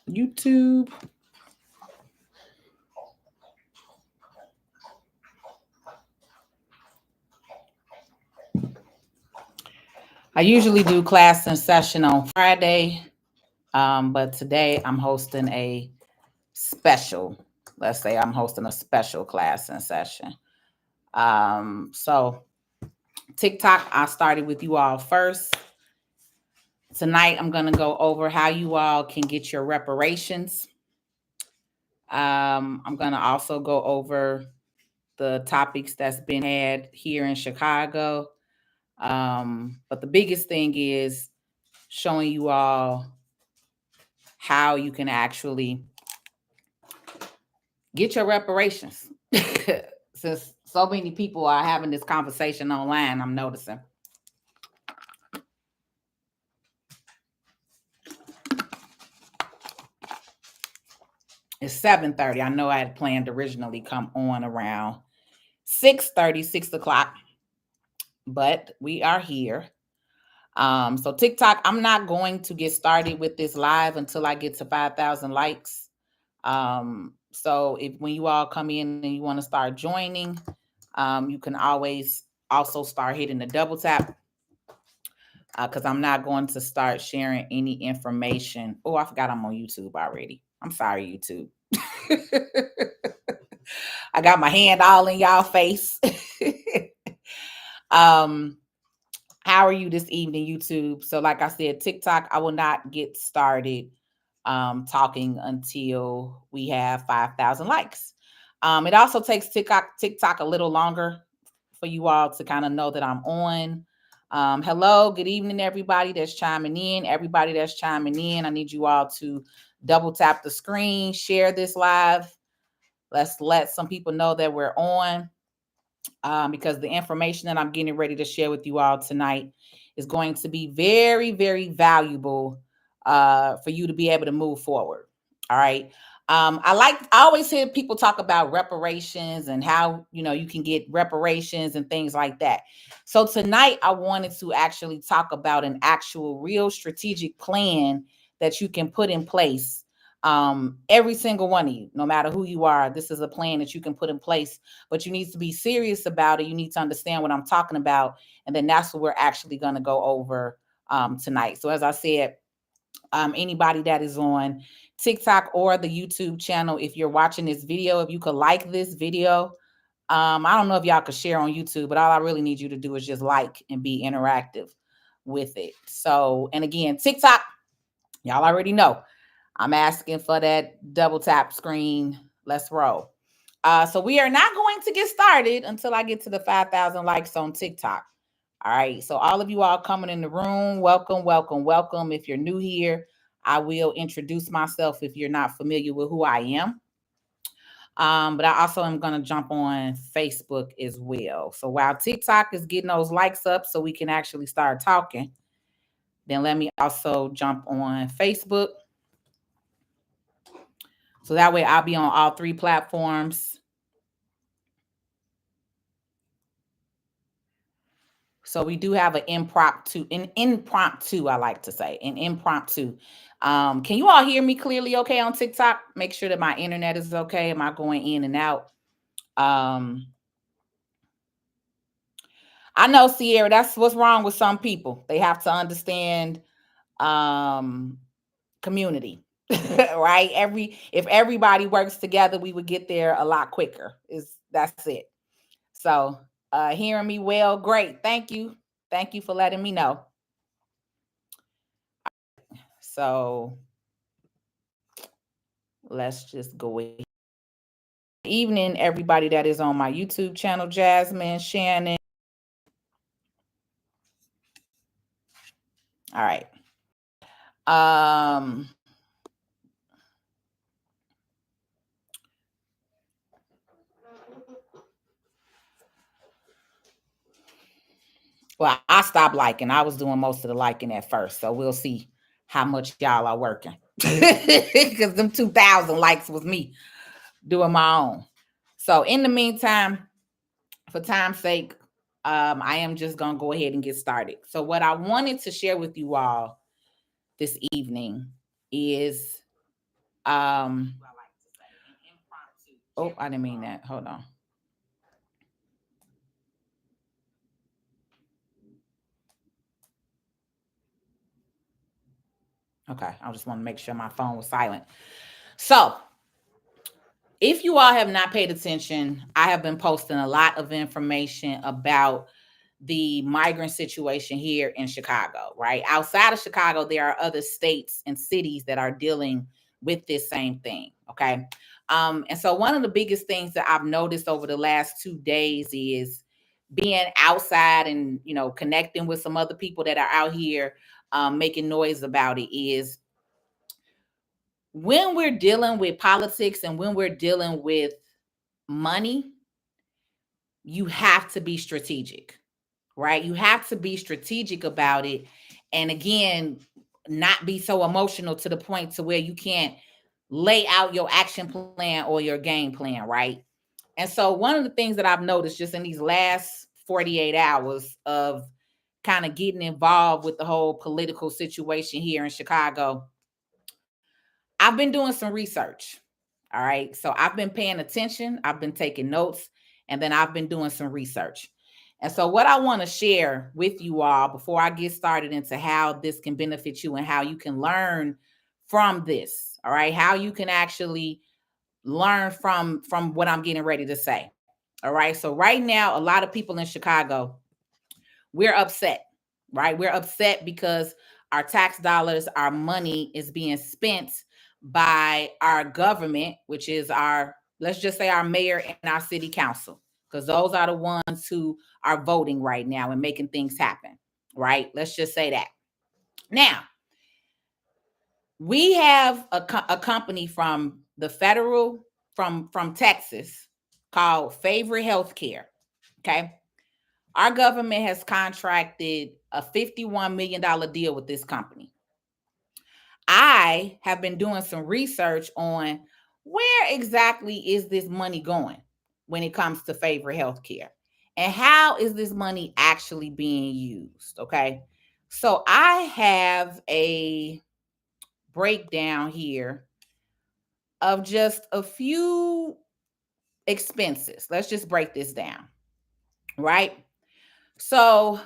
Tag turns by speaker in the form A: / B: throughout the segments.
A: YouTube. I usually do class and session on Friday, but today I'm hosting a special. Let's say I'm hosting a special class and session. So TikTok, I started with you all first. Tonight, I'm going to go over how you all can get your reparations. I'm going to also go over the topics that's been had here in Chicago. But the biggest thing is showing you all how you can actually get your reparations. Since so many people are having this conversation online, I'm noticing. It's 7:30. I know I had planned originally come on around 6:30, 6 o'clock, but we are here. So TikTok, I'm not going to get started with this live until I get to 5,000 likes. So if when you all come in and you want to start joining, you can always also start hitting the double tap because I'm not going to start sharing any information. Oh, I forgot I'm on YouTube already. I'm sorry, YouTube. I got my hand all in y'all face. How are you this evening, YouTube? So like I said, TikTok, I will not get started talking until we have 5,000 likes. It also takes TikTok a little longer for you all to kind of know that I'm on. Hello, good evening, everybody that's chiming in. Everybody that's chiming in, I need you all to double tap the screen, share this live. Let's let some people know that we're on. Because the information that I'm getting ready to share with you all tonight is going to be very, very valuable for you to be able to move forward. All right. I always hear people talk about reparations and how, you can get reparations and things like that. So tonight I wanted to actually talk about an actual real strategic plan that you can put in place. Every single one of you, no matter who you are, this is a plan that you can put in place, but you need to be serious about it. You need to understand what I'm talking about. And then that's what we're actually going to go over tonight. So as I said, anybody that is on TikTok or the YouTube channel, if you're watching this video, if you could like this video, I don't know if y'all could share on YouTube, but all I really need you to do is just like and be interactive with it. So, and again, TikTok, y'all already know. I'm asking for that double tap screen. Let's roll. So we are not going to get started until I get to the 5,000 likes on TikTok. All right. So all of you all coming in the room, welcome, welcome, welcome. If you're new here, I will introduce myself if you're not familiar with who I am. But I also am going to jump on Facebook as well. So while TikTok is getting those likes up so we can actually start talking, then let me also jump on Facebook. So that way I'll be on all three platforms. So we do have an impromptu, I like to say, an impromptu. Can you all hear me clearly okay on TikTok? Make sure that my internet is okay. Am I going in and out? I know, Sierra, that's what's wrong with some people. They have to understand community. Right? If everybody works together, we would get there a lot quicker. That's it. So hearing me well, great. Thank you. Thank you for letting me know. So let's just go ahead. Evening, everybody that is on my YouTube channel, Jasmine, Shannon. All right. Well, I stopped liking. I was doing most of the liking at first. So we'll see how much y'all are working. Because them 2,000 likes was me doing my own. So in the meantime, for time's sake, I am just going to go ahead and get started. So what I wanted to share with you all this evening is Um, oh, I didn't mean that. Hold on. Okay, I just want to make sure my phone was silent. So, if you all have not paid attention, I have been posting a lot of information about the migrant situation here in Chicago, right? Outside of Chicago, there are other states and cities that are dealing with this same thing, okay? And so one of the biggest things that I've noticed over the last 2 days is being outside and, connecting with some other people that are out here making noise about it is when we're dealing with politics and when we're dealing with money, you have to be strategic, right? You have to be strategic about it. And again, not be so emotional to the point to where you can't lay out your action plan or your game plan, right? And so one of the things that I've noticed just in these last 48 hours of kind of getting involved with the whole political situation here in Chicago, I've been doing some research. All right. So I've been paying attention, I've been taking notes, and then I've been doing some research. And so, what I want to share with you all before I get started into how this can benefit you and how you can learn from this, all right, how you can actually learn from what I'm getting ready to say. All right. So right now, a lot of people in Chicago, we're upset, right? We're upset because our tax dollars, our money is being spent by our government, which is our, let's just say, our mayor and our city council, because those are the ones who are voting right now and making things happen, right? Let's just say that. Now, we have a company from the federal, from Texas, called Favorite Healthcare. Okay. Our government has contracted a $51 million deal with this company. I have been doing some research on where exactly is this money going when it comes to Favorite Healthcare, and how is this money actually being used. Okay. So I have a breakdown here of just a few expenses. Let's just break this down, right? So,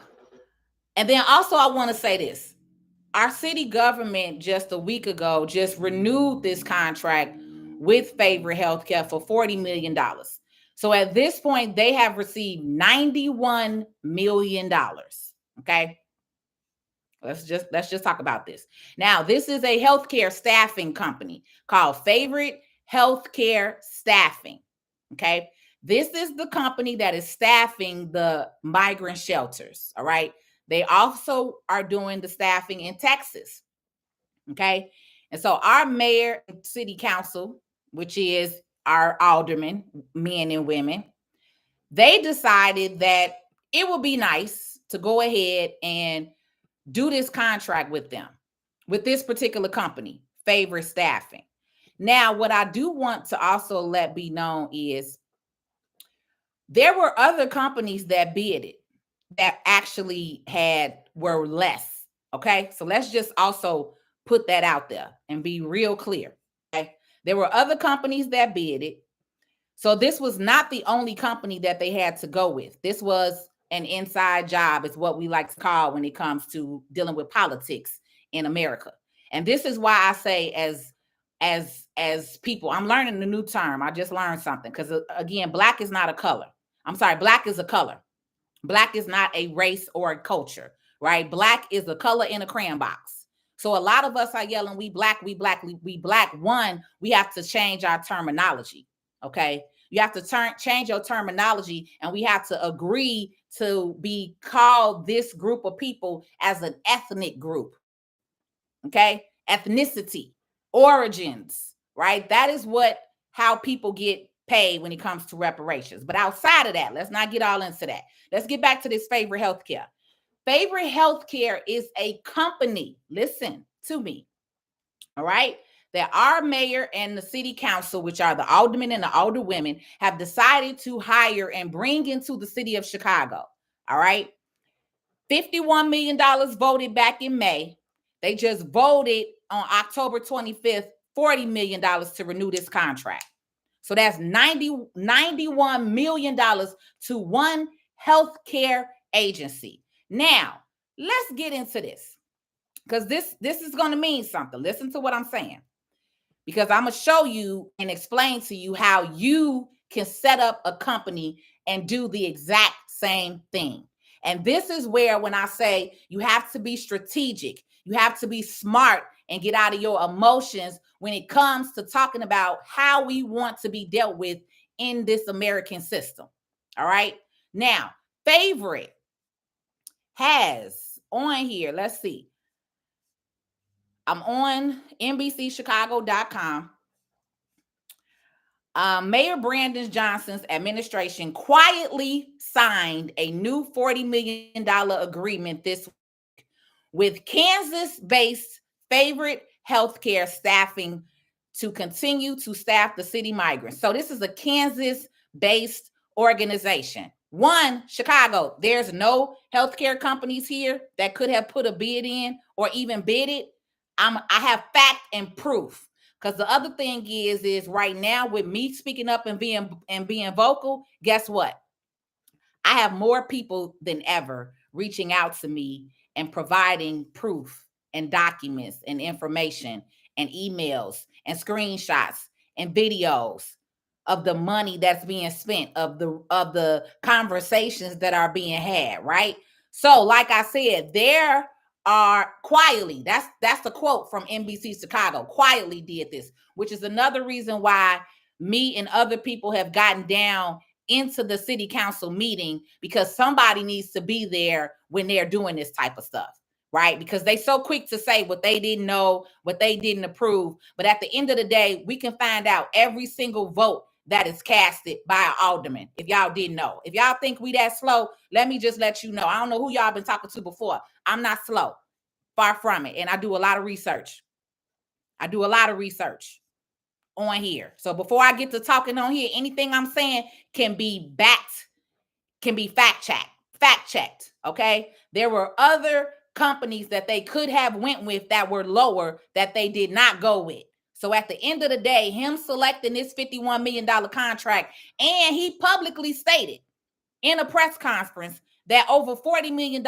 A: and then also I want to say this. Our city government just a week ago just renewed this contract with Favorite Healthcare for $40 million. So at this point, they have received $91 million. Okay. Let's just talk about this. Now, this is a healthcare staffing company called Favorite Healthcare Staffing. Okay. This is the company that is staffing the migrant shelters. All right. They also are doing the staffing in Texas. Okay. And so our mayor and city council, which is our aldermen, men and women, they decided that it would be nice to go ahead and do this contract with them, with this particular company, Favorite Staffing. Now, what I do want to also let be known is there were other companies that bid it that actually were less. Okay. So let's just also put that out there and be real clear. Okay. There were other companies that bid it. So this was not the only company that they had to go with. This was an inside job, is what we like to call when it comes to dealing with politics in America. And this is why I say, as people, I'm learning a new term. I just learned something because again, black is not a color. I'm sorry, black is a color. Black is not a race or a culture, right? Black is a color in a crayon box. So a lot of us are yelling, we black, we black, we black. One, we have to change our terminology. Okay. You have to change your terminology, and we have to agree to be called this group of people as an ethnic group. Okay. Ethnicity, origins, right? That is how people get paid when it comes to reparations. But outside of that, let's not get all into that. Let's get back to this Favorite Healthcare. Favorite Healthcare is a company. Listen to me. All right. That our mayor and the city council, which are the aldermen and the alderwomen, have decided to hire and bring into the city of Chicago. All right. $51 million voted back in May. They just voted on October 25th $40 million to renew this contract. So that's $91 million to one healthcare agency. Now, let's get into this, because this is going to mean something. Listen to what I'm saying, because I'm going to show you and explain to you how you can set up a company and do the exact same thing. And this is where, when I say you have to be strategic, you have to be smart and get out of your emotions when it comes to talking about how we want to be dealt with in this American system. All right. Now, Favorite has on here, let's see. I'm on NBCChicago.com. Mayor Brandon Johnson's administration quietly signed a new $40 million agreement this week with Kansas-based Favorite Healthcare Staffing to continue to staff the city migrants. So this is a Kansas-based organization. One, Chicago, there's no healthcare companies here that could have put a bid in or even bid it. I have fact and proof. Because the other thing is right now, with me speaking up and being vocal, guess what? I have more people than ever reaching out to me and providing proof and documents and information and emails and screenshots and videos of the money that's being spent, of the conversations that are being had, right? So, like I said, there are quietly, that's the quote from NBC Chicago, quietly did this, which is another reason why me and other people have gotten down into the city council meeting, because somebody needs to be there when they're doing this type of stuff, right? Because they so quick to say what they didn't know, what they didn't approve. But at the end of the day, we can find out every single vote that is casted by an alderman, if y'all didn't know. If y'all think we that slow, let me just let you know. I don't know who y'all been talking to before. I'm not slow. Far from it. And I do a lot of research. On here. So before I get to talking on here, anything I'm saying can be fact checked. Okay. There were other companies that they could have went with that were lower that they did not go with. So at the end of the day, him selecting this $51 million contract, and he publicly stated in a press conference that over $40 million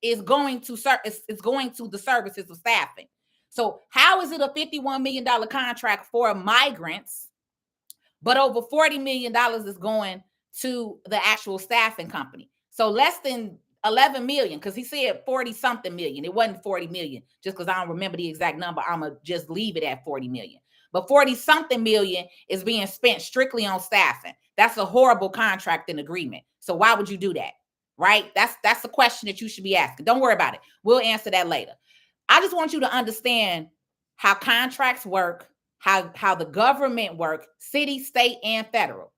A: is going to the services of staffing. So how is it a $51 million contract for migrants, but over $40 million is going to the actual staffing company? So less than 11 million, because he said 40 something million. It wasn't 40 million. Just because I don't remember the exact number, I'm going to just leave it at 40 million. But 40 something million is being spent strictly on staffing. That's a horrible contract and agreement. So why would you do that? Right? That's the question that you should be asking. Don't worry about it. We'll answer that later. I just want you to understand how contracts work, how the government work, city, state, and federal,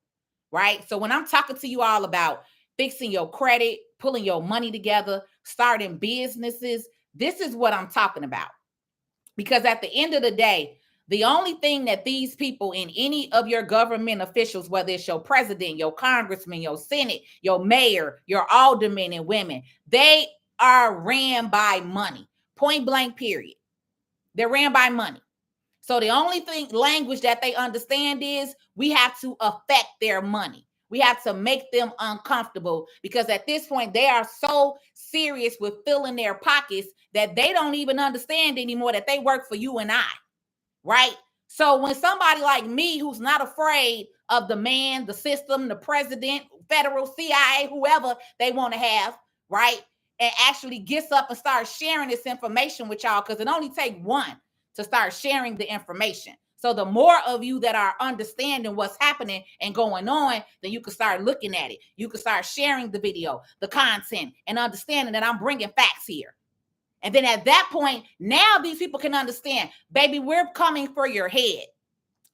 A: right? So when I'm talking to you all about fixing your credit, pulling your money together, starting businesses, this is what I'm talking about. Because at the end of the day, the only thing that these people in any of your government officials, whether it's your president, your congressman, your senate, your mayor, your aldermen and women, they are ran by money. Point blank, period. They're ran by money. So the only language that they understand is we have to affect their money. We have to make them uncomfortable, because at this point, they are so serious with filling their pockets that they don't even understand anymore that they work for you and I, right? So when somebody like me, who's not afraid of the man, the system, the president, federal, CIA, whoever they want to have, right, and actually gets up and starts sharing this information with y'all, because it only takes one to start sharing the information. So the more of you that are understanding what's happening and going on, then you can start looking at it. You can start sharing the video, the content, and understanding that I'm bringing facts here. And then at that point, now these people can understand, baby, we're coming for your head.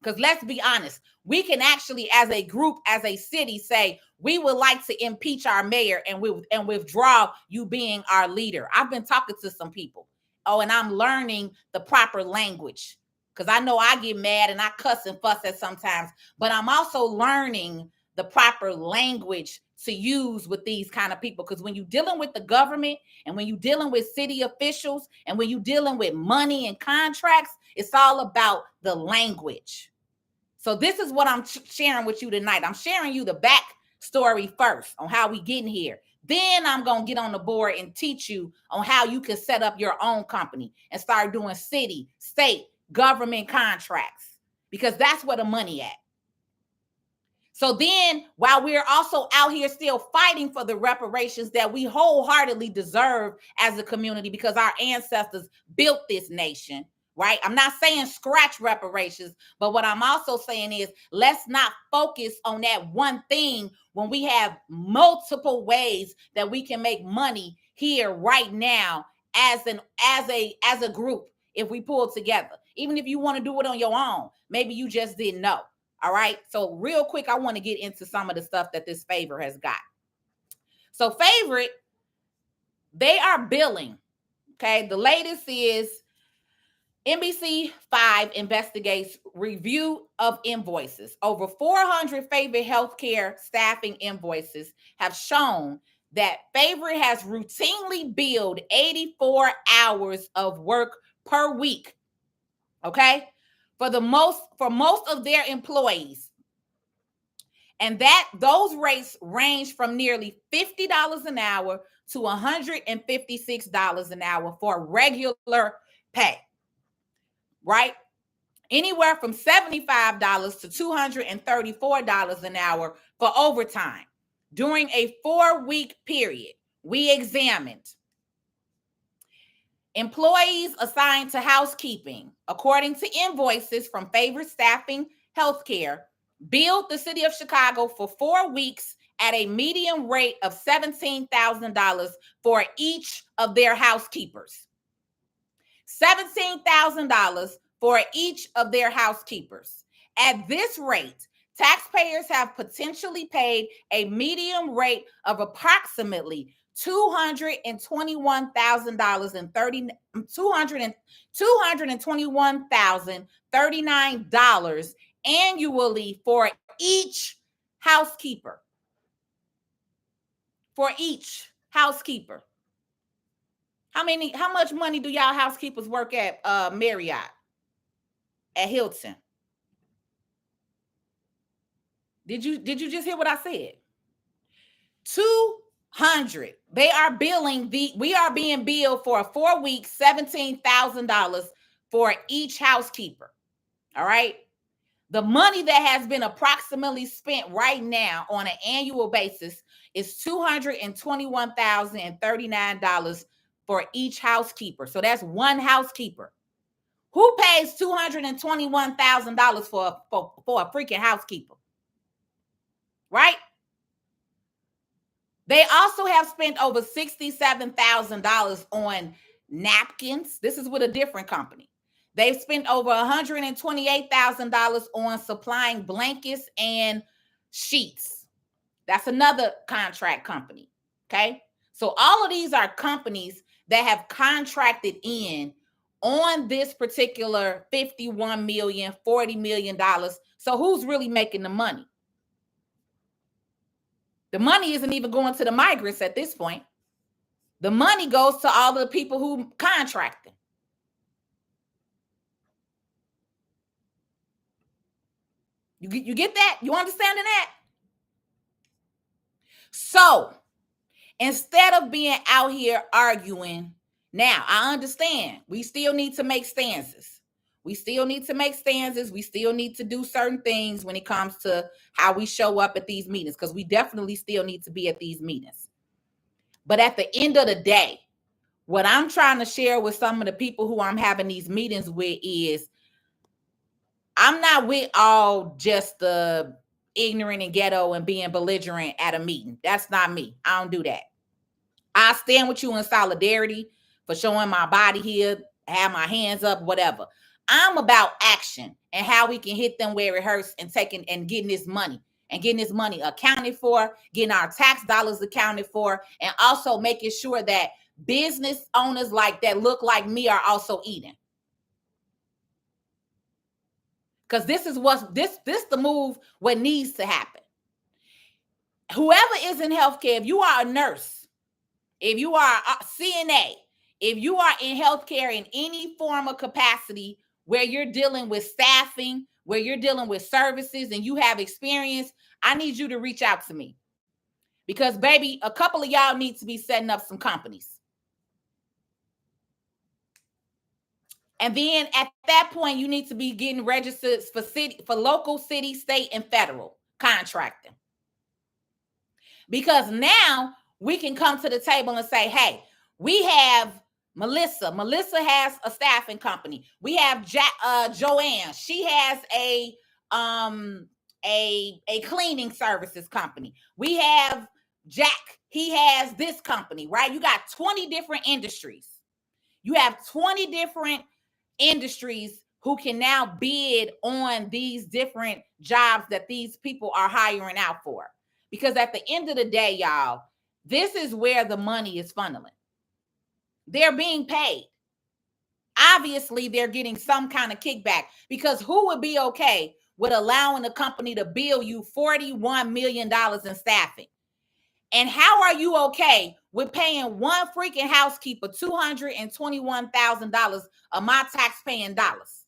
A: Because let's be honest, we can actually, as a group, as a city, say, we would like to impeach our mayor and withdraw you being our leader. I've been talking to some people. Oh, and I'm learning the proper language, because I know I get mad and I cuss and fuss at sometimes, but I'm also learning the proper language to use with these kind of people. Because when you're dealing with the government and when you're dealing with city officials and when you're dealing with money and contracts, it's all about the language. So this is what I'm sharing with you tonight. I'm sharing you the back story first on how we getting here. Then I'm going to get on the board and teach you on how you can set up your own company and start doing city, state, government contracts, because that's where the money at. So then, while we're also out here still fighting for the reparations that we wholeheartedly deserve as a community because our ancestors built this nation, right? I'm not saying scratch reparations, but what I'm also saying is let's not focus on that one thing when we have multiple ways that we can make money here right now as a group if we pull together. Even if you want to do it on your own, maybe you just didn't know. All right. So real quick, I want to get into some of the stuff that this Favor has got. So Favorite, they are billing. Okay. The latest is NBC5 investigates review of invoices. Over 400 Favorite healthcare staffing invoices have shown that Favorite has routinely billed 84 hours of work per week. Okay. For most of their employees. And those rates range from nearly $50 an hour to $156 an hour for regular pay, right? Anywhere from $75 to $234 an hour for overtime. During a 4-week period, we examined employees assigned to housekeeping, according to invoices from Favorite Staffing Healthcare, billed the city of Chicago for 4 weeks at a median rate of $17,000 for each of their housekeepers. $17,000 for each of their housekeepers. At this rate, taxpayers have potentially paid a median rate of approximately $221,039 annually for each housekeeper. For each housekeeper. How much money do y'all housekeepers work at Marriott, at Hilton? Did you just hear what I said? 200. We are being billed for a 4 week, $17,000 for each housekeeper. All right. The money that has been approximately spent right now on an annual basis is $221,039 for each housekeeper. So that's one housekeeper. Who pays $221,000 for a freaking housekeeper? Right? They also have spent over $67,000 on napkins. This is with a different company. They've spent over $128,000 on supplying blankets and sheets. That's another contract company. Okay. So all of these are companies that have contracted in on this particular $51 million, $40 million. So who's really making the money? The money isn't even going to the migrants at this point. The money goes to all the people who contracting. You get that? You understanding that? So instead of being out here arguing, now I understand we still need to make stances. We still need to make stances. We still need to do certain things when it comes to how we show up at these meetings, because we definitely still need to be at these meetings. But at the end of the day, what I'm trying to share with some of the people who I'm having these meetings with is I'm not with all just the ignorant and ghetto and being belligerent at a meeting. That's not me. I don't do that. I stand with you in solidarity for showing my body here, have my hands up, whatever. I'm about action and how we can hit them where it hurts and taking and getting this money accounted for, getting our tax dollars accounted for, and also making sure that business owners like that look like me are also eating. Because this is the move what needs to happen. whoever is in healthcare, if you are a nurse, if you are a CNA, if you are in healthcare in any form of capacity where you're dealing with staffing, where you're dealing with services and you have experience, I need you to reach out to me. Because, baby, a couple of y'all need to be setting up some companies. And then at that point, you need to be getting registered for local, city, state, and federal contracting. Because now we can come to the table and say, hey, we have Melissa. Melissa has a staffing company. We have Joanne. She has a cleaning services company. We have Jack. He has this company, right? You got 20 different industries. You have 20 different industries who can now bid on these different jobs that these people are hiring out for. Because at the end of the day, y'all, this is where the money is funneling. They're being paid. Obviously, they're getting some kind of kickback, because who would be okay with allowing a company to bill you $41 million in staffing? And how are you okay with paying one freaking housekeeper $221,000 of my tax-paying dollars?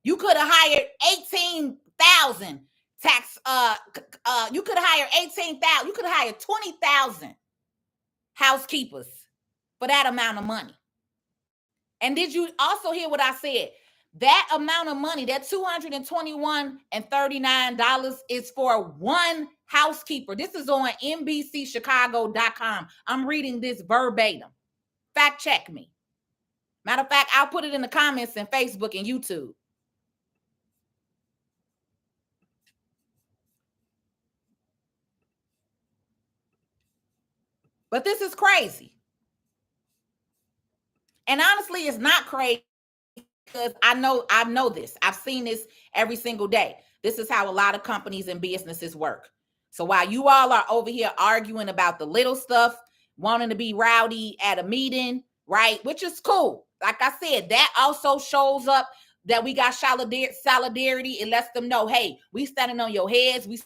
A: You could have hired 18,000 tax. You could have hired 18,000. You could have hired 20,000 housekeepers for that amount of money. And did you also hear what I said? That amount of money, that $221.39 is for one housekeeper. This is on NBCChicago.com. I'm reading this verbatim. Fact check me. Matter of fact, I'll put it in the comments in Facebook and YouTube. But this is crazy. And honestly, it's not crazy, because I know this. I've seen this every single day. This is how a lot of companies and businesses work. So while you all are over here arguing about the little stuff, wanting to be rowdy at a meeting, right? Which is cool. Like I said, that also shows up that we got solidarity. It lets them know, hey, we standing on your heads. We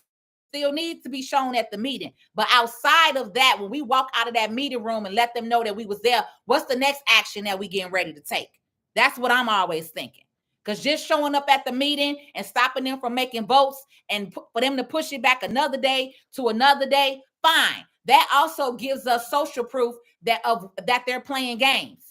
A: still need to be shown at the meeting. But outside of that, when we walk out of that meeting room and let them know that we was there, what's the next action that we getting ready to take? That's what I'm always thinking. Because just showing up at the meeting and stopping them from making votes and for them to push it back another day to another day, fine. That also gives us social proof that they're playing games.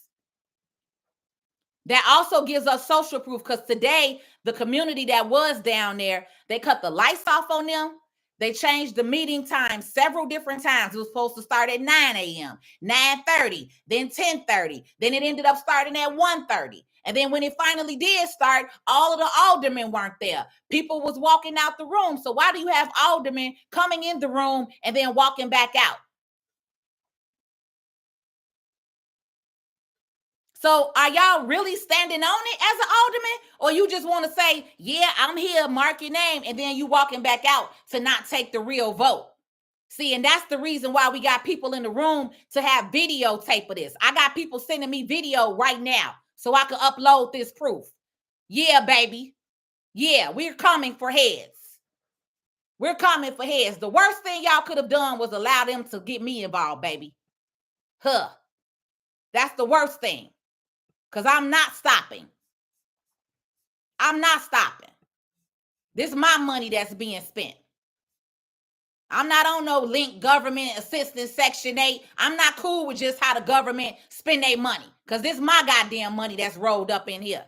A: That also gives us social proof, because today, the community that was down there, they cut the lights off on them. They changed the meeting time several different times. It was supposed to start at 9 a.m., 9:30, then 10:30. Then it ended up starting at 1:30. And then when it finally did start, all of the aldermen weren't there. People was walking out the room. So why do you have aldermen coming in the room and then walking back out? So are y'all really standing on it as an alderman? Or you just want to say, yeah, I'm here, mark your name, and then you walking back out to not take the real vote? See, and that's the reason why we got people in the room to have videotape of this. I got people sending me video right now so I can upload this proof. Yeah, baby. Yeah, we're coming for heads. We're coming for heads. The worst thing y'all could have done was allow them to get me involved, baby. Huh. That's the worst thing. Because I'm not stopping. I'm not stopping. This is my money that's being spent. I'm not on no link government assistance Section 8. I'm not cool with just how the government spend their money, because this is my goddamn money that's rolled up in here.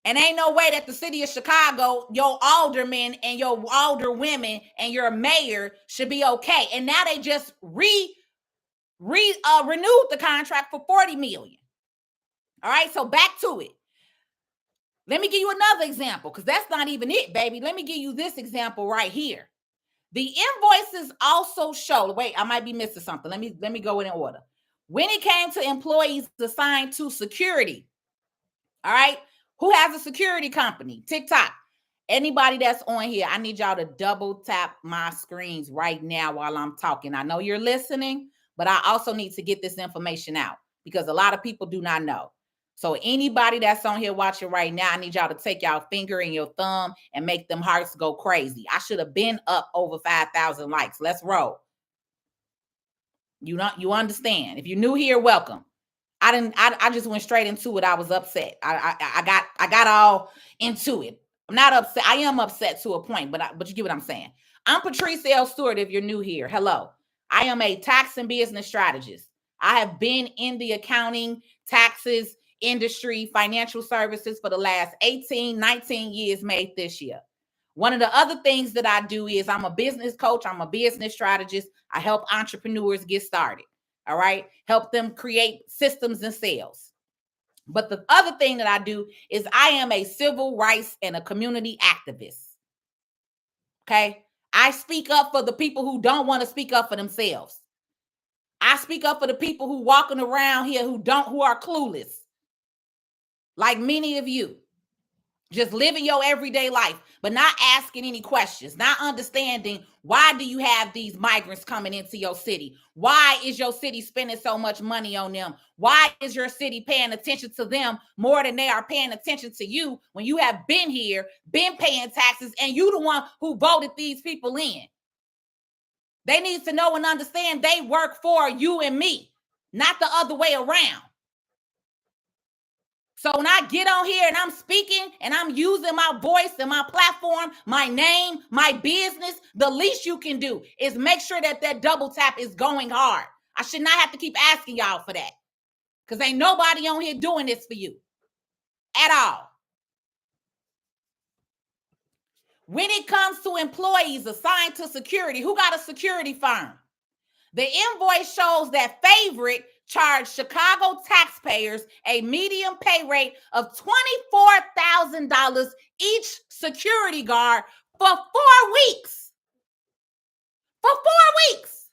A: And ain't no way that the city of Chicago, your aldermen and your alderwomen and your mayor should be okay. And now they just renewed the contract for $40 million. All right, so back to it. Let me give you another example, because that's not even it, baby. Let me give you this example right here. The invoices also show, wait, I might be missing something. Let me go in order. When it came to employees assigned to security, all right, who has a security company? TikTok. Anybody that's on here, I need y'all to double tap my screens right now while I'm talking. I know you're listening, but I also need to get this information out, because a lot of people do not know. So anybody that's on here watching right now, I need y'all to take y'all finger and your thumb and make them hearts go crazy. I should have been up over 5,000 likes. Let's roll. You understand. If you're new here, welcome. I just went straight into it. I was upset. I got all into it. I'm not upset. I am upset to a point, but you get what I'm saying. I'm Patrice L. Stewart. If you're new here, hello. I am a tax and business strategist. I have been in the accounting, taxes, industry, financial services for the last 18, 19 years made this year. One of the other things that I do is I'm a business coach. I'm a business strategist. I help entrepreneurs get started. All right. Help them create systems and sales. But the other thing that I do is I am a civil rights and a community activist. Okay. I speak up for the people who don't want to speak up for themselves. I speak up for the people who walking around here who are clueless. Like many of you. Just living your everyday life, but not asking any questions, not understanding why do you have these migrants coming into your city? Why is your city spending so much money on them? Why is your city paying attention to them more than they are paying attention to you when you have been here, been paying taxes, and you the one who voted these people in? They need to know and understand they work for you and me, not the other way around. So when I get on here and I'm speaking and I'm using my voice and my platform, my name, my business, the least you can do is make sure that double tap is going hard. I should not have to keep asking y'all for that because ain't nobody on here doing this for you at all. When it comes to employees assigned to security, who got a security firm? The invoice shows that Favorite charged Chicago taxpayers a median pay rate of $24,000 each security guard for 4 weeks. For 4 weeks.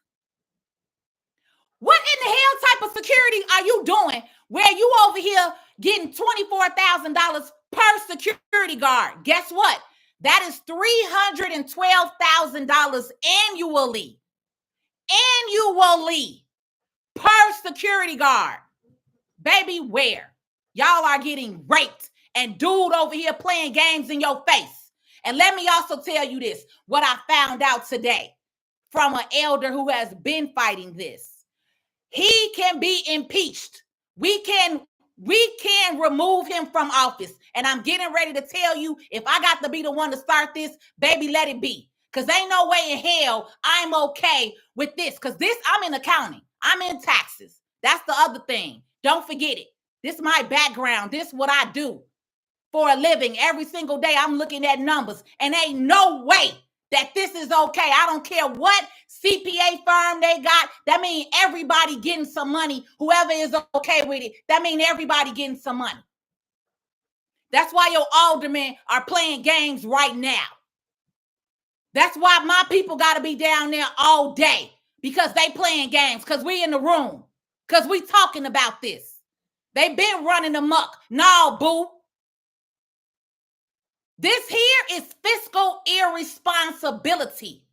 A: What in the hell type of security are you doing where you over here getting $24,000 per security guard? Guess what? That is $312,000 annually. Annually per security guard. Baby, where? Y'all are getting raped and dude over here playing games in your face. And let me also tell you this, what I found out today from an elder who has been fighting this. He can be impeached. We can remove him from office. And I'm getting ready to tell you, if I got to be the one to start this, baby, let it be. Because ain't no way in hell I'm okay with this. Because I'm in accounting. I'm in taxes. That's the other thing. Don't forget it. This is my background. This is what I do for a living. Every single day I'm looking at numbers. And ain't no way that this is okay. I don't care what CPA firm they got. That means everybody getting some money. Whoever is okay with it, that means everybody getting some money. That's why your aldermen are playing games right now. That's why my people got to be down there all day because they playing games, because we in the room, because we talking about this. They been running amok. No, boo. This here is fiscal irresponsibility.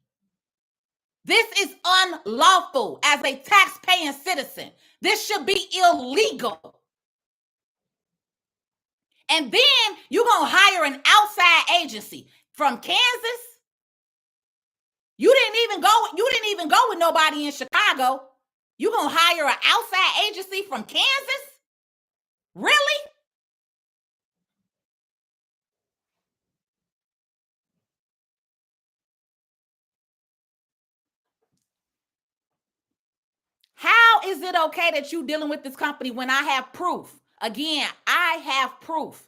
A: This is unlawful as a tax-paying citizen. This should be illegal. And then you're going to hire an outside agency from Kansas. You didn't even go with nobody in Chicago. You're going to hire an outside agency from Kansas? Really? How is it okay that you dealing with this company when I have proof? Again, I have proof.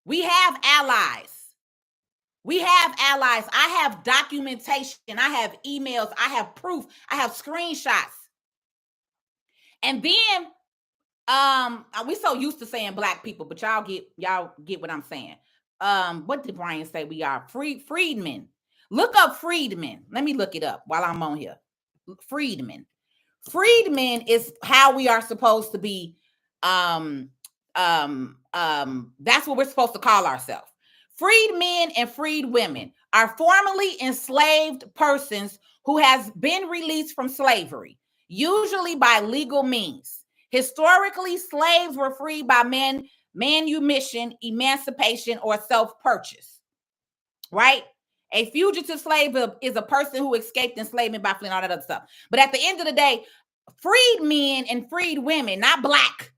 A: We have allies. We have allies. I have documentation. I have emails. I have proof. I have screenshots. And then we so used to saying black people, but y'all get what I'm saying. What did Brian say we are? Freedmen. Look up Freedmen. Let me look it up while I'm on here. Freedmen. Freedmen is how we are supposed to be. That's what we're supposed to call ourselves. Freedmen and freed women are formerly enslaved persons who has been released from slavery, usually by legal means. Historically, slaves were freed by manumission, emancipation, or self-purchase, right? A fugitive slave is a person who escaped enslavement by fleeing, all that other stuff. But at the end of the day, freed men and freed women, not black,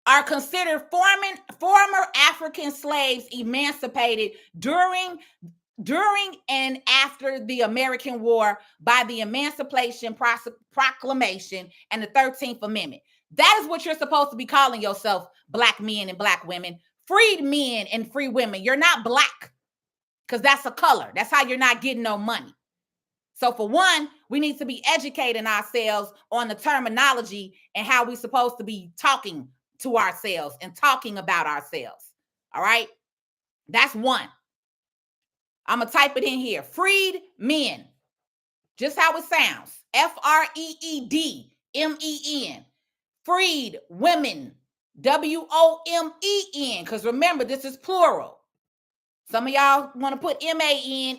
A: are considered former African slaves emancipated during and after the American War by the Emancipation Proclamation and the 13th Amendment. That is what you're supposed to be calling yourself, black men and black women, freed men and free women. You're not black because that's a color. That's how you're not getting no money. So for one, we need to be educating ourselves on the terminology and how we're supposed to be talking to ourselves and talking about ourselves. All right? That's one. I'm going to type it in here. Freed men. Just how it sounds. FREEDMEN. Freed women. WOMEN. Because remember, this is plural. Some of y'all want to put MAN,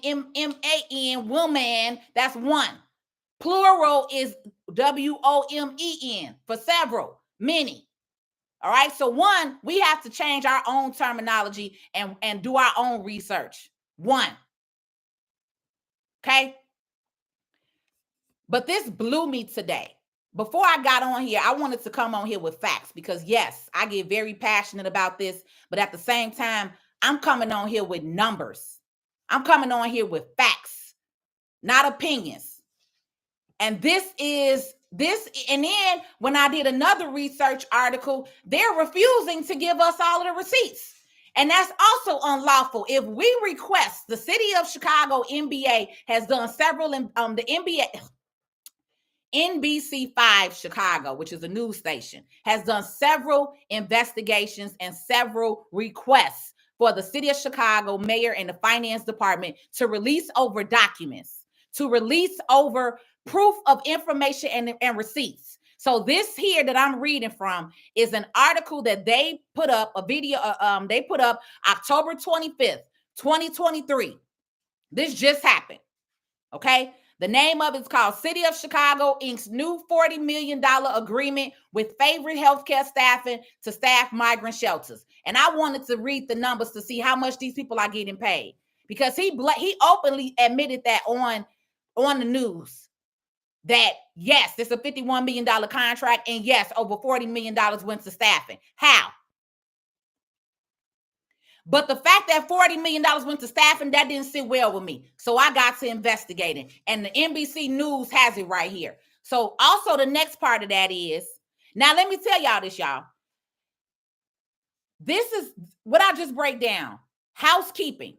A: woman. That's one. Plural is WOMEN for several, many. All right. So one, we have to change our own terminology and do our own research. One. Okay. But this blew me today. Before I got on here, I wanted to come on here with facts because yes, I get very passionate about this, but at the same time, I'm coming on here with numbers. I'm coming on here with facts, not opinions. And this, and then when I did another research article, they're refusing to give us all of the receipts. And that's also unlawful. If we request, the city of Chicago NBA has done several, the NBA, NBC5 Chicago, which is a news station, has done several investigations and several requests for the city of Chicago mayor and the finance department to release over documents, to release over proof of information and receipts. So this here that I'm reading from is an article that they put up, a video, they put up October 25th, 2023. This just happened, okay? The name of it's called City of Chicago Inc.'s new $40 million agreement with favorite healthcare staffing to staff migrant shelters. And I wanted to read the numbers to see how much these people are getting paid because he openly admitted that on the news that yes, it's a $51 million contract and yes, over $40 million went to staffing. How? But the fact that $40 million went to staffing, that didn't sit well with me. So I got to investigating. And the NBC News has it right here. So also the next part of that is, now let me tell y'all this, y'all. This is what I just break down. Housekeeping.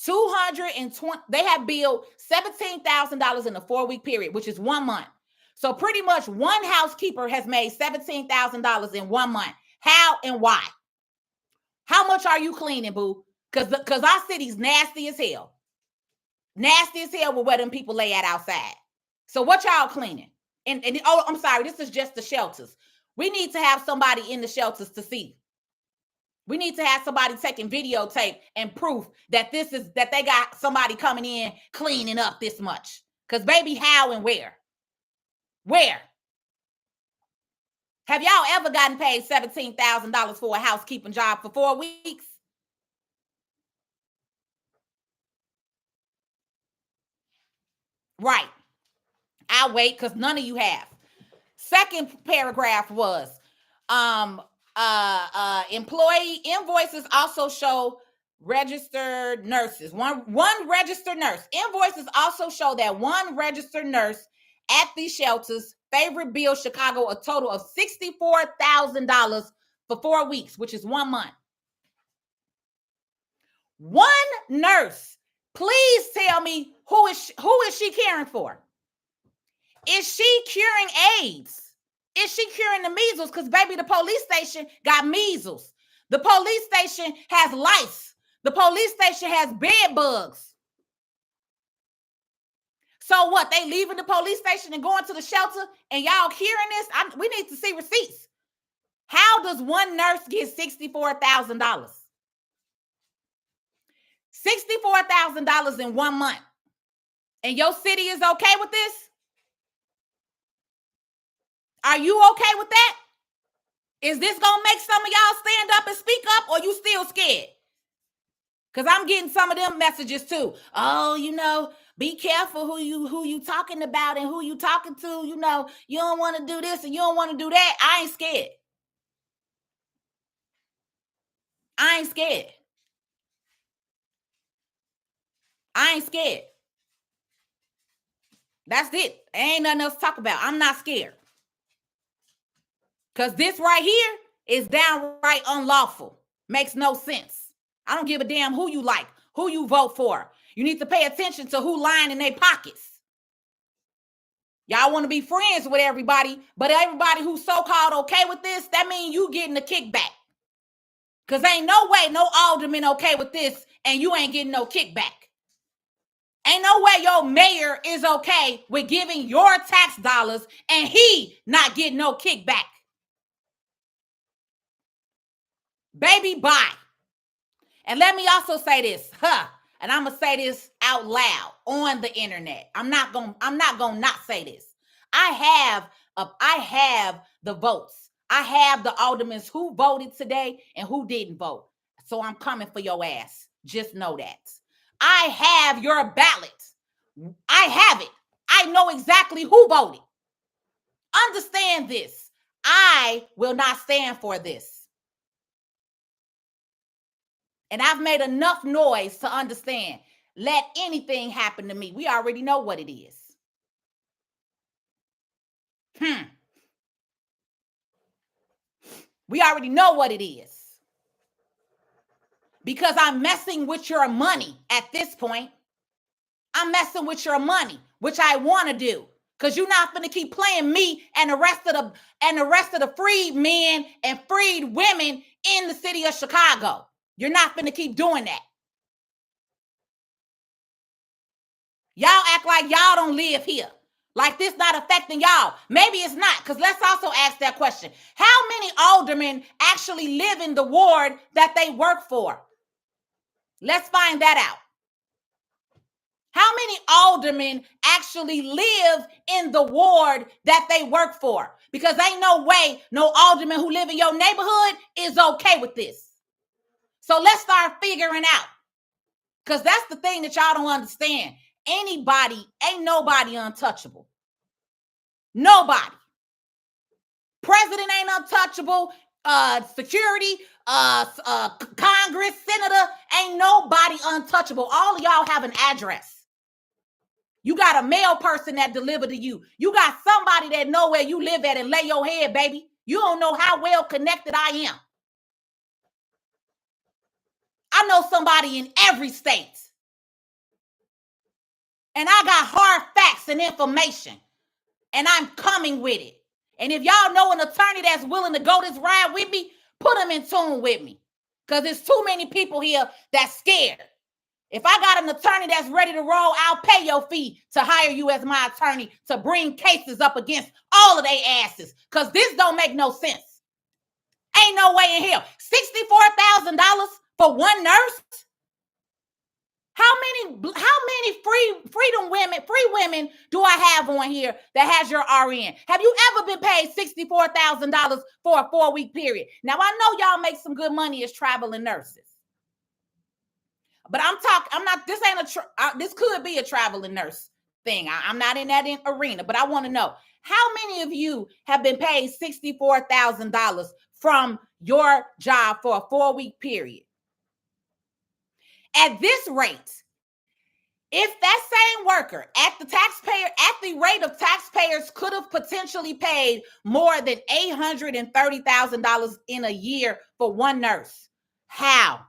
A: 220, they have billed $17,000 in a 4-week period, which is 1 month. So pretty much one housekeeper has made $17,000 in 1 month. How and why? How much are you cleaning, boo? Because our city's nasty as hell. Nasty as hell with where them people lay at outside. So what y'all cleaning? And oh, I'm sorry, this is just the shelters. We need to have somebody in the shelters to see. We need to have somebody taking videotape and proof that that they got somebody coming in cleaning up this much. Because baby, how and where? Where? Have y'all ever gotten paid $17,000 for a housekeeping job for 4 weeks? Right. I'll wait because none of you have. Second paragraph was employee invoices also show registered nurses. One registered nurse. Invoices also show that one registered nurse at these shelters favorite bill Chicago a total of $64,000 for 4 weeks, which is 1 month. One nurse. Please tell me who is she caring for? Is she curing AIDS? Is she curing the measles? Because baby, the police station got measles. The police station has lice. The police station has bed bugs. So what? They leaving the police station and going to the shelter and y'all curing this? We need to see receipts. How does one nurse get $64,000? $64,000 in 1 month. And your city is okay with this? Are you okay with that? Is this gonna make some of y'all stand up and speak up, or you still scared? Because I'm getting some of them messages too. Oh, be careful who you talking about and who you talking to. You don't want to do this and you don't want to do that. I ain't scared. I ain't scared. I ain't scared. That's it. Ain't nothing else to talk about. I'm not scared. Because this right here is downright unlawful. Makes no sense. I don't give a damn who you like, who you vote for. You need to pay attention to who lying in their pockets. Y'all want to be friends with everybody, but everybody who's so-called okay with this, that means you getting a kickback. Because ain't no way no alderman okay with this and you ain't getting no kickback. Ain't no way your mayor is okay with giving your tax dollars and he not getting no kickback. Baby, bye. And let me also say this, and I'm gonna say this out loud on the internet. I'm not gonna not say this. I have the votes. I have the aldermen who voted today and who didn't vote. So I'm coming for your ass. Just know that. I have your ballot. I have it. I know exactly who voted. Understand this. I will not stand for this. And I've made enough noise to understand. Let anything happen to me. We already know what it is. We already know what it is. Because I'm messing with your money at this point. I'm messing with your money, which I want to do. Because you're not going to keep playing me and the rest of the freed men and freed women in the city of Chicago. You're not going to keep doing that. Y'all act like y'all don't live here. Like this not affecting y'all. Maybe it's not, because let's also ask that question. How many aldermen actually live in the ward that they work for? Let's find that out. How many aldermen actually live in the ward that they work for? Because ain't no way no alderman who live in your neighborhood is okay with this. So let's start figuring out. Because that's the thing that y'all don't understand. Ain't nobody untouchable. Nobody. President ain't untouchable. Security, Congress, senator, ain't nobody untouchable. All of y'all have an address. You got a mail person that deliver to you. You got somebody that know where you live at and lay your head, baby. You don't know how well connected I am. I know somebody in every state. And I got hard facts and information. And I'm coming with it. And if y'all know an attorney that's willing to go this ride with me, put them in tune with me. Because there's too many people here that's scared. If I got an attorney that's ready to roll, I'll pay your fee to hire you as my attorney to bring cases up against all of their asses. Because this don't make no sense. Ain't no way in hell. $64,000 for one nurse? How many free women do I have on here that has your RN? Have you ever been paid $64,000 for a 4-week period? Now I know y'all make some good money as traveling nurses. But this could be a traveling nurse thing. I'm not in that arena, but I want to know, how many of you have been paid $64,000 from your job for a 4-week period? At this rate, if that same worker at the rate of taxpayers could have potentially paid more than $830,000 in a year for one nurse, how?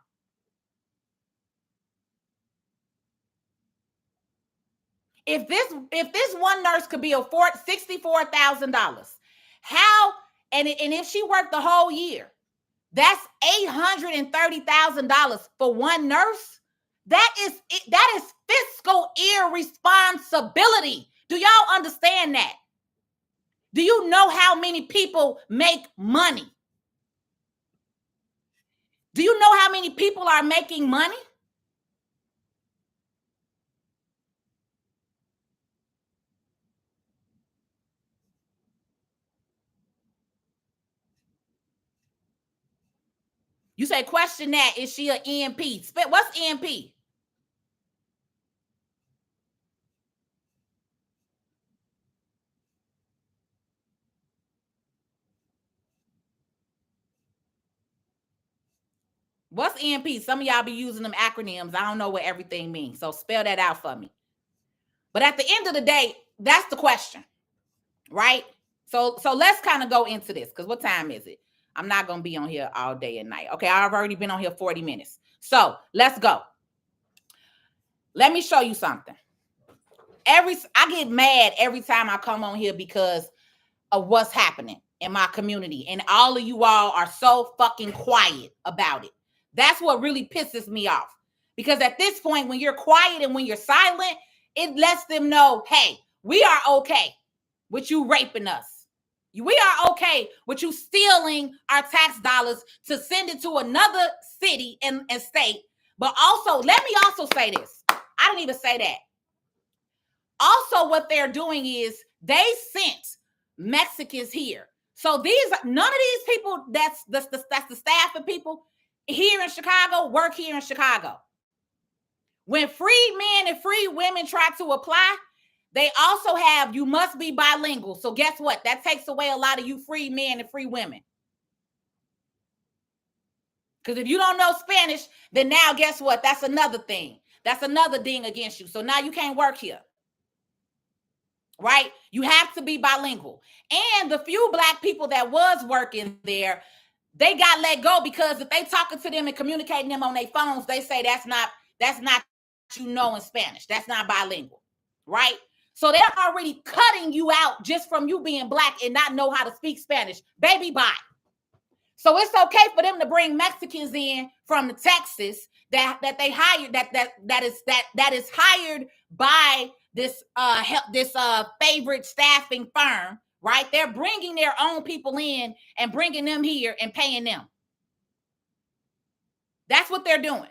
A: If this one nurse could be afford $64,000, how? And if she worked the whole year, that's $830,000 for one nurse. That is fiscal irresponsibility. Do y'all understand that? Do you know how many people make money? Do you know how many people are making money? say question that. Is she an EMP? What's EMP? What's EMP? Some of y'all be using them acronyms. I don't know what everything means. So spell that out for me. But at the end of the day, that's the question, right? So let's kind of go into this, because what time is it? I'm not going to be on here all day and night. Okay, I've already been on here 40 minutes. So let's go. Let me show you something. I get mad every time I come on here because of what's happening in my community. And all of you all are so fucking quiet about it. That's what really pisses me off. Because at this point, when you're quiet and when you're silent, it lets them know, hey, we are okay with you raping us. We are okay with you stealing our tax dollars to send it to another city and state. But also, let me also say this. I didn't even say that. Also, what they're doing is they sent Mexicans here. So none of these people that's the staff of people here in Chicago work here in Chicago. When free men and free women try to apply, they also have, you must be bilingual. So guess what? That takes away a lot of you free men and free women. Because if you don't know Spanish, then now guess what? That's another thing. That's another ding against you. So now you can't work here. Right? You have to be bilingual. And the few Black people that was working there, they got let go because if they talking to them and communicating them on their phones, they say that's not in Spanish. That's not bilingual. Right? So they're already cutting you out just from you being Black and not know how to speak Spanish. Baby, bye. So it's okay for them to bring Mexicans in from Texas that they hired that is hired by this favorite staffing firm, right? They're bringing their own people in and bringing them here and paying them. That's what they're doing.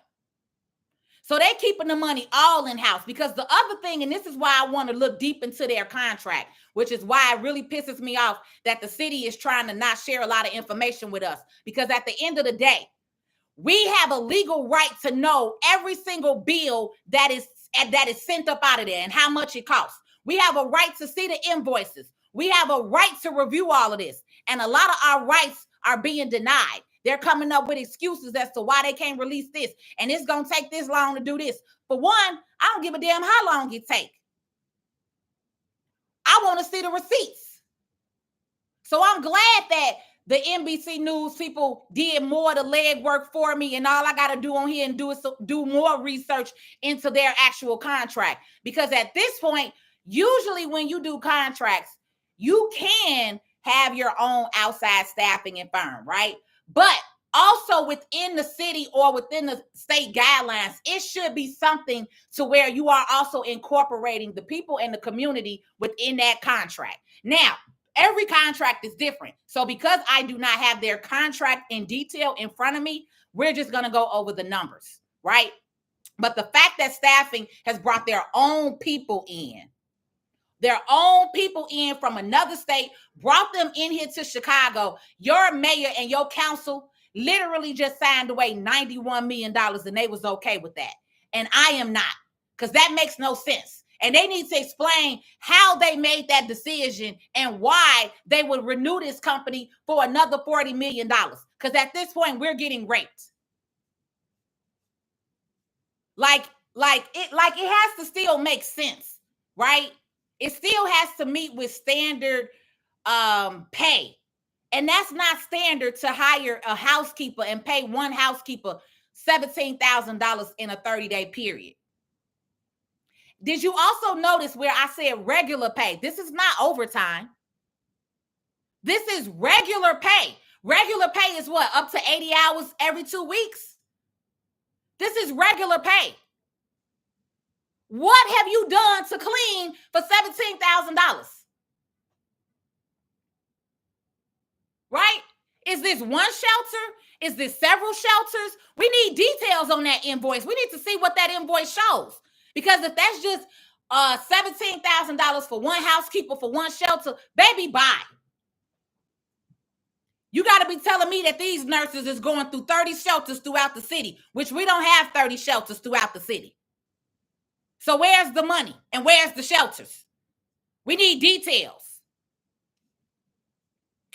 A: So they're keeping the money all in-house, because the other thing, and this is why I want to look deep into their contract, which is why it really pisses me off that the city is trying to not share a lot of information with us, because at the end of the day, we have a legal right to know every single bill that is sent up out of there and how much it costs. We have a right to see the invoices. We have a right to review all of this. And a lot of our rights are being denied. They're coming up with excuses as to why they can't release this. And it's going to take this long to do this. For one, I don't give a damn how long it takes. I want to see the receipts. So I'm glad that the NBC News people did more of the legwork for me, and all I got to do on here and do more research into their actual contract. Because at this point, usually when you do contracts, you can have your own outside staffing and firm, right? But also within the city or within the state guidelines, it should be something to where you are also incorporating the people and the community within that contract. Now, every contract is different. So because I do not have their contract in detail in front of me, we're just going to go over the numbers, right? But the fact that staffing has brought their own people in from another state, brought them in here to Chicago, your mayor and your council literally just signed away $91 million, and they was okay with that. And I am not, because that makes no sense. And they need to explain how they made that decision and why they would renew this company for another $40 million. Because at this point, we're getting raped. Like it has to still make sense, right? It still has to meet with standard pay. And that's not standard to hire a housekeeper and pay one housekeeper $17,000 in a 30-day period. Did you also notice where I said regular pay? This is not overtime. This is regular pay. Regular pay is what? Up to 80 hours every 2 weeks? This is regular pay. What have you done to clean for $17,000? Right? Is this one shelter? Is this several shelters? We need details on that invoice. We need to see what that invoice shows. Because if that's just $17,000 for one housekeeper for one shelter, baby, bye. You got to be telling me that these nurses is going through 30 shelters throughout the city, which we don't have 30 shelters throughout the city. So where's the money and where's the shelters? We need details.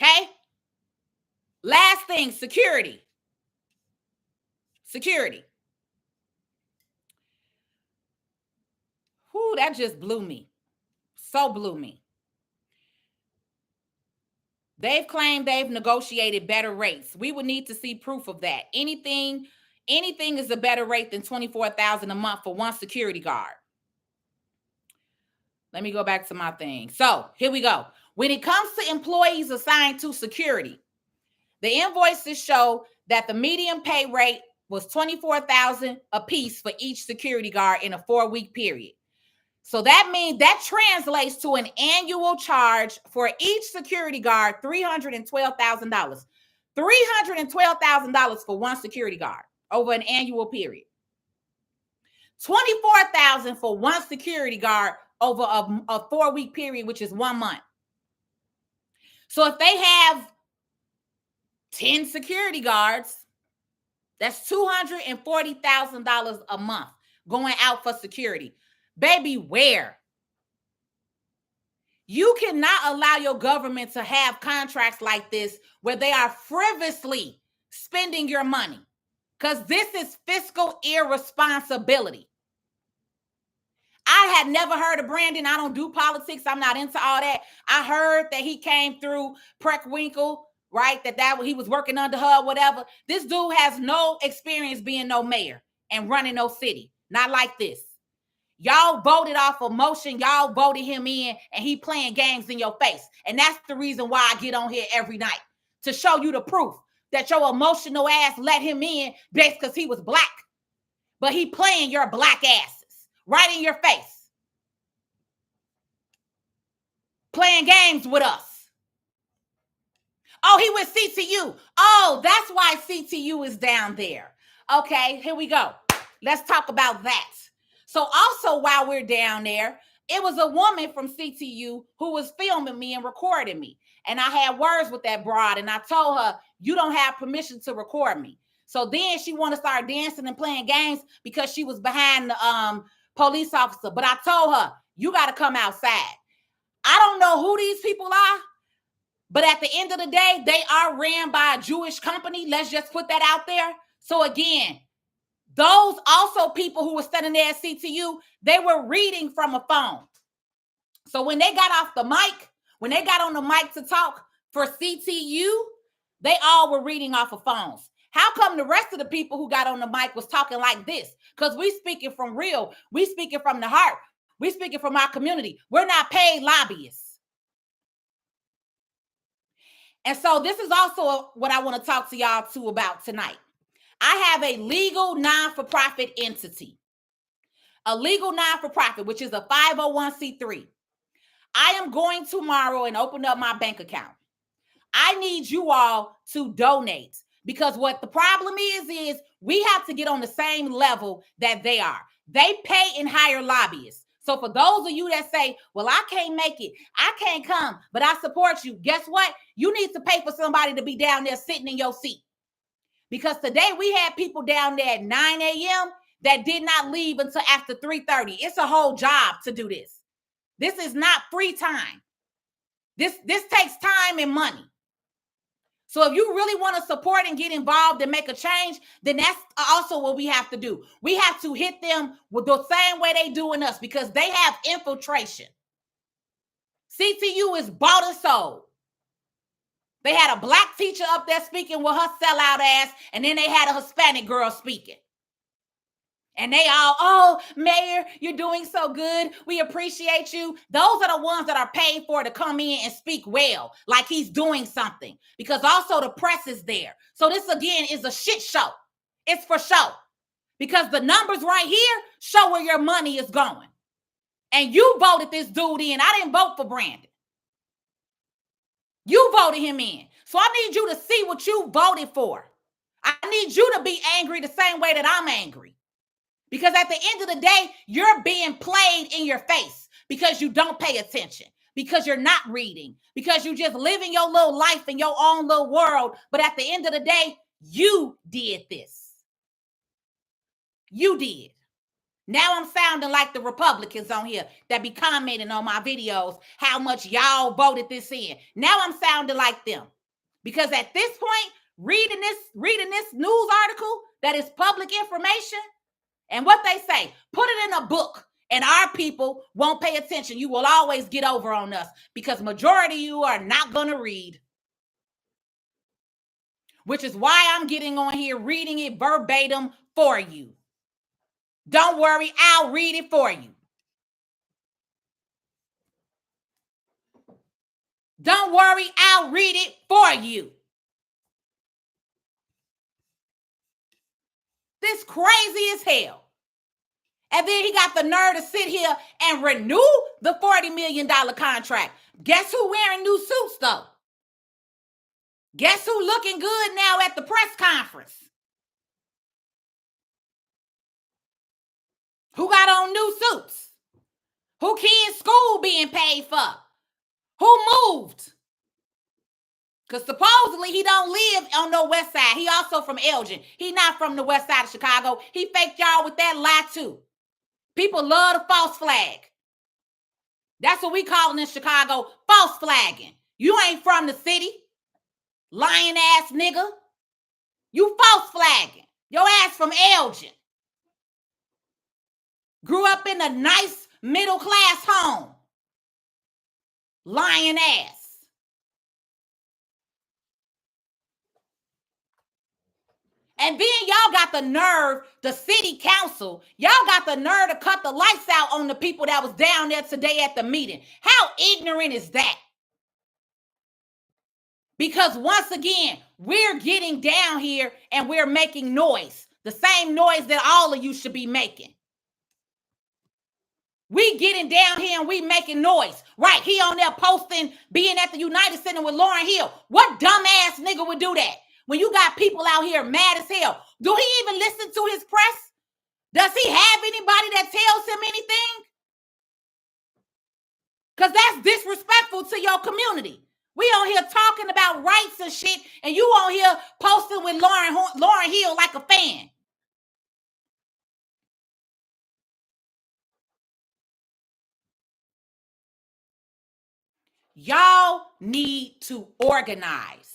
A: Okay? Last thing, security. Security. Whew, that just blew me. So blew me. They've claimed they've negotiated better rates. We would need to see proof of that. Anything is a better rate than $24,000 a month for one security guard. Let me go back to my thing. So here we go. When it comes to employees assigned to security, the invoices show that the median pay rate was $24,000 a piece for each security guard in a 4-week period. So that means that translates to an annual charge for each security guard, $312,000. $312,000 for one security guard over an annual period. $24,000 for one security guard over a 4-week period, which is 1 month. So if they have 10 security guards, that's $240,000 a month going out for security. Baby, where? You cannot allow your government to have contracts like this where they are frivolously spending your money, because this is fiscal irresponsibility. I had never heard of Brandon. I don't do politics. I'm not into all that. I heard that he came through Preckwinkle, right? That he was working under her, whatever. This dude has no experience being no mayor and running no city. Not like this. Y'all voted off of motion. Y'all voted him in, and he playing games in your face. And that's the reason why I get on here every night, to show you the proof that your emotional ass let him in based because he was black. But he playing your black asses right in your face, playing games with us. Oh, he went CTU. Oh, that's why CTU is down there. Okay, here we go. Let's talk about that. So also, while we're down there, it was a woman from CTU who was filming me and recording me. And I had words with that broad, and I told her, you don't have permission to record me. So then she wanted to start dancing and playing games because she was behind the police officer. But I told her, you got to come outside. I don't know who these people are, but at the end of the day, they are ran by a Jewish company. Let's just put that out there. So again, those also people who were standing there at CTU, they were reading from a phone. So when they got off the mic, when they got on the mic to talk for CTU, they all were reading off of phones. How come the rest of the people who got on the mic was talking like this? Because we speaking from real. We speaking from the heart. We speaking from our community. We're not paid lobbyists. And so this is also what I want to talk to y'all too about tonight. I have a legal non-for-profit entity. A legal non-for-profit, which is a 501c3. I am going tomorrow and open up my bank account. I need you all to donate, because what the problem is we have to get on the same level that they are. They pay and hire lobbyists. So for those of you that say, well, I can't make it, I can't come, but I support you. Guess what? You need to pay for somebody to be down there sitting in your seat. Because today we had people down there at 9 a.m. that did not leave until after 3:30. It's a whole job to do this. This is not free time. This takes time and money. So if you really want to support and get involved and make a change, then that's also what we have to do. We have to hit them with the same way they doing us, because they have infiltration. CTU is bought and sold. They had a black teacher up there speaking with her sellout ass, and then they had a Hispanic girl speaking. And they all, oh, Mayor, you're doing so good. We appreciate you. Those are the ones that are paid for to come in and speak well, like he's doing something. Because also the press is there. So this, again, is a shit show. It's for show. Because the numbers right here show where your money is going. And you voted this dude in. I didn't vote for Brandon. You voted him in. So I need you to see what you voted for. I need you to be angry the same way that I'm angry. Because at the end of the day, you're being played in your face because you don't pay attention. because you're not reading, because you're just living your little life in your own little world. But at the end of the day, you did this. You did. Now I'm sounding like the Republicans on here that be commenting on my videos how much y'all voted this in. Now I'm sounding like them. Because at this point, reading this news article that is public information, and what they say, put it in a book, and our people won't pay attention. You will always get over on us because majority of you are not going to read. Which is why I'm getting on here reading it verbatim for you. Don't worry, I'll read it for you. Don't worry, I'll read it for you. This crazy as hell. And then he got the nerve to sit here and renew the $40 million contract. Guess who wearing new suits though? Guess who looking good now at the press conference? Who got on new suits? Who kids' school being paid for? Who moved? Because supposedly he don't live on the west side. He also from Elgin. He not from the west side of Chicago. He faked y'all with that lie too. People love the false flag. That's what we call it in Chicago, false flagging. You ain't from the city, lying ass nigga. You false flagging. Your ass from Elgin. Grew up in a nice middle class home. Lying ass. And then y'all got the nerve, the city council, y'all got the nerve to cut the lights out on the people that was down there today at the meeting. How ignorant is that? Because once again, we're getting down here and we're making noise. The same noise that all of you should be making. We getting down here and we making noise. Right, he on there posting, being at the United Center with Lauryn Hill. What dumbass nigga would do that? When you got people out here mad as hell. Do he even listen to his press? Does he have anybody that tells him anything? Because that's disrespectful to your community. We on here talking about rights and shit, and you on here posting with Lauryn Hill like a fan. Y'all need to organize.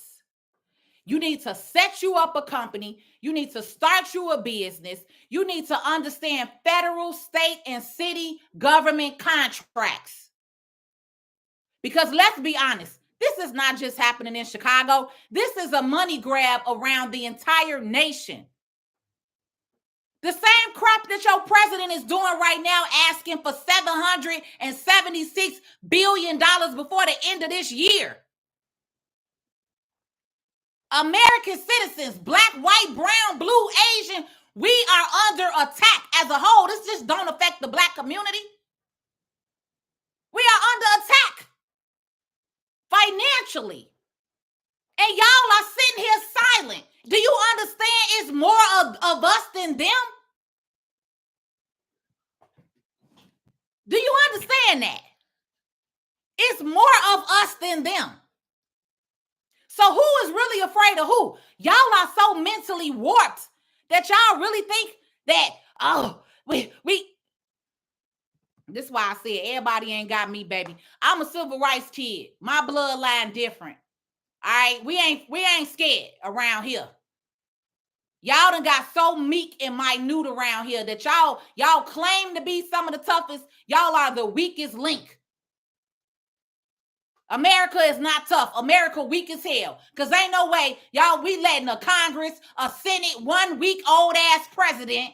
A: You need to set you up a company. You need to start you a business. You need to understand federal, state, and city government contracts. Because let's be honest, this is not just happening in Chicago. This is a money grab around the entire nation. The same crap that your president is doing right now, asking for $776 billion before the end of this year. American citizens, black, white, brown, blue, Asian, we are under attack as a whole. This just don't affect the black community. We are under attack financially. And y'all are sitting here silent. Do you understand it's more of us than them? Do you understand that? It's more of us than them. So who is really afraid of who? Y'all are so mentally warped that y'all really think that, oh, we this is why I said everybody ain't got me, baby. I'm a civil rights kid. My bloodline different. All right, we ain't scared around here. Y'all done got so meek and minute around here that y'all claim to be some of the toughest. Y'all are the weakest link. America is not tough. America weak as hell. Because ain't no way, y'all, we letting a Congress, a Senate, 1 week old ass president.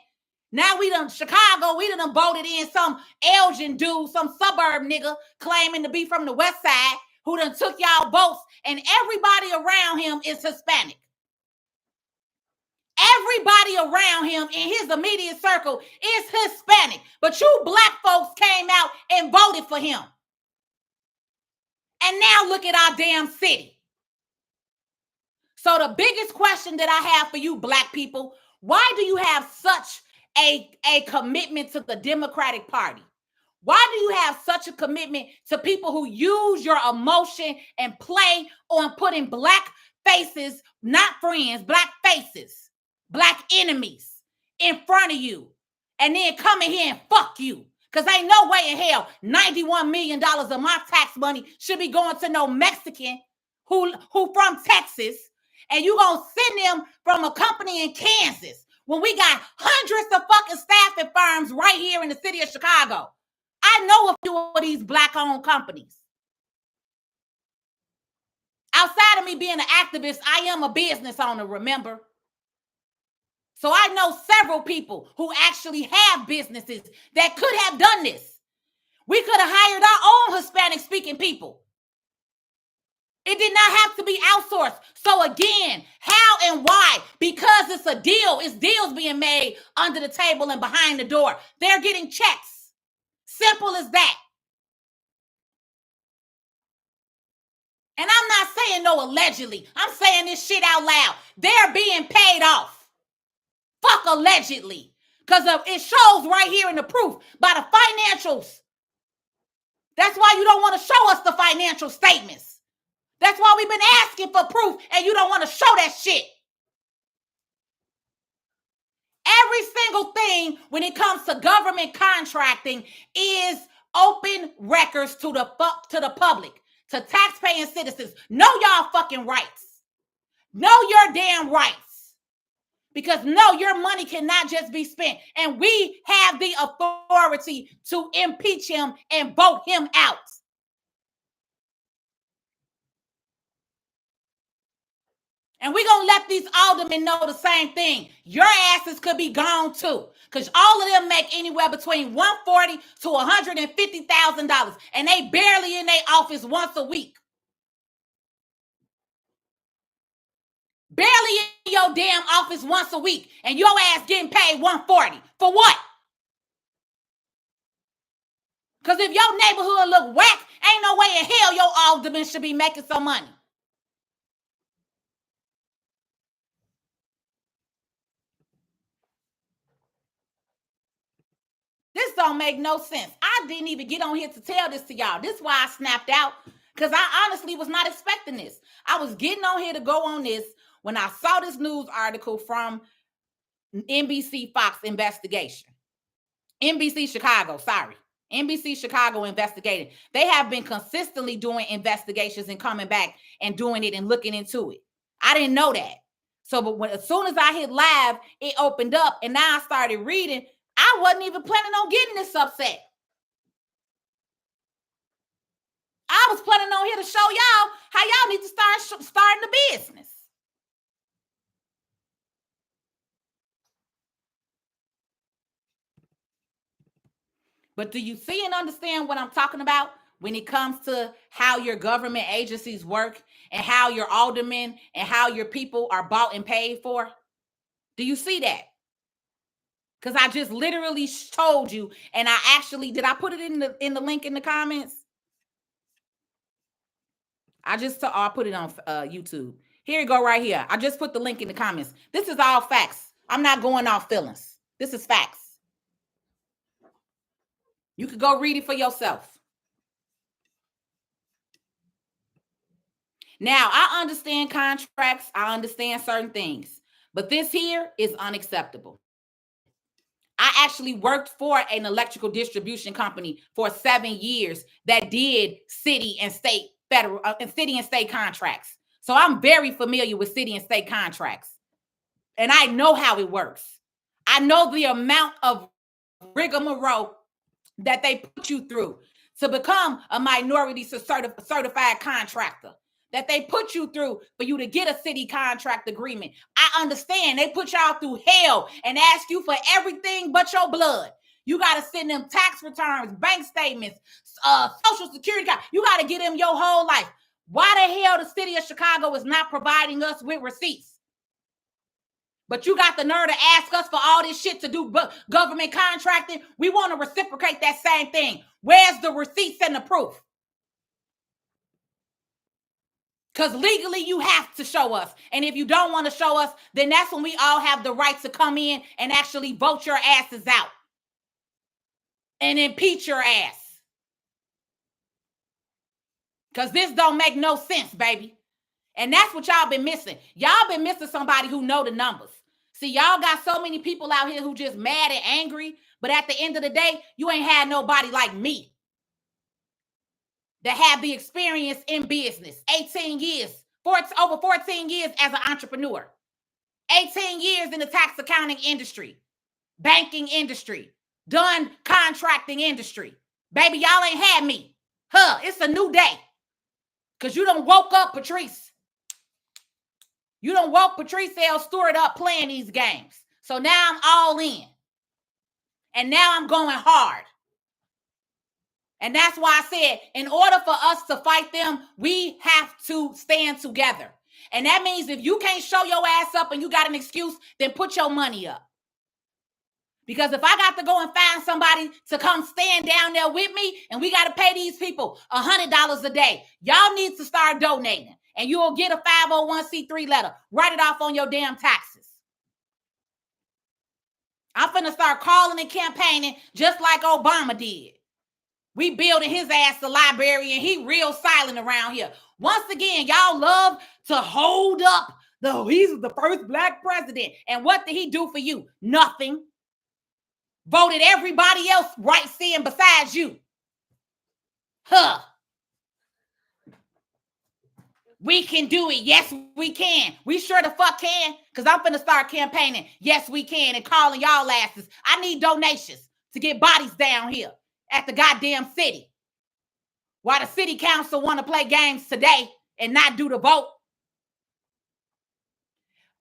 A: Now Chicago, we done voted in some Elgin dude, some suburb nigga claiming to be from the west side who done took y'all votes, and everybody around him is Hispanic. Everybody around him in his immediate circle is Hispanic. But you black folks came out and voted for him. And now look at our damn city. So the biggest question that I have for you black people, why do you have such a commitment to the Democratic Party? Why do you have such a commitment to people who use your emotion and play on putting black faces, not friends, black faces, black enemies in front of you, and then come in here and fuck you? Because ain't no way in hell $91 million of my tax money should be going to no Mexican who from Texas, and you gonna send them from a company in Kansas when we got hundreds of fucking staffing firms right here in the city of Chicago. I know a few of these black-owned companies. Outside of me being an activist, I am a business owner, remember? So I know several people who actually have businesses that could have done this. We could have hired our own Hispanic-speaking people. It did not have to be outsourced. So again, how and why? Because it's a deal. It's deals being made under the table and behind the door. They're getting checks. Simple as that. And I'm not saying no allegedly. I'm saying this shit out loud. They're being paid off. Fuck allegedly. Because it shows right here in the proof by the financials. That's why you don't want to show us the financial statements. That's why we've been asking for proof and you don't want to show that shit. Every single thing when it comes to government contracting is open records to the public, to taxpaying citizens. Know y'all fucking rights. Know your damn rights. Because no, your money cannot just be spent. And we have the authority to impeach him and vote him out. And we're going to let these aldermen know the same thing. Your asses could be gone too. Because all of them make anywhere between $140,000 to $150,000. And they barely in their office once a week. Barely in your damn office once a week. And your ass getting paid $140,000. For what? Because if your neighborhood look whack, ain't no way in hell your alderman should be making some money. This don't make no sense. I didn't even get on here to tell this to y'all. This is why I snapped out, because I honestly was not expecting this. I was getting on here to go on this when I saw this news article from NBC Fox investigation. NBC Chicago, sorry. NBC Chicago investigating. They have been consistently doing investigations and coming back and doing it and looking into it. I didn't know that. So, but as soon as I hit live, it opened up and now I started reading. I wasn't even planning on getting this upset. I was planning on here to show y'all how y'all need to start starting the business. But do you see and understand what I'm talking about when it comes to how your government agencies work and how your aldermen and how your people are bought and paid for? Do you see that? Because I just literally told you, and I actually, did I put it in the link in the comments? I put it on YouTube. Here you go right here. I just put the link in the comments. This is all facts. I'm not going off feelings. This is facts. You could go read it for yourself. Now, I understand contracts. I understand certain things. But this here is unacceptable. I actually worked for an electrical distribution company for 7 years that did city and state federal and city and state contracts. So I'm very familiar with city and state contracts. And I know how it works. I know the amount of rigmarole that they put you through to become a minority certified contractor, that they put you through for you to get a city contract agreement. I understand they put y'all through hell and ask you for everything but your blood. You got to send them tax returns, bank statements, social security card. You got to get them your whole life. Why the hell the city of Chicago is not providing us with receipts? But you got the nerve to ask us for all this shit to do government contracting. We want to reciprocate that same thing. Where's the receipts and the proof? Because legally you have to show us. And if you don't want to show us, then that's when we all have the right to come in and actually vote your asses out. and impeach your ass. Because this don't make no sense, baby. And that's what y'all been missing. Y'all been missing somebody who know the numbers. See, y'all got so many people out here who just mad and angry, but at the end of the day, you ain't had nobody like me that have the experience in business. 18 years, over 14 years as an entrepreneur. 18 years in the tax accounting industry, banking industry, done contracting industry. Baby, y'all ain't had me. It's a new day. Because you done woke up, Patrice. You done woke Patrice L. Stewart up playing these games. So now I'm all in. And now I'm going hard. And that's why I said, in order for us to fight them, we have to stand together. And that means if you can't show your ass up and you got an excuse, then put your money up. Because if I got to go and find somebody to come stand down there with me and we got to pay these people $100 a day, y'all need to start donating. And you'll get a 501c3 letter. Write it off on your damn taxes. I'm finna start calling and campaigning just like Obama did. We building his ass a library and he real silent around here. Once again, y'all love to hold up he's the first black president. And what did he do for you? Nothing. Voted everybody else right seeing besides you. We can do it. Yes, we can. We sure the fuck can. Because I'm finna start campaigning. Yes, we can. And calling y'all asses. I need donations to get bodies down here at the goddamn city. While the city council want to play games today and not do the vote.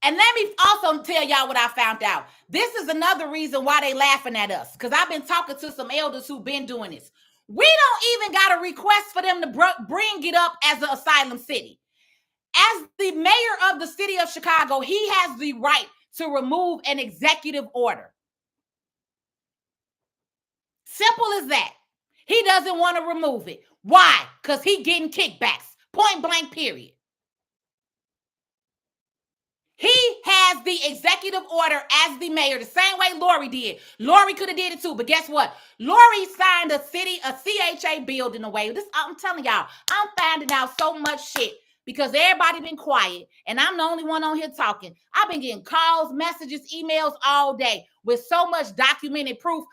A: And let me also tell y'all what I found out. This is another reason why they laughing at us. Because I've been talking to some elders who've been doing this. We don't even got a request for them to bring it up as an asylum city. As the mayor of the city of Chicago, he has the right to remove an executive order. Simple as that. He doesn't want to remove it. Why? Because he getting kickbacks. Point blank, period. He has the executive order as the mayor, the same way Lori did. Lori could have did it too, but guess what? Lori signed a CHA building away. I'm telling y'all, I'm finding out so much shit because everybody been quiet, and I'm the only one on here talking. I've been getting calls, messages, emails all day with so much documented proof.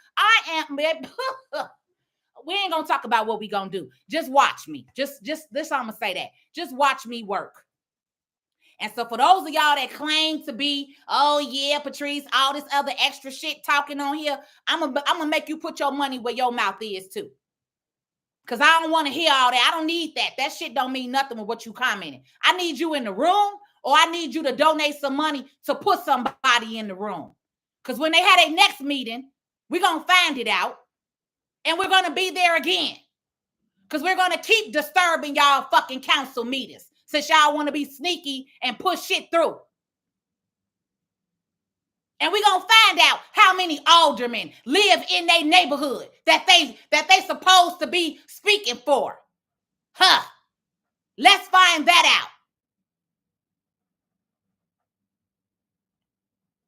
A: We ain't gonna talk about what we gonna do. Just watch me. Just this, I'm gonna say that. Just watch me work. And so for those of y'all that claim to be, oh yeah, Patrice, all this other extra shit talking on here, I'm gonna make you put your money where your mouth is too. Because I don't want to hear all that. I don't need that. That shit don't mean nothing with what you commenting. I need you in the room, or I need you to donate some money to put somebody in the room. Because when they had a next meeting, we're gonna find it out. And we're gonna be there again. Because we're gonna keep disturbing y'all fucking council meetings. Since y'all want to be sneaky and push shit through. And we're going to find out how many aldermen live in their neighborhood that they supposed to be speaking for. Let's find that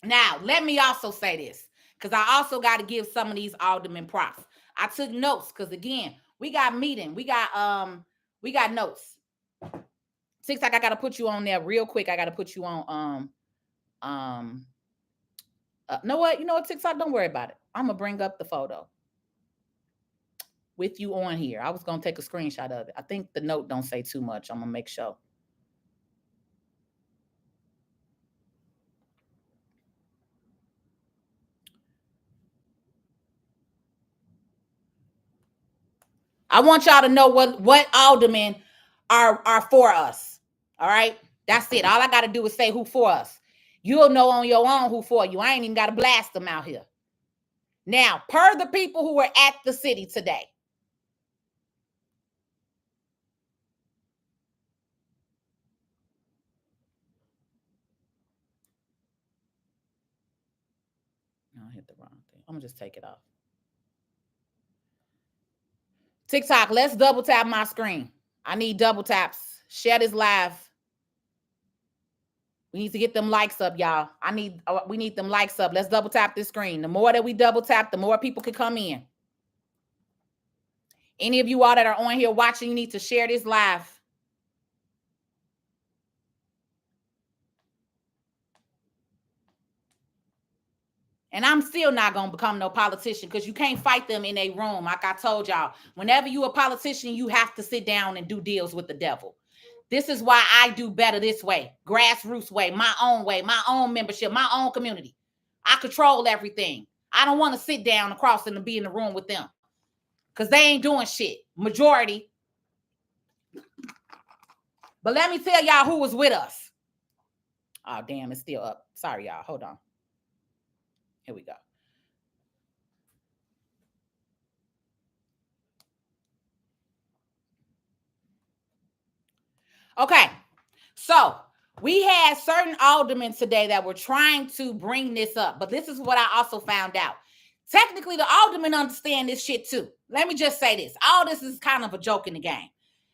A: out. Now, let me also say this, because I also got to give some of these aldermen props. I took notes because, again, we got meeting. We got notes. TikTok, I got to put you on there real quick. I got to put you on you know what, TikTok, don't worry about it. I'm gonna bring up the photo with you on here. I was gonna take a screenshot of it. I think the note don't say too much. I'm gonna make sure. I want y'all to know what aldermen are for us. All right, that's it. All I got to do is say who for us. You'll know on your own who for you. I ain't even got to blast them out here. Now, per the people who were at the city today. No, I hit the wrong thing. I'm gonna just take it off. TikTok, let's double tap my screen. I need double taps. Share this live. We need to get them likes up, y'all. We need them likes up. Let's double tap this screen. The more that we double tap, the more people can come in. Any of you all that are on here watching, you need to share this live. And I'm still not going to become no politician because you can't fight them in a room. Like I told y'all, whenever you a politician, you have to sit down and do deals with the devil. This is why I do better this way, grassroots way, my own membership, my own community. I control everything. I don't want to sit down across and be in the room with them because they ain't doing shit. Majority. But let me tell y'all who was with us. Oh, damn, it's still up. Sorry, y'all. Hold on. Here we go. Okay, so we had certain aldermen today that were trying to bring this up, but this is what I also found out. Technically, the aldermen understand this shit too. Let me just say this. All this is kind of a joke in the game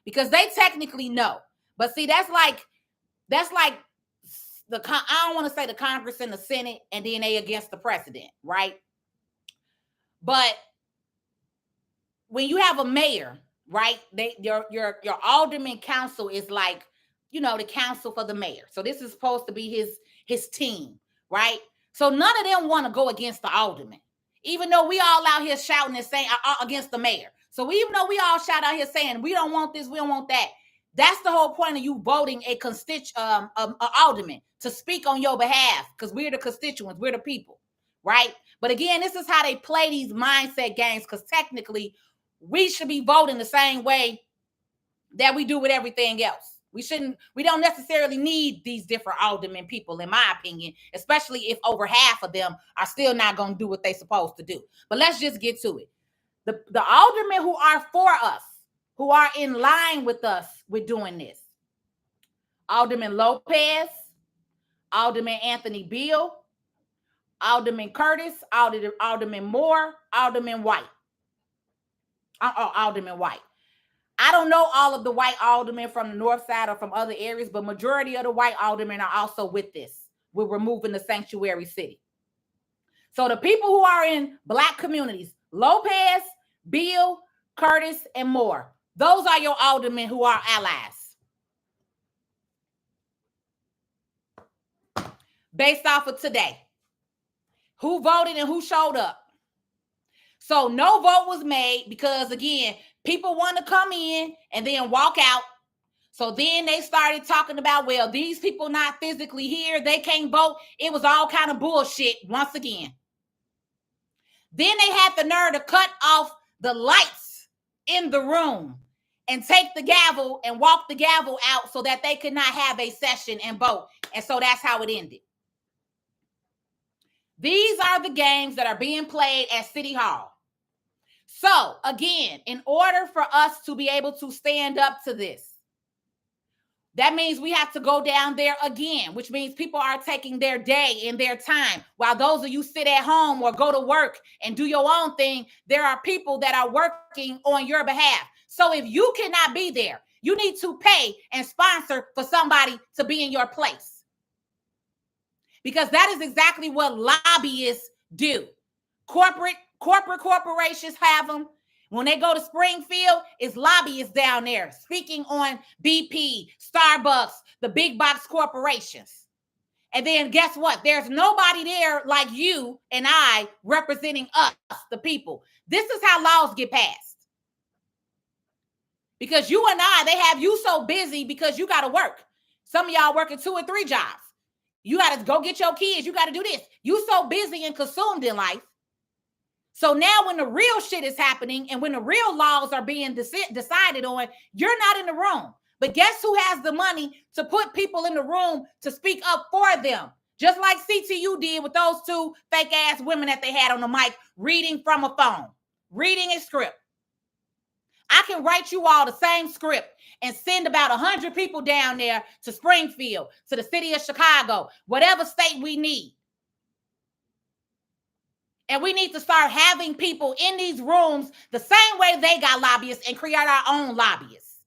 A: because they technically know. But see, that's like the I don't want to say the Congress and the Senate and then they against the president, right? But when you have a mayor, right? Your alderman council is like, you know, the council for the mayor. So this is supposed to be his team, right? So none of them want to go against the alderman, even though we all out here shouting and saying against the mayor. So even though we all shout out here saying we don't want this, we don't want that. That's the whole point of you voting a alderman to speak on your behalf because we're the constituents, we're the people, right? But again, this is how they play these mindset games because technically we should be voting the same way that we do with everything else. We don't necessarily need these different aldermen people, in my opinion, especially if over half of them are still not going to do what they're supposed to do. But let's just get to it. The aldermen who are for us, who are in line with us with doing this: Alderman Lopez, Alderman Anthony Beal, Alderman Curtis, Alderman Moore, Alderman White. Alderman White. I don't know all of the white aldermen from the north side or from other areas, but majority of the white aldermen are also with this. We're removing the sanctuary city. So the people who are in black communities, Lopez, Beal, Curtis, and Moore, those are your aldermen who are allies. Based off of today, who voted and who showed up. So no vote was made because, again, people want to come in and then walk out. So then they started talking about, well, these people not physically here, they can't vote. It was all kind of bullshit once again. Then they had the nerve to cut off the lights in the room and take the gavel and walk the gavel out so that they could not have a session and vote. And so that's how it ended. These are the games that are being played at City Hall. So, again, in order for us to be able to stand up to this, that means we have to go down there again, which means people are taking their day and their time. While those of you sit at home or go to work and do your own thing, there are people that are working on your behalf. So if you cannot be there, you need to pay and sponsor for somebody to be in your place. Because that is exactly what lobbyists do. Corporations have them. When they go to Springfield, it's lobbyists down there speaking on BP, Starbucks, the big box corporations. And then guess what? There's nobody there like you and I representing us, the people. This is how laws get passed. Because you and I, they have you so busy because you got to work. Some of y'all working 2 or 3 jobs. You got to go get your kids. You got to do this. You so busy and consumed in life. So now when the real shit is happening and when the real laws are being decided on, you're not in the room. But guess who has the money to put people in the room to speak up for them? Just like CTU did with those 2 fake ass women that they had on the mic reading from a phone, reading a script. I can write you all the same script and send about 100 people down there to Springfield, to the city of Chicago, whatever state we need. And we need to start having people in these rooms the same way they got lobbyists and create our own lobbyists.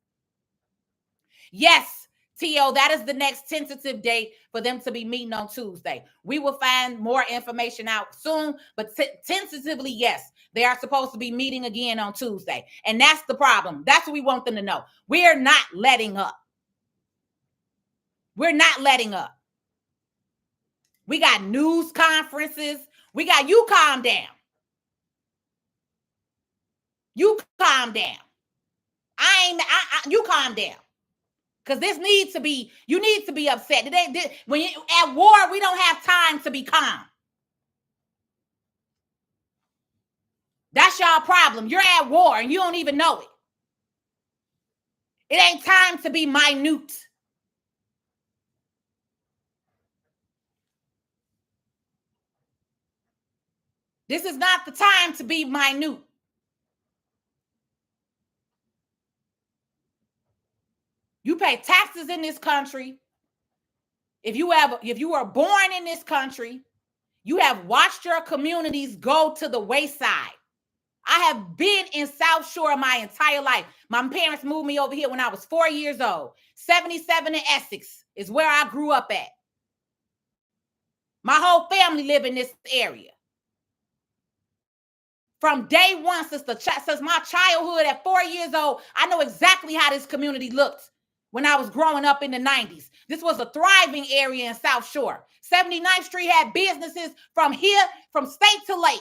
A: Yes, TL, that is the next tentative date for them to be meeting on Tuesday. We will find more information out soon, but tentatively, yes, they are supposed to be meeting again on Tuesday. And that's the problem. That's what we want them to know. We're not letting up. We're not letting up. We got news conferences. You calm down. You calm down. You calm down. Because this needs to be, you need to be upset. When you're at war, we don't have time to be calm. That's y'all problem. You're at war and you don't even know it. It ain't time to be minute. This is not the time to be minute. You pay taxes in this country. If you are born in this country, you have watched your communities go to the wayside. I have been in South Shore my entire life. My parents moved me over here when I was 4 years old. 77 in Essex is where I grew up at. My whole family live in this area. From day one, since my childhood at 4 years old, I know exactly how this community looked when I was growing up in the 90s. This was a thriving area in South Shore. 79th Street had businesses from here, from state to lake.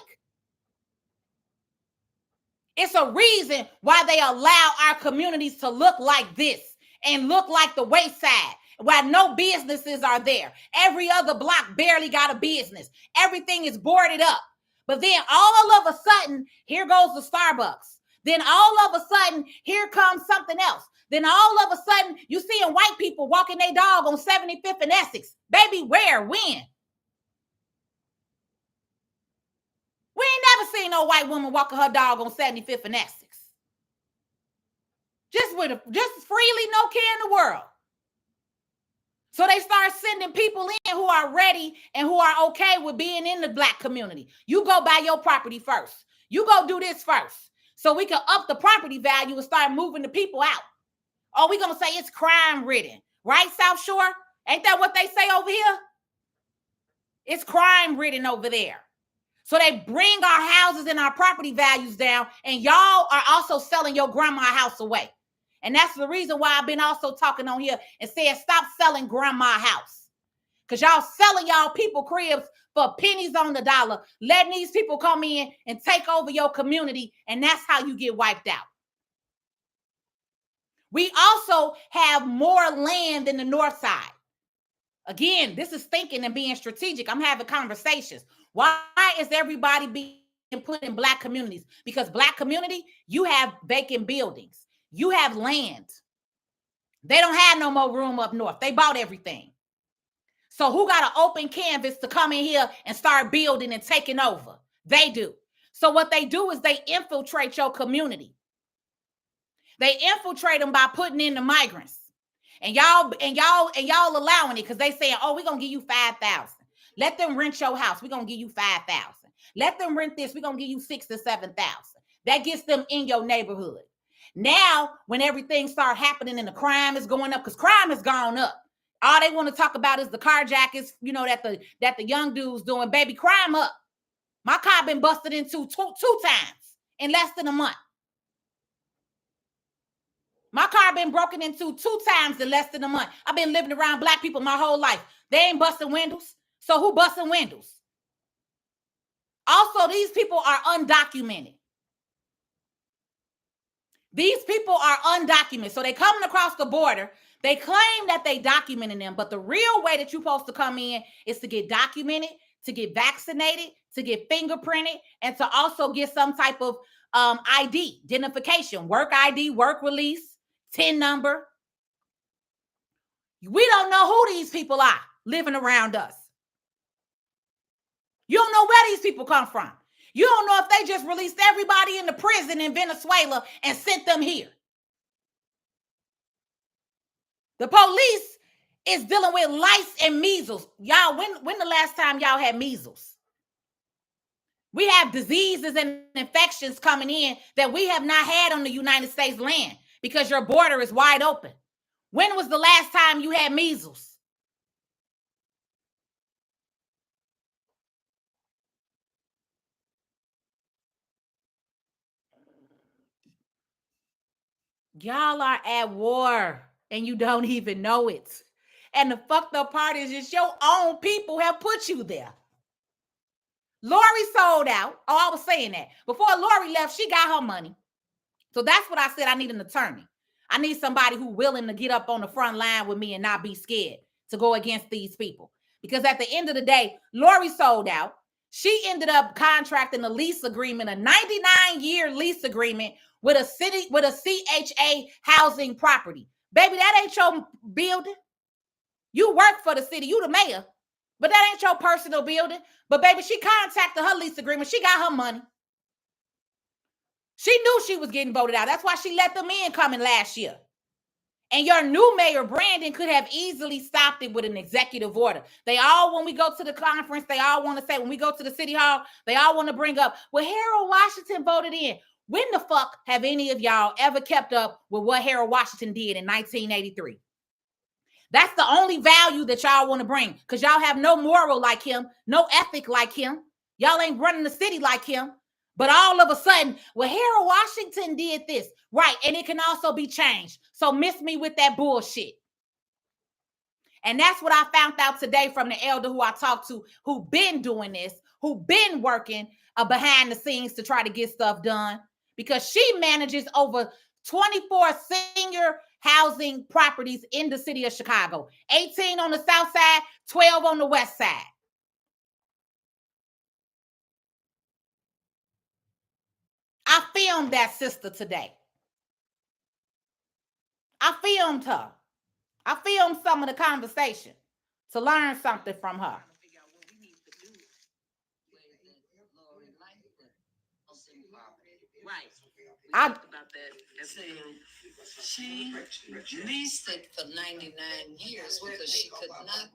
A: It's a reason why they allow our communities to look like this and look like the wayside, where no businesses are there. Every other block barely got a business. Everything is boarded up. But then all of a sudden, here goes the Starbucks. Then all of a sudden, here comes something else. Then all of a sudden, you seeing white people walking their dog on 75th and Essex. Baby, where? When? We ain't never seen no white woman walking her dog on 75th and Essex. Just freely, no care in the world. So they start sending people in who are ready and who are okay with being in the Black community. You go buy your property first. You go do this first. So we can up the property value and start moving the people out. Oh, we're going to say it's crime ridden. Right, South Shore? Ain't that what they say over here? It's crime ridden over there. So they bring our houses and our property values down, and y'all are also selling your grandma's house away. And that's the reason why I've been also talking on here and saying stop selling grandma's house. Because y'all selling y'all people cribs for pennies on the dollar, letting these people come in and take over your community, and that's how you get wiped out. We also have more land than the north side. Again, this is thinking and being strategic. I'm having conversations. Why is everybody being put in Black communities? Because Black community, you have vacant buildings. You have land. They don't have no more room up north. They bought everything. So who got an open canvas to come in here and start building and taking over? They do. So what they do is they infiltrate your community. They infiltrate them by putting in the migrants. And y'all allowing it because they saying, oh, we're gonna give you 5,000. Let them rent your house. We're gonna give you 5,000. Let them rent this. We're gonna give you 6,000 to 7,000. That gets them in your neighborhood. Now, when everything starts happening and the crime is going up, because crime has gone up. All they want to talk about is the carjackings, that the young dudes doing. Baby, crime up. My car been busted into two times in less than a month. My car been broken into 2 times in less than a month. I've been living around Black people my whole life. They ain't busting windows. So who busting windows? Also, these people are undocumented. These people are undocumented. So they coming across the border. They claim that they documenting them. But the real way that you're supposed to come in is to get documented, to get vaccinated, to get fingerprinted, and to also get some type of ID, identification, work ID, work release, TIN number. We don't know who these people are living around us. You don't know where these people come from. You don't know if they just released everybody in the prison in Venezuela and sent them here. The police is dealing with lice and measles. Y'all, when the last time y'all had measles? We have diseases and infections coming in that we have not had on the United States land because your border is wide open. When was the last time you had measles? Y'all are at war and you don't even know it. And the fucked up part is just your own people have put you there. Lori sold out. Oh, I was saying that. Before Lori left, she got her money. So that's what I said. I need an attorney. I need somebody who's willing to get up on the front line with me and not be scared to go against these people. Because at the end of the day, Lori sold out. She ended up contracting a lease agreement, a 99-year lease agreement with a city, with a CHA housing property. Baby, that ain't your building. You work for the city. You the mayor. But that ain't your personal building. But baby, she contacted her lease agreement. She got her money. She knew she was getting voted out. That's why she let them in coming last year. And your new mayor, Brandon, could have easily stopped it with an executive order. They all, when we go to the conference, they all want to say, when we go to the city hall, they all want to bring up, well, Harold Washington voted in. When the fuck have any of y'all ever kept up with what Harold Washington did in 1983? That's the only value that y'all want to bring, because y'all have no moral like him, no ethic like him. Y'all ain't running the city like him. But all of a sudden, well, Harold Washington did this. Right. And it can also be changed. So miss me with that bullshit. And that's what I found out today from the elder who I talked to, who been doing this, who been working behind the scenes to try to get stuff done, because she manages over 24 senior housing properties in the city of Chicago. 18 on the south side, 12 on the west side. I filmed that sister today. I filmed her. I filmed some of the conversation to learn something from her. Right. I about that. She leased it for 99 years because she could not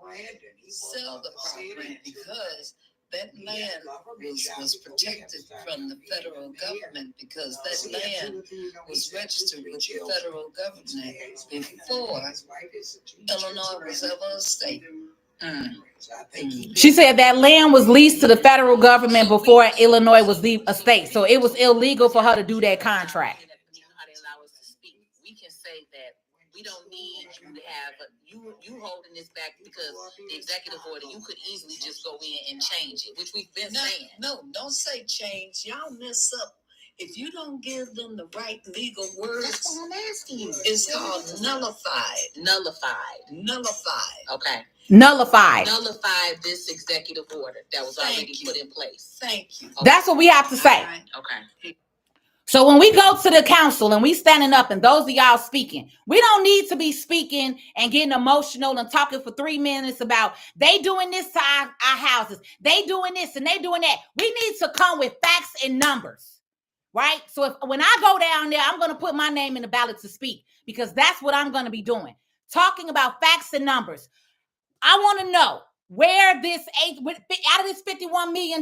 A: sell the property because that land was protected from the federal government, because that land was registered with the federal government before Illinois was ever a state. She said that land was leased to the federal government before Illinois was a state, so it was illegal for her to do that contract. We can say that we don't need you to have you holding this back because the executive order, you could easily just go in and change it, which we've been saying. No, don't say change. Y'all mess up. If you don't give them the right legal words, that's what I'm asking you. It's called nullified. Nullified. Okay. Nullified this executive order that was already put in place. Thank you. Okay. That's what we have to say. Right. Okay. So when we go to the council and we standing up, and those of y'all speaking, we don't need to be speaking and getting emotional and talking for 3 minutes about they doing this to our houses, they doing this and they doing that. We need to come with facts and numbers, right? So when I go down there, I'm going to put my name in the ballot to speak, because that's what I'm going to be doing, talking about facts and numbers. I want to know where this out of this $51 million,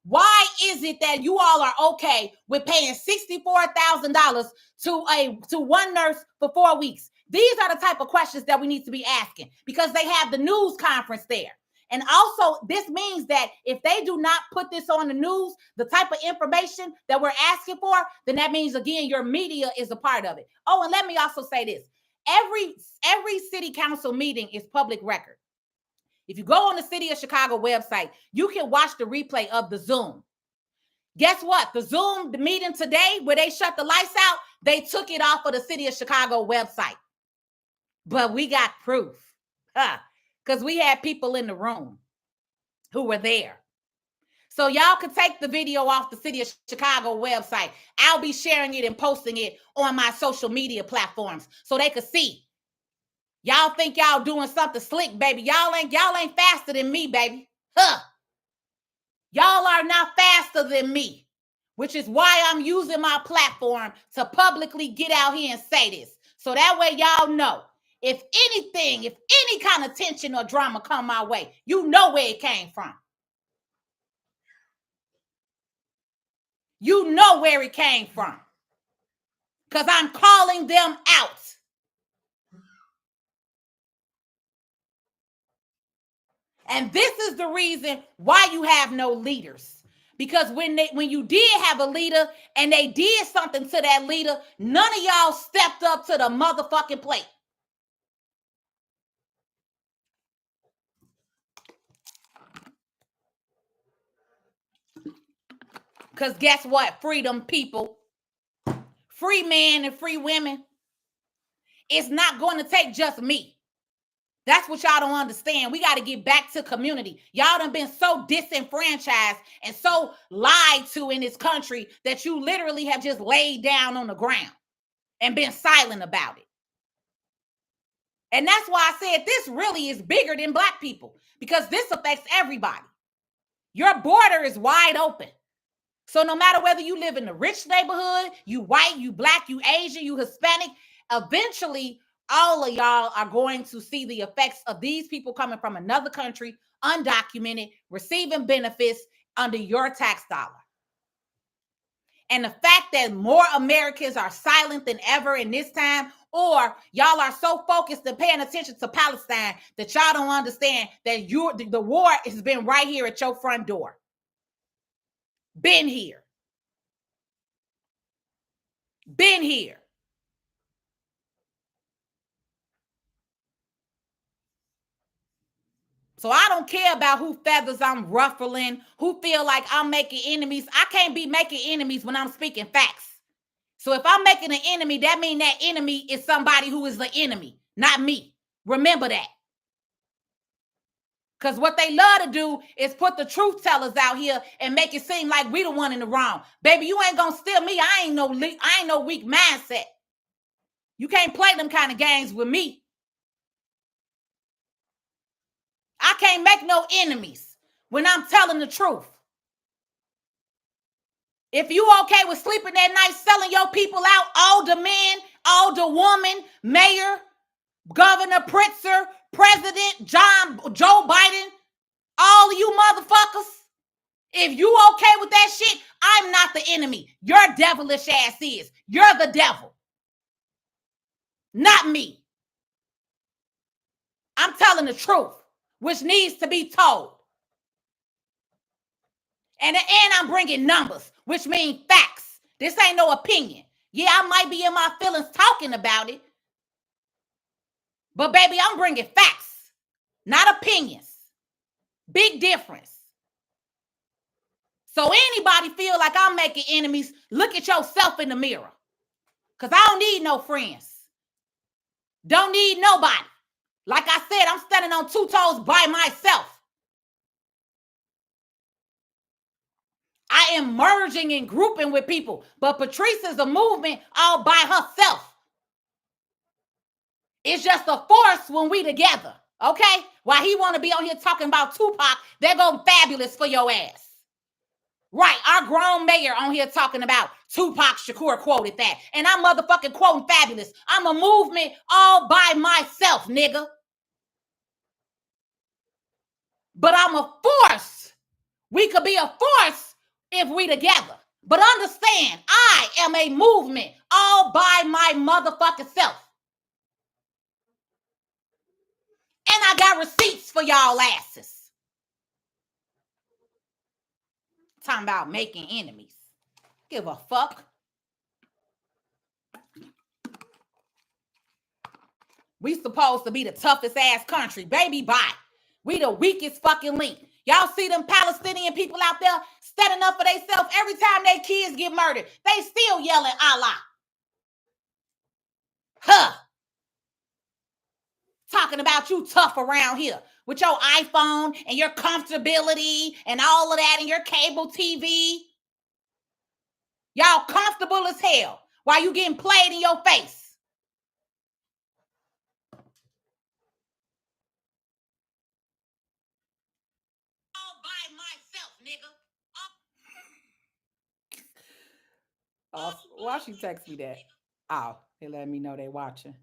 A: why is it that you all are okay with paying $64,000 to one nurse for 4 weeks? These are the type of questions that we need to be asking, because they have the news conference there. And also, this means that if they do not put this on the news, the type of information that we're asking for, then that means, again, your media is a part of it. Oh, and let me also say this. Every city council meeting is public record. If you go on the City of Chicago website, you can watch the replay of the Zoom. Guess what? The Zoom meeting today, where they shut the lights out, they took it off of the City of Chicago website. But we got proof, because we had people in the room who were there. So y'all can take the video off the City of Chicago website. I'll be sharing it and posting it on my social media platforms so they could see. Y'all think y'all doing something slick, baby. Y'all ain't faster than me, baby. Y'all are not faster than me, which is why I'm using my platform to publicly get out here and say this. So that way y'all know, if any kind of tension or drama come my way, you know where it came from. You know where it came from. Because I'm calling them out. And this is the reason why you have no leaders. Because when you did have a leader and they did something to that leader, none of y'all stepped up to the motherfucking plate. Because guess what, freedom people, free men and free women, it's not going to take just me. That's what y'all don't understand. We got to get back to community. Y'all done been so disenfranchised and so lied to in this country that you literally have just laid down on the ground and been silent about it. And that's why I said this really is bigger than Black people, because this affects everybody. Your border is wide open. So no matter whether you live in the rich neighborhood, you white, you Black, you Asian, you Hispanic, eventually all of y'all are going to see the effects of these people coming from another country, undocumented, receiving benefits under your tax dollar. And the fact that more Americans are silent than ever in this time, or y'all are so focused and paying attention to Palestine that y'all don't understand that the war has been right here at your front door. Been here. Been here. So I don't care about who feathers I'm ruffling, who feel like I'm making enemies. I can't be making enemies when I'm speaking facts. So if I'm making an enemy, that means that enemy is somebody who is the enemy, not me. Remember that. Because what they love to do is put the truth tellers out here and make it seem like we the one in the wrong. Baby, you ain't gonna steal me. I ain't no weak mindset. You can't play them kind of games with me. I can't make no enemies when I'm telling the truth. If you okay with sleeping that night, selling your people out, older men, older woman, mayor, Governor Pritzker, President Joe Biden, all of you motherfuckers, if you okay with that shit, I'm not the enemy. Your devilish ass is. You're the devil. Not me. I'm telling the truth, which needs to be told. And I'm bringing numbers, which means facts. This ain't no opinion. Yeah, I might be in my feelings talking about it, but baby, I'm bringing facts, not opinions. Big difference. So anybody feel like I'm making enemies, look at yourself in the mirror. Because I don't need no friends. Don't need nobody. Like I said, I'm standing on 2 toes by myself. I am merging and grouping with people. But Patrice is a movement all by herself. It's just a force when we together. Okay? While he want to be on here talking about Tupac, they're going fabulous for your ass. Right, our grown mayor on here talking about Tupac Shakur quoted that. And I'm motherfucking quoting fabulous. I'm a movement all by myself, nigga. But I'm a force. We could be a force if we together. But understand, I am a movement all by my motherfucking self. And I got receipts for y'all asses. Talking about making enemies. Give a fuck. We supposed to be the toughest ass country. Baby, bye. We the weakest fucking link. Y'all see them Palestinian people out there standing up for themselves every time their kids get murdered. They still yelling Allah. Huh. Talking about you tough around here with your iPhone and your comfortability and all of that and your cable TV. Y'all comfortable as hell while you getting played in your face. All by myself, nigga. Oh, why she text me that? Oh, they let me know they watching.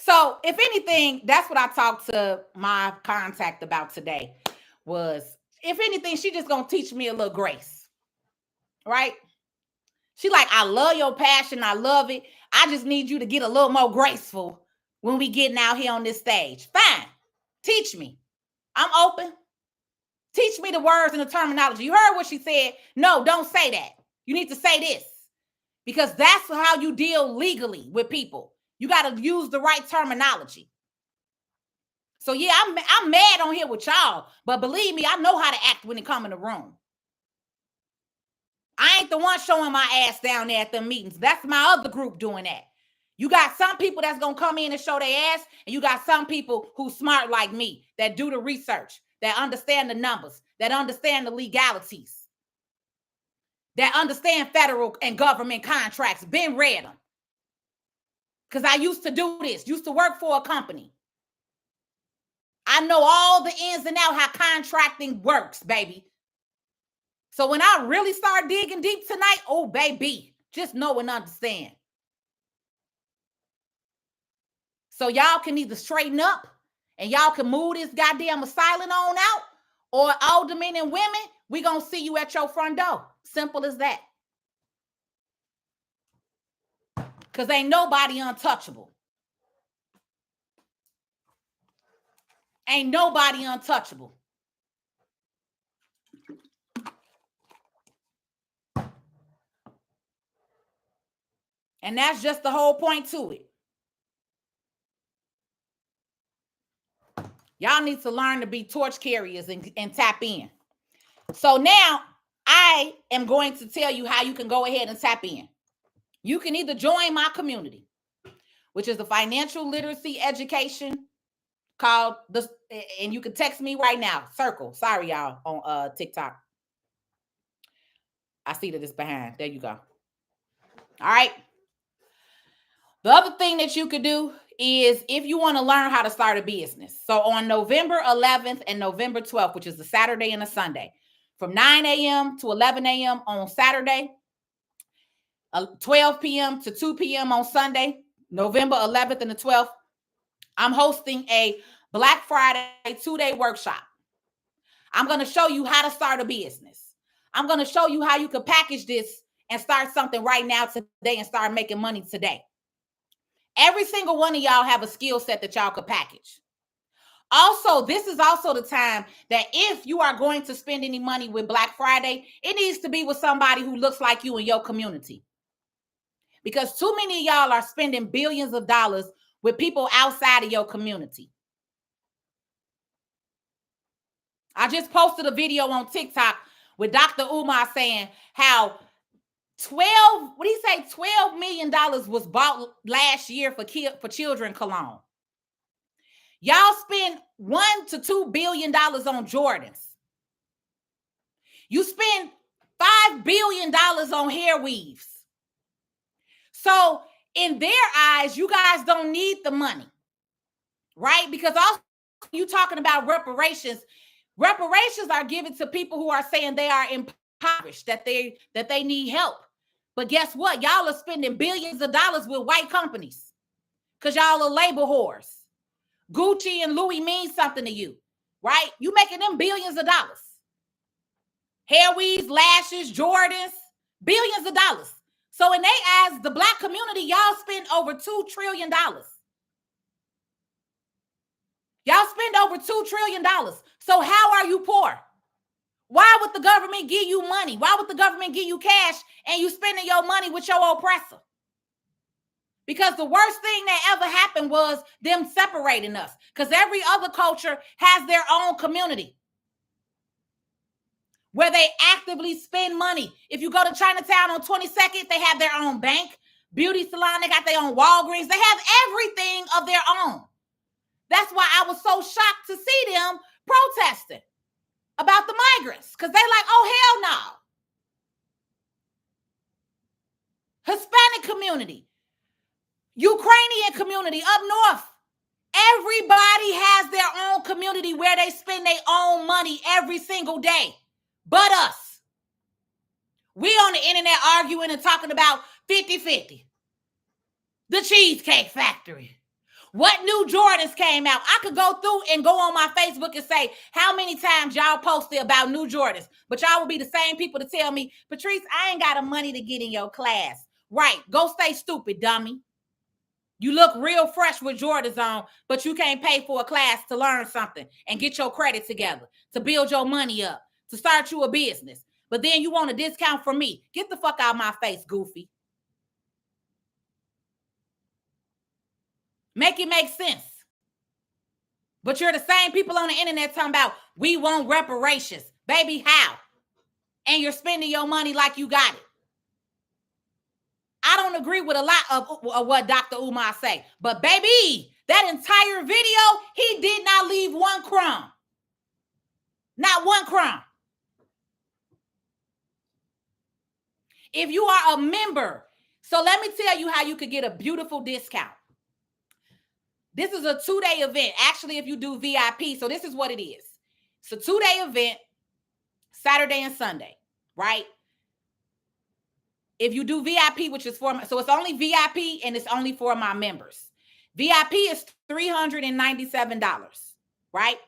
A: So, if anything, that's what I talked to my contact about today was, if anything, she just gonna teach me a little grace, right? She like, I love your passion. I love it. I just need you to get a little more graceful when we getting out here on this stage. Fine. Teach me. I'm open. Teach me the words and the terminology. You heard what she said. No, don't say that. You need to say this. Because that's how you deal legally with people. You got to use the right terminology. So yeah, I'm mad on here with y'all, but believe me, I know how to act when it come in the room. I ain't the one showing my ass down there at the meetings. That's my other group doing that. You got some people that's going to come in and show their ass, and you got some people who smart like me, that do the research, that understand the numbers, that understand the legalities, that understand federal and government contracts, been read them. Because I used to do this, used to work for a company. I know all the ins and outs how contracting works, baby. So when I really start digging deep tonight, oh, baby, just know and understand. So y'all can either straighten up and y'all can move this goddamn asylum on out, or aldermen and women, we gonna see you at your front door. Simple as that. Because ain't nobody untouchable. Ain't nobody untouchable. And that's just the whole point to it. Y'all need to learn to be torch carriers and tap in. So now I am going to tell you how you can go ahead and tap in. You can either join my community, which is the financial literacy education called the, and you can text me right now, circle. Sorry, y'all, on TikTok. I see that it's behind. There you go. All right. The other thing that you could do is if you want to learn how to start a business. So on November 11th and November 12th, which is a Saturday and a Sunday, from 9 a.m. to 11 a.m. on Saturday, 12 p.m. to 2 p.m. on Sunday, November 11th and the 12th, I'm hosting a Black Friday 2-day workshop. I'm going to show you how to start a business. I'm going to show you how you could package this and start something right now today and start making money today. Every single one of y'all have a skill set that y'all could package. Also, this is also the time that if you are going to spend any money with Black Friday, it needs to be with somebody who looks like you in your community. Because too many of y'all are spending billions of dollars with people outside of your community. I just posted a video on TikTok with Dr. Umar saying how $12 million was bought last year for children cologne. Y'all spend $1 to $2 billion on Jordans. You spend $5 billion on hair weaves. So in their eyes, you guys don't need the money, right? Because also you talking about reparations. Reparations are given to people who are saying they are impoverished, that they need help. But guess what? Y'all are spending billions of dollars with white companies because y'all are labor whores. Gucci and Louis mean something to you, right? You making them billions of dollars. Hair weaves, lashes, Jordans, billions of dollars. So in their eyes, the Black community, y'all spend over $2 trillion. Y'all spend over $2 trillion. So how are you poor? Why would the government give you money? Why would the government give you cash and you spending your money with your oppressor? Because the worst thing that ever happened was them separating us. Because every other culture has their own community where they actively spend money. If you go to Chinatown on 22nd, they have their own bank, beauty salon, they got their own Walgreens. They have everything of their own. That's why I was so shocked to see them protesting about the migrants, because they like, oh, hell no. Hispanic community, Ukrainian community up north. Everybody has their own community where they spend their own money every single day, but us. We on the internet arguing and talking about 50-50. The Cheesecake Factory. What new Jordans came out? I could go through and go on my Facebook and say how many times y'all posted about new Jordans, but y'all will be the same people to tell me, Patrice, I ain't got the money to get in your class. Right, go stay stupid, dummy. You look real fresh with Jordans on, but you can't pay for a class to learn something and get your credit together, to build your money up, to start you a business. But then you want a discount from me. Get the fuck out of my face, goofy. Make it make sense. But you're the same people on the internet talking about we want reparations. Baby, how? And you're spending your money like you got it. I don't agree with a lot of what Dr. Umar say, but baby, that entire video, he did not leave one crumb. Not one crumb. If you are a member, so let me tell you how you could get a beautiful discount. This is a 2-day event. Actually, if you do VIP, so this is what it is. It's a 2-day event, Saturday and Sunday, right? If you do VIP, which is so it's only VIP and it's only for my members. VIP is $397, right?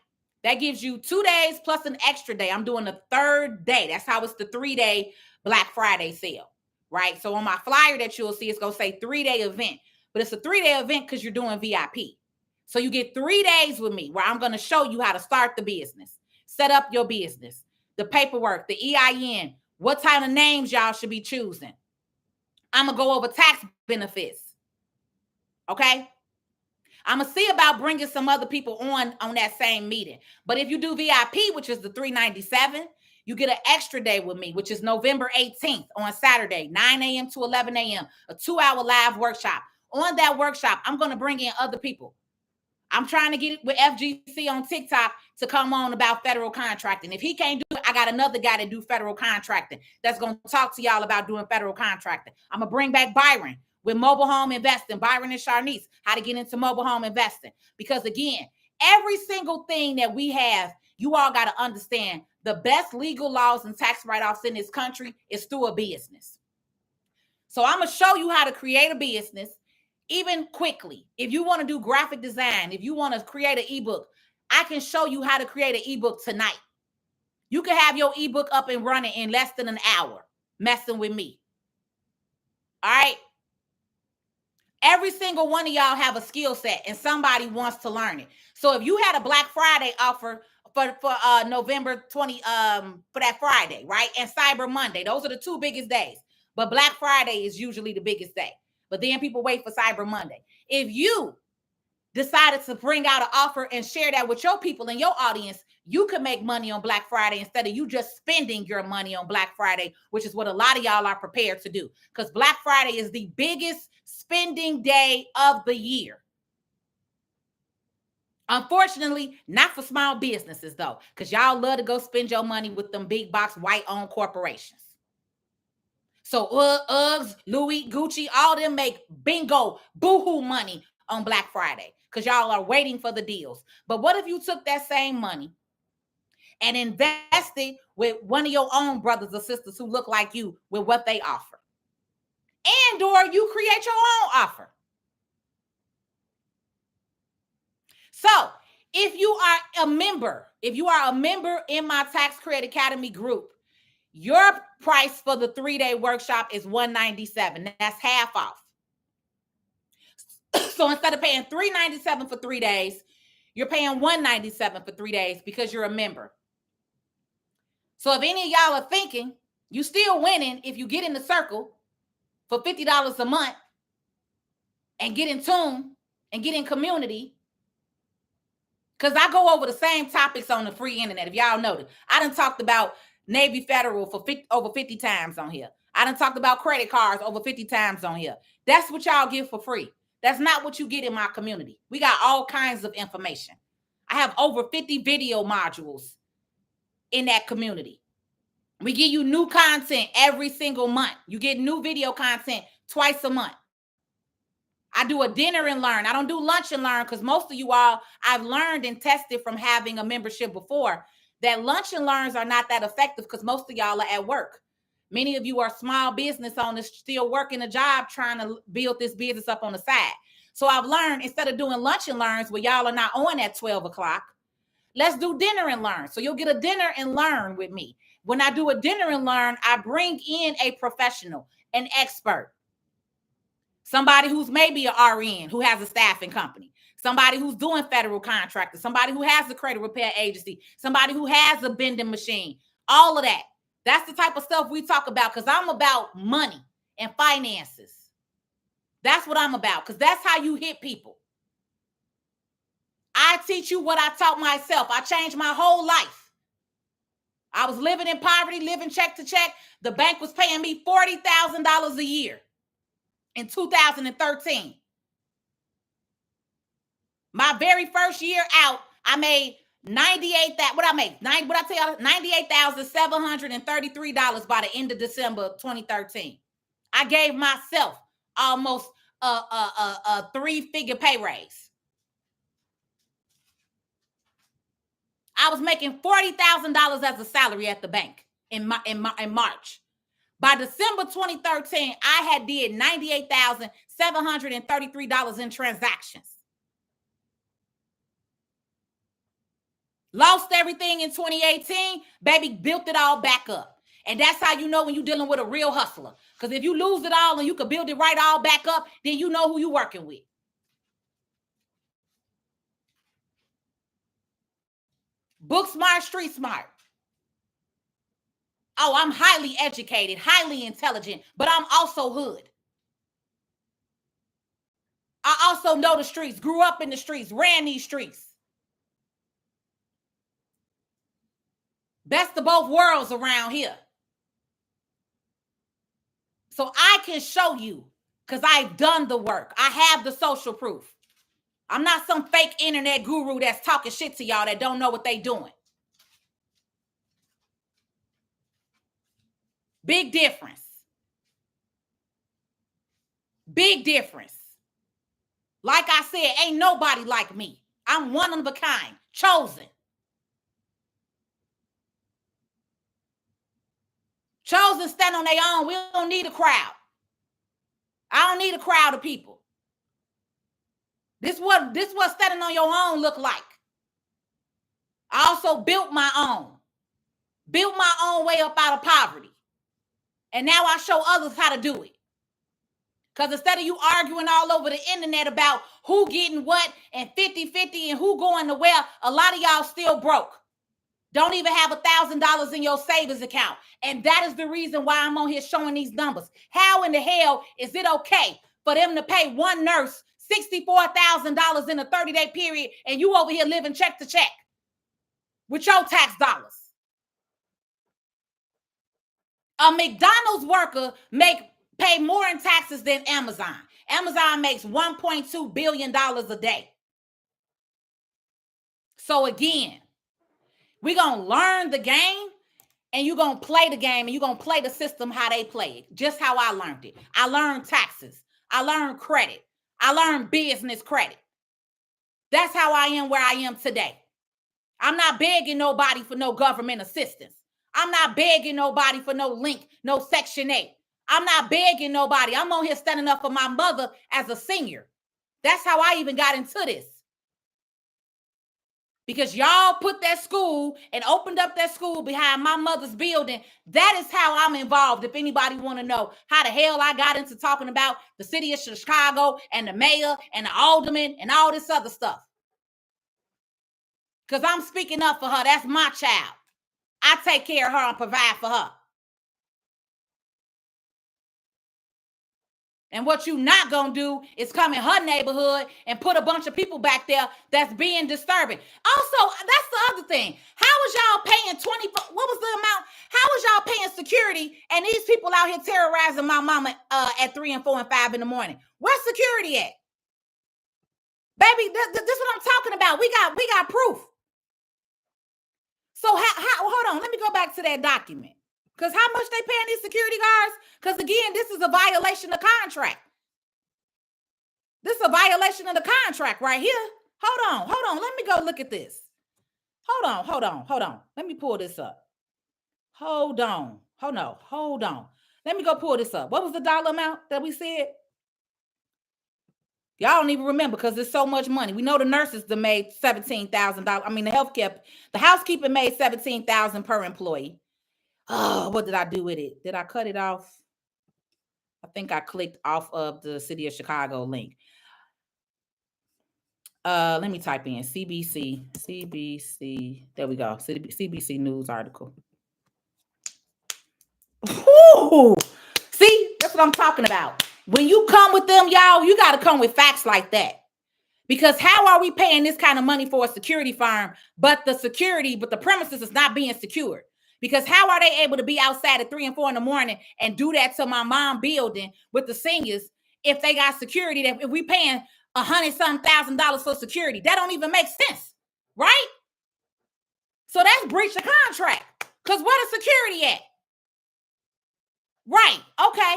A: That gives you 2 days plus an extra day. I'm doing the 3rd day. That's how it's the 3-day Black Friday sale, right? So on my flyer that you'll see, it's going to say 3-day event, but it's a 3-day event because you're doing VIP. So you get 3 days with me where I'm going to show you how to start the business, set up your business, the paperwork, the EIN, what kind of names y'all should be choosing. I'm going to go over tax benefits. Okay? I'm going to see about bringing some other people on that same meeting. But if you do VIP, which is the $397, you get an extra day with me, which is November 18th on Saturday, 9 a.m. to 11 a.m., a 2-hour live workshop. On that workshop, I'm going to bring in other people. I'm trying to get it with FGC on TikTok to come on about federal contracting. If he can't do it, I got another guy that do federal contracting that's going to talk to y'all about doing federal contracting. I'm going to bring back Byron with mobile home investing, Byron and Sharnice, how to get into mobile home investing. Because again, every single thing that we have, you all got to understand the best legal laws and tax write-offs in this country is through a business. So I'm going to show you how to create a business. Even quickly, if you want to do graphic design, if you want to create an ebook, I can show you how to create an ebook tonight. You can have your ebook up and running in less than an hour, messing with me. All right? Every single one of y'all have a skill set and somebody wants to learn it. So if you had a Black Friday offer for November 20, for that Friday, right? And Cyber Monday, those are the 2 biggest days. But Black Friday is usually the biggest day. But then people wait for Cyber Monday. If you decided to bring out an offer and share that with your people in your audience, you could make money on Black Friday instead of you just spending your money on Black Friday, which is what a lot of y'all are prepared to do. Because Black Friday is the biggest spending day of the year. Unfortunately, not for small businesses though, because y'all love to go spend your money with them big box white-owned corporations. So Uggs, Louis, Gucci, all them make bingo, boohoo money on Black Friday because y'all are waiting for the deals. But what if you took that same money and invested with one of your own brothers or sisters who look like you with what they offer? And or you create your own offer. So if you are a member in my Tax Credit Academy group, your price for the 3-day workshop is $197. That's half off. So instead of paying $397 for 3 days, you're paying $197 for 3 days because you're a member. So if any of y'all are thinking, you still winning if you get in the circle for $50 a month and get in tune and get in community. Because I go over the same topics on the free internet. If y'all noticed, I done talked about Navy Federal for over 50 times on here. I done talked about credit cards over 50 times on here. That's what y'all get for free. That's not what you get in my community. We got all kinds of information. I have over 50 video modules in that community. We give you new content every single month. You get new video content twice a month. I do a dinner and learn. I don't do lunch and learn because most of you all, I've learned and tested from having a membership before that lunch and learns are not that effective because most of y'all are at work. Many of you are small business owners still working a job trying to build this business up on the side. So I've learned instead of doing lunch and learns where y'all are not on at 12 o'clock, let's do dinner and learn. So you'll get a dinner and learn with me. When I do a dinner and learn, I bring in a professional, an expert, somebody who's maybe an RN who has a staffing company, somebody who's doing federal contractor, somebody who has a credit repair agency, somebody who has a vending machine, all of that. That's the type of stuff we talk about, because I'm about money and finances. That's what I'm about, because that's how you hit people. I teach you what I taught myself. I changed my whole life. I was living in poverty, living check to check. The bank was paying me $40,000 a year in 2013. My very first year out, I made $98,733 by the end of December 2013. I gave myself almost a three-figure pay raise. I was making $40,000 as a salary at the bank in March. By December 2013, I had did $98,733 in transactions. Lost everything in 2018, baby, built it all back up. And that's how you know when you're dealing with a real hustler. Because if you lose it all and you can build it right all back up, then you know who you're working with. Book smart, street smart. Oh, I'm highly educated, highly intelligent, but I'm also hood. I also know the streets, grew up in the streets, ran these streets. Best of both worlds around here. So I can show you, because I've done the work. I have the social proof. I'm not some fake internet guru that's talking shit to y'all that don't know what they doing. Big difference. Big difference. Like I said, ain't nobody like me. I'm one of a kind, chosen. Chosen stand on their own. We don't need a crowd. I don't need a crowd of people. This what standing on your own look like. I also built my own. Built my own way up out of poverty. And now I show others how to do it. Because instead of you arguing all over the internet about who getting what and 50-50 and who going to where, a lot of y'all still broke. Don't even have $1,000 in your savings account. And that is the reason why I'm on here showing these numbers. How in the hell is it okay for them to pay one nurse $64,000 in a 30-day period and you over here living check to check with your tax dollars? A McDonald's worker pay more in taxes than Amazon. Amazon makes $1.2 billion a day. So again, we're going to learn the game and you're going to play the game and you're going to play the system how they play it. Just how I learned it. I learned taxes. I learned credit. I learned business credit. That's how I am where I am today. I'm not begging nobody for no government assistance. I'm not begging nobody for no link, no Section 8. I'm not begging nobody. I'm on here standing up for my mother as a senior. That's how I even got into this. Because y'all put that school and opened up that school behind my mother's building. That is how I'm involved. If anybody want to know how the hell I got into talking about the city of Chicago and the mayor and the alderman and all this other stuff. Because I'm speaking up for her. That's my child. I take care of her and provide for her. And what you not going to do is come in her neighborhood and put a bunch of people back there that's being disturbing. Also, that's the other thing. How is y'all paying what was the amount? How is y'all paying security and these people out here terrorizing my mama at 3 and 4 and 5 in the morning? Where's security at? Baby, this is what I'm talking about. We got proof. So hold on, let me go back to that document. Because how much they paying these security guards? Because again, this is a violation of contract. This is a violation of the contract right here. Hold on. Let me go look at this. Hold on. Let me pull this up. Hold on. Let me go pull this up. What was the dollar amount that we said? Y'all don't even remember because there's so much money. We know the nurses made $17,000. I mean, the housekeeping made $17,000 per employee. Oh, what did I do with it? Did I cut it off? I think I clicked off of the City of Chicago link. Let me type in CBC. There we go. CBC news article. Ooh, see, that's what I'm talking about. When you come with them, y'all, you got to come with facts like that. Because how are we paying this kind of money for a security firm, but the premises is not being secured? Because how are they able to be outside at 3 and 4 in the morning and do that to my mom building with the seniors if they got security? That if we paying $100,000 for security, that don't even make sense, right? So that's breach of contract. Because where the security at? Right. Okay.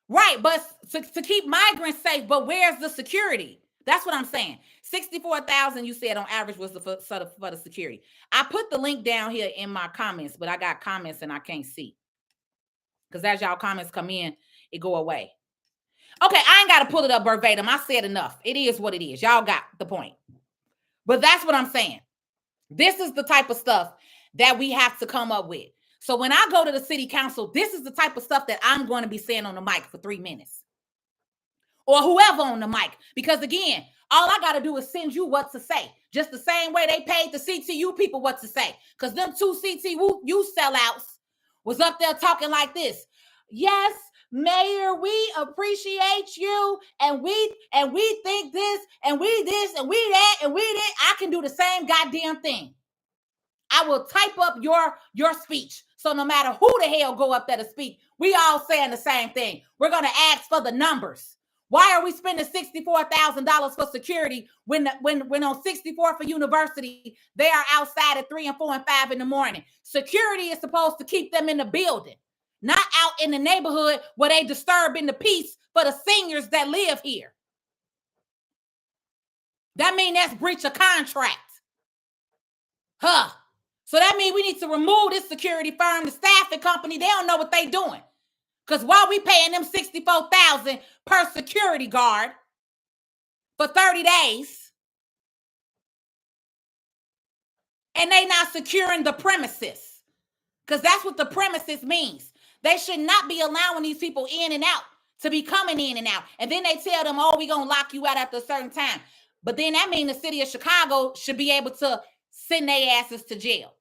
A: Right, but to keep migrants safe, but where's the security? That's what I'm saying. 64,000 you said on average was for the security. I put the link down here in my comments, but I got comments and I can't see. Because as y'all comments come in, it go away. Okay, I ain't got to pull it up verbatim. I said enough. It is what it is. Y'all got the point. But that's what I'm saying. This is the type of stuff that we have to come up with. So when I go to the city council, this is the type of stuff that I'm going to be saying on the mic for 3 minutes. Or whoever on the mic. Because again, all I got to do is send you what to say. Just the same way they paid the CTU people what to say. Because them 2 CTU sellouts was up there talking like this. Yes, Mayor, we appreciate you. And we think this and we that and we that. I can do the same goddamn thing. I will type up your speech. So no matter who the hell go up there to speak, we all saying the same thing. We're going to ask for the numbers. Why are we spending $64,000 for security when on 64 for University, they are outside at 3 and 4 and 5 in the morning? Security is supposed to keep them in the building, not out in the neighborhood where they disturbing the peace for the seniors that live here. That means that's breach of contract. Huh. So that means we need to remove this security firm, the staffing company. They don't know what they doing. Because while we paying them $64,000 per security guard for 30 days, and they not securing the premises. Because that's what the premises means. They should not be allowing these people in and out to be coming in and out. And then they tell them, oh, we're going to lock you out after a certain time. But then that means the city of Chicago should be able to send their asses to jail.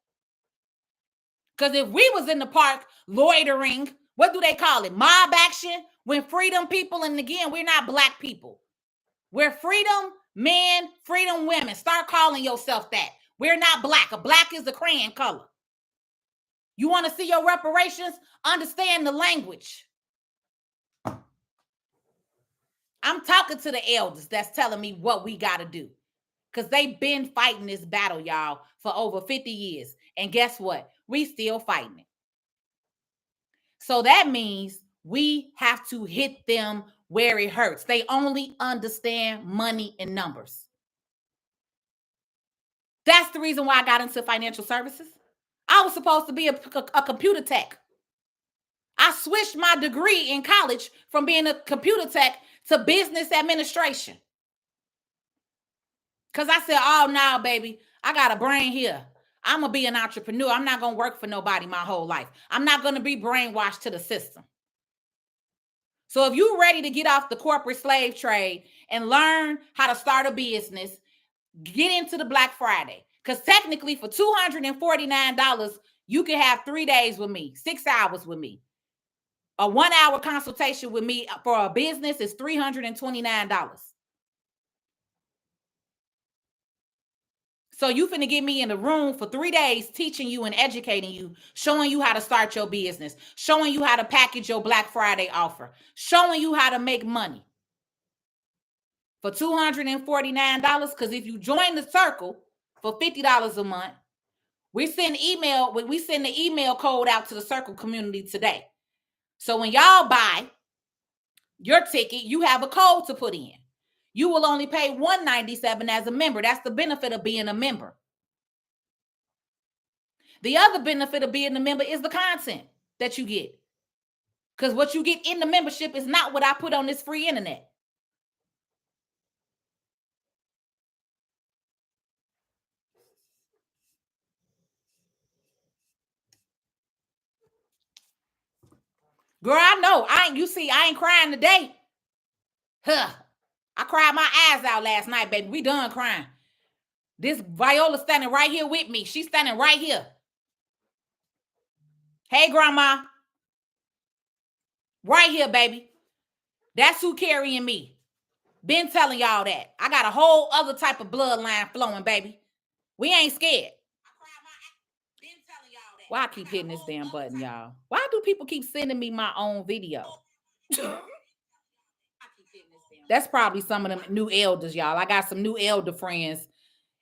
A: Because if we was in the park loitering, what do they call it? Mob action? When freedom people, and again, we're not black people. We're freedom men, freedom women. Start calling yourself that. We're not black. A black is a crayon color. You want to see your reparations? Understand the language. I'm talking to the elders that's telling me what we got to do. Because they've been fighting this battle, y'all, for over 50 years. And guess what? We still fighting it. So that means we have to hit them where it hurts. They only understand money and numbers. That's the reason why I got into financial services. I was supposed to be a computer tech. I switched my degree in college from being a computer tech to business administration. Because I said, oh, no, baby, I got a brain here. I'm going to be an entrepreneur. I'm not going to work for nobody my whole life. I'm not going to be brainwashed to the system. So if you're ready to get off the corporate slave trade and learn how to start a business, get into the Black Friday. Because technically for $249, you can have 3 days with me, 6 hours with me. A 1 hour consultation with me for a business is $329. So you finna get me in the room for 3 days teaching you and educating you, showing you how to start your business, showing you how to package your Black Friday offer, showing you how to make money. For $249, because if you join the circle for $50 a month, we send the email code out to the circle community today. So when y'all buy your ticket, you have a code to put in. You will only pay $197 as a member. That's the benefit of being a member. The other benefit of being a member is the content that you get. Because what you get in the membership is not what I put on this free internet. Girl, I know. I ain't crying today. Huh. I cried my eyes out last night, baby. We done crying. This Viola standing right here with me. She's standing right here. Hey, grandma. Right here, baby. That's who carrying me. Been telling y'all that. I got a whole other type of bloodline flowing, baby. We ain't scared. Why I keep hitting this damn button, y'all? Why do people keep sending me my own video? That's probably some of them new elders, y'all. I got some new elder friends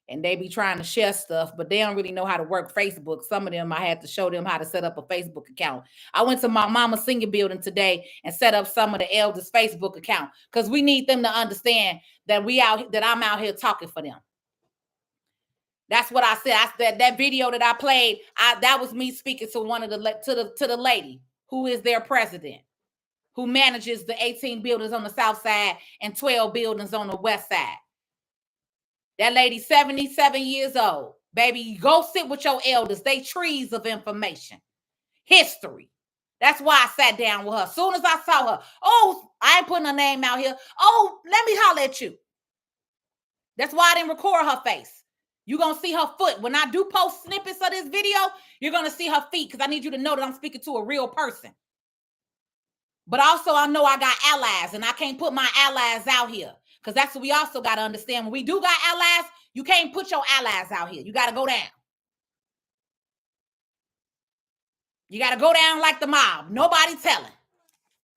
A: and they be trying to share stuff, but they don't really know how to work Facebook. Some of them, I had to show them how to set up a Facebook account. I went to my mama's senior building today and set up some of the elders' Facebook account because we need them to understand that I'm out here talking for them. That's what I said. I said that video that I played, that was me speaking to one of the lady who is their president, who manages the 18 buildings on the south side and 12 buildings on the west side. That lady 77 years old. Baby, go sit with your elders. They trees of information. History. That's why I sat down with her. As soon as I saw her, oh, I ain't putting her name out here. Oh, let me holler at you. That's why I didn't record her face. You're going to see her foot. When I do post snippets of this video, you're going to see her feet because I need you to know that I'm speaking to a real person. But also, I know I got allies, and I can't put my allies out here. Because that's what we also got to understand. When we do got allies, you can't put your allies out here. You got to go down. You got to go down like the mob. Nobody telling.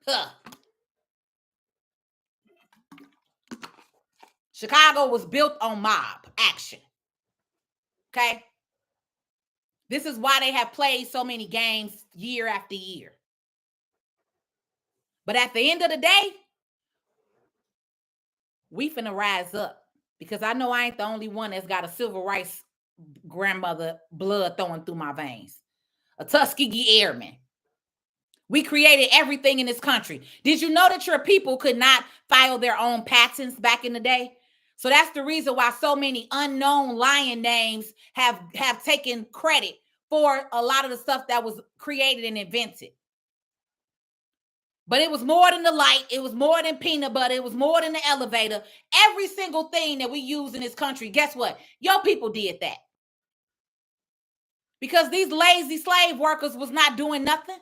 A: Huh. Chicago was built on mob action. Okay? This is why they have played so many games year after year. But at the end of the day, we finna rise up. Because I know I ain't the only one that's got a civil rights grandmother blood throwing through my veins. A Tuskegee Airman. We created everything in this country. Did you know that your people could not file their own patents back in the day? So that's the reason why so many unknown lion names have taken credit for a lot of the stuff that was created and invented. But it was more than the light. It was more than peanut butter. It was more than the elevator. Every single thing that we use in this country, guess what? Your people did that. Because these lazy slave workers was not doing nothing.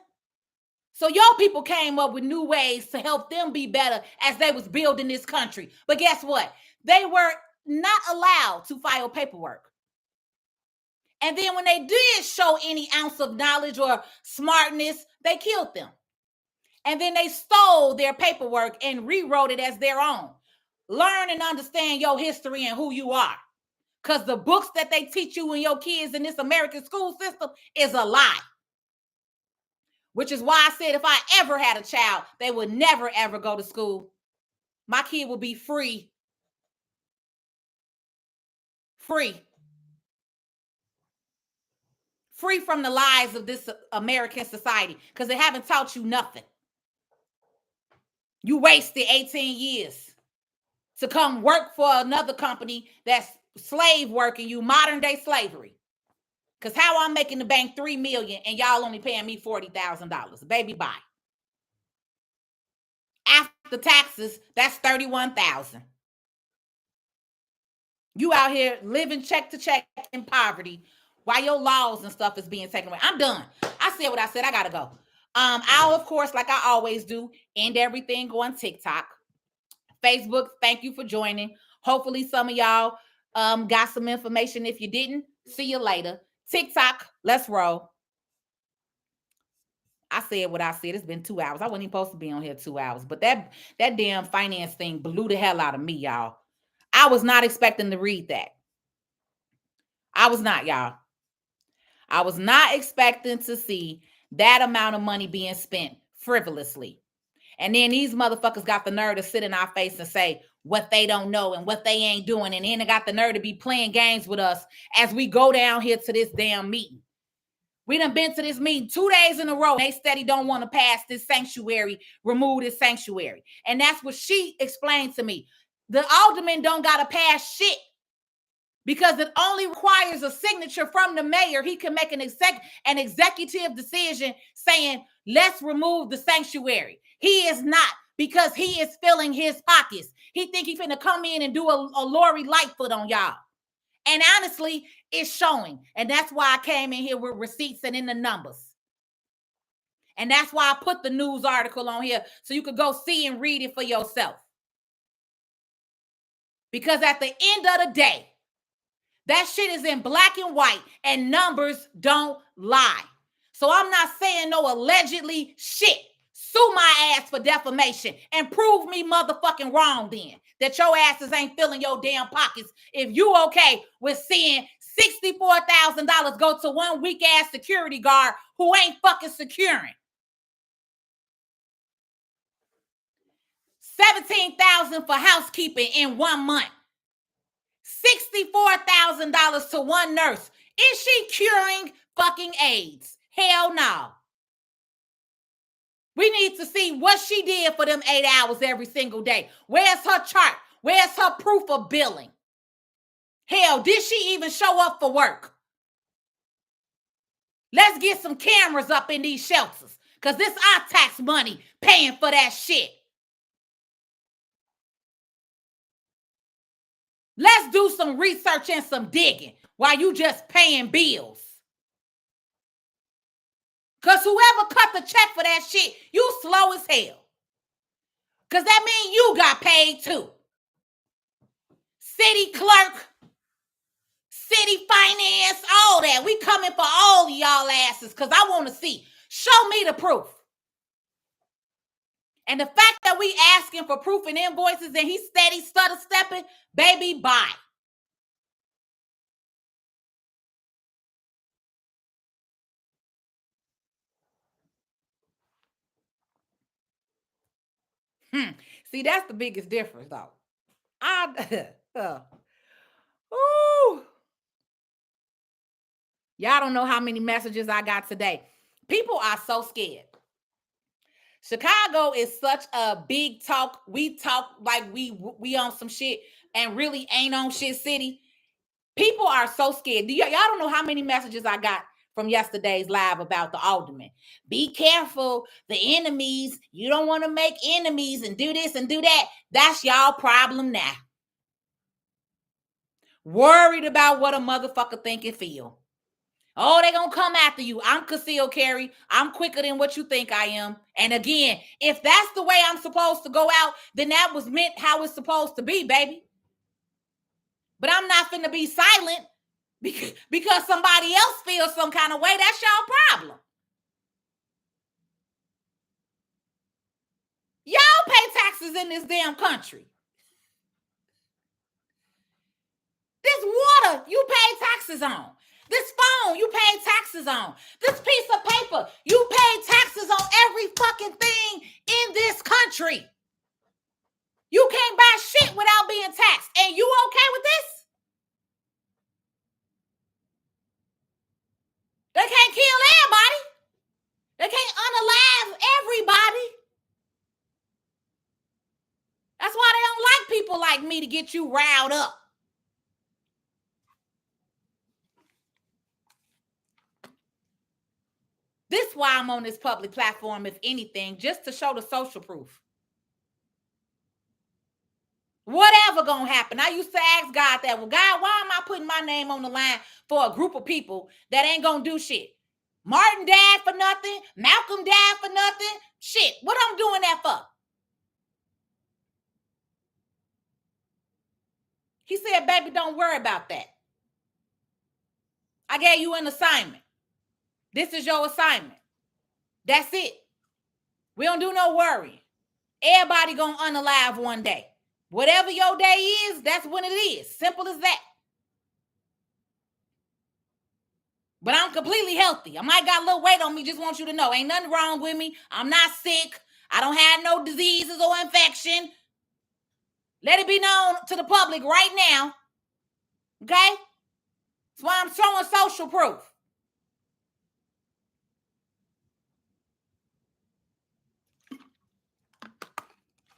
A: So your people came up with new ways to help them be better as they was building this country. But guess what? They were not allowed to file paperwork. And then when they did show any ounce of knowledge or smartness, they killed them. And then they stole their paperwork and rewrote it as their own. Learn and understand your history and who you are. Because the books that they teach you and your kids in this American school system is a lie. Which is why I said if I ever had a child, they would never, ever go to school. My kid will be free. Free. Free from the lies of this American society because they haven't taught you nothing. You wasted 18 years to come work for another company that's slave working you, modern day slavery. Because how I'm making the bank $3 million and y'all only paying me $40,000. Baby, bye. After taxes, that's $31,000. You out here living check to check in poverty while your laws and stuff is being taken away. I'm done. I said what I said. I gotta go. I'll, of course, like I always do, end everything on TikTok. Facebook, thank you for joining. Hopefully some of y'all got some information. If you didn't, see you later. TikTok, let's roll. I said what I said. It's been 2 hours. I wasn't even supposed to be on here 2 hours. But that damn finance thing blew the hell out of me, y'all. I was not expecting to read that. I was not, y'all. I was not expecting to see that amount of money being spent frivolously. And then these motherfuckers got the nerve to sit in our face and say what they don't know and what they ain't doing. And then they got the nerve to be playing games with us as we go down here to this damn meeting. We done been to this meeting 2 days in a row. They steady don't want to pass this sanctuary, remove this sanctuary. And that's what she explained to me. The aldermen don't got to pass shit. because it only requires a signature from the mayor. He can make an executive decision saying, let's remove the sanctuary. He is not, because he is filling his pockets. He think he's finna come in and do a Lori Lightfoot on y'all. And honestly, it's showing. And that's why I came in here with receipts and in the numbers. And that's why I put the news article on here so you could go see and read it for yourself. Because at the end of the day, that shit is in black and white and numbers don't lie. So I'm not saying no allegedly shit. Sue my ass for defamation and prove me motherfucking wrong then. That your asses ain't filling your damn pockets if you okay with seeing $64,000 go to one weak ass security guard who ain't fucking securing. $17,000 for housekeeping in 1 month. $64,000 to one nurse. Is she curing fucking AIDS? Hell no. We need to see what she did for them 8 hours every single day. Where's her chart? Where's her proof of billing? Hell, did she even show up for work? Let's get some cameras up in these shelters, because this our tax money paying for that shit. Let's do some research and some digging while you just paying bills. Because whoever cut the check for that shit, you slow as hell. Because that means you got paid too. City clerk, city finance, all that. We coming for all of y'all asses because I want to see. Show me the proof. And the fact that we asking for proof and invoices and he steady stutter stepping, baby, bye. See, that's the biggest difference, though. Ooh. Y'all don't know how many messages I got today. People are so scared. Chicago is such a big talk. We talk like we on some shit and really ain't on shit city. People are so scared. Y'all don't know how many messages I got from yesterday's live about the alderman. Be careful, the enemies. You don't want to make enemies and do this and do that. That's y'all problem now. Worried about what a motherfucker think and feel. Oh, they gonna come after you. I'm concealed carry. I'm quicker than what you think I am. And again, if that's the way I'm supposed to go out, then that was meant how it's supposed to be, baby. But I'm not finna be silent because somebody else feels some kind of way. That's y'all problem. Y'all pay taxes in this damn country. This water, you pay taxes on. This phone, you pay taxes on. This piece of paper, you pay taxes on every fucking thing in this country. You can't buy shit without being taxed. And you okay with this? They can't kill everybody. They can't unalive everybody. That's why they don't like people like me to get you riled up. This is why I'm on this public platform, if anything, just to show the social proof. Whatever gonna happen. I used to ask God that, well, God, why am I putting my name on the line for a group of people that ain't gonna do shit? Martin died for nothing. Malcolm died for nothing. Shit, what I'm doing that for? He said, baby, don't worry about that. I gave you an assignment. This is your assignment. That's it. We don't do no worrying. Everybody gonna unalive one day. Whatever your day is, that's when it is. Simple as that. But I'm completely healthy. I might got a little weight on me. Just want you to know. Ain't nothing wrong with me. I'm not sick. I don't have no diseases or infection. Let it be known to the public right now. Okay? That's why I'm showing social proof.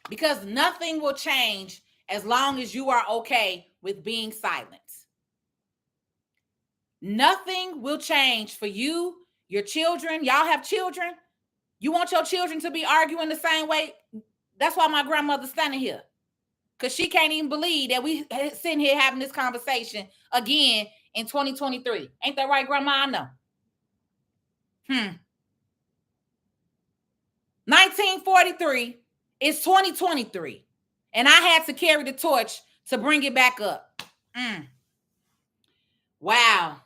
A: Because nothing will change as long as you are okay with being silent. Nothing will change for you, your children. Y'all have children. You want your children to be arguing the same way? That's why my grandmother's standing here. Because she can't even believe that we sitting here having this conversation again in 2023. Ain't that right, Grandma? I know. 1943 is 2023. And I had to carry the torch to bring it back up. Wow.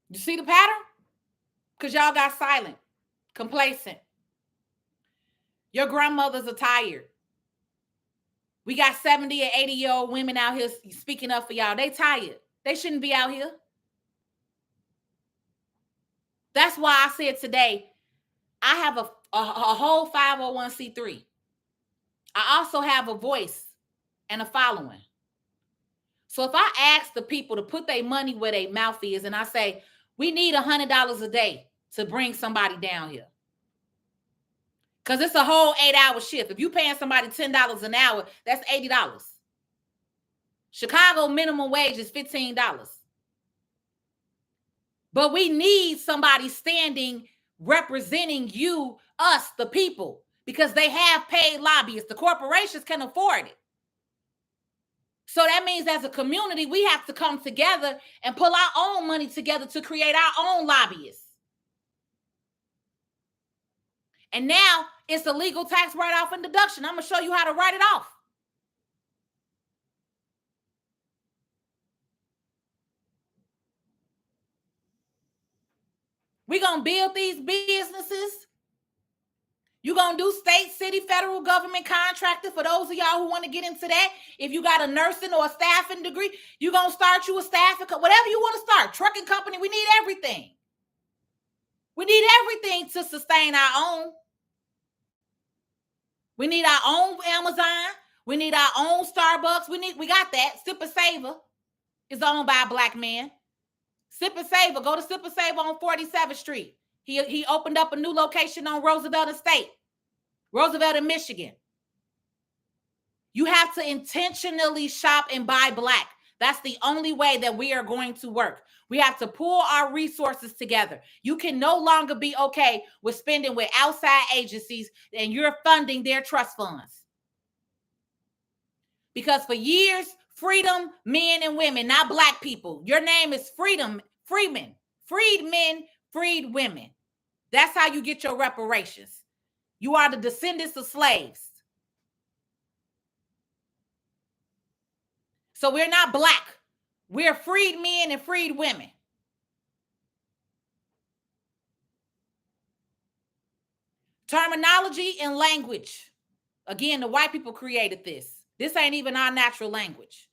A: You see the pattern? Because y'all got silent, complacent. Your grandmothers are tired. We got 70 and 80-year-old women out here speaking up for y'all. They tired. They shouldn't be out here. That's why I said today, I have a whole 501c3. I also have a voice and a following. So if I ask the people to put their money where their mouth is, and I say, we need $100 a day to bring somebody down here. Because it's a whole 8-hour shift. If you paying somebody $10 an hour, that's $80. Chicago minimum wage is $15. But we need somebody standing, representing you, us, the people, because they have paid lobbyists. The corporations can afford it. So that means as a community, we have to come together and pull our own money together to create our own lobbyists. And now it's a legal tax write-off and deduction. I'm going to show you how to write it off. We're going to build these businesses. You're going to do state, city, federal government contractor. For those of y'all who want to get into that, if you got a nursing or a staffing degree, you're going to start you a staffing, whatever you want to start. Trucking company, we need everything. We need everything to sustain our own. We need our own Amazon. We need our own Starbucks. We got that. Sip and Saver is owned by a black man. Sip and Saver, go to Sip and Saver on 47th Street. He opened up a new location on Roosevelt Estate, Roosevelt in Michigan. You have to intentionally shop and buy black. That's the only way that we are going to work. We have to pull our resources together. You can no longer be okay with spending with outside agencies and you're funding their trust funds. Because for years, freedom, men and women, not black people. Your name is Freedmen, freed women. That's how you get your reparations. You are the descendants of slaves. So we're not black. We're freed men and freed women. Terminology and language. Again, the white people created this. This ain't even our natural language.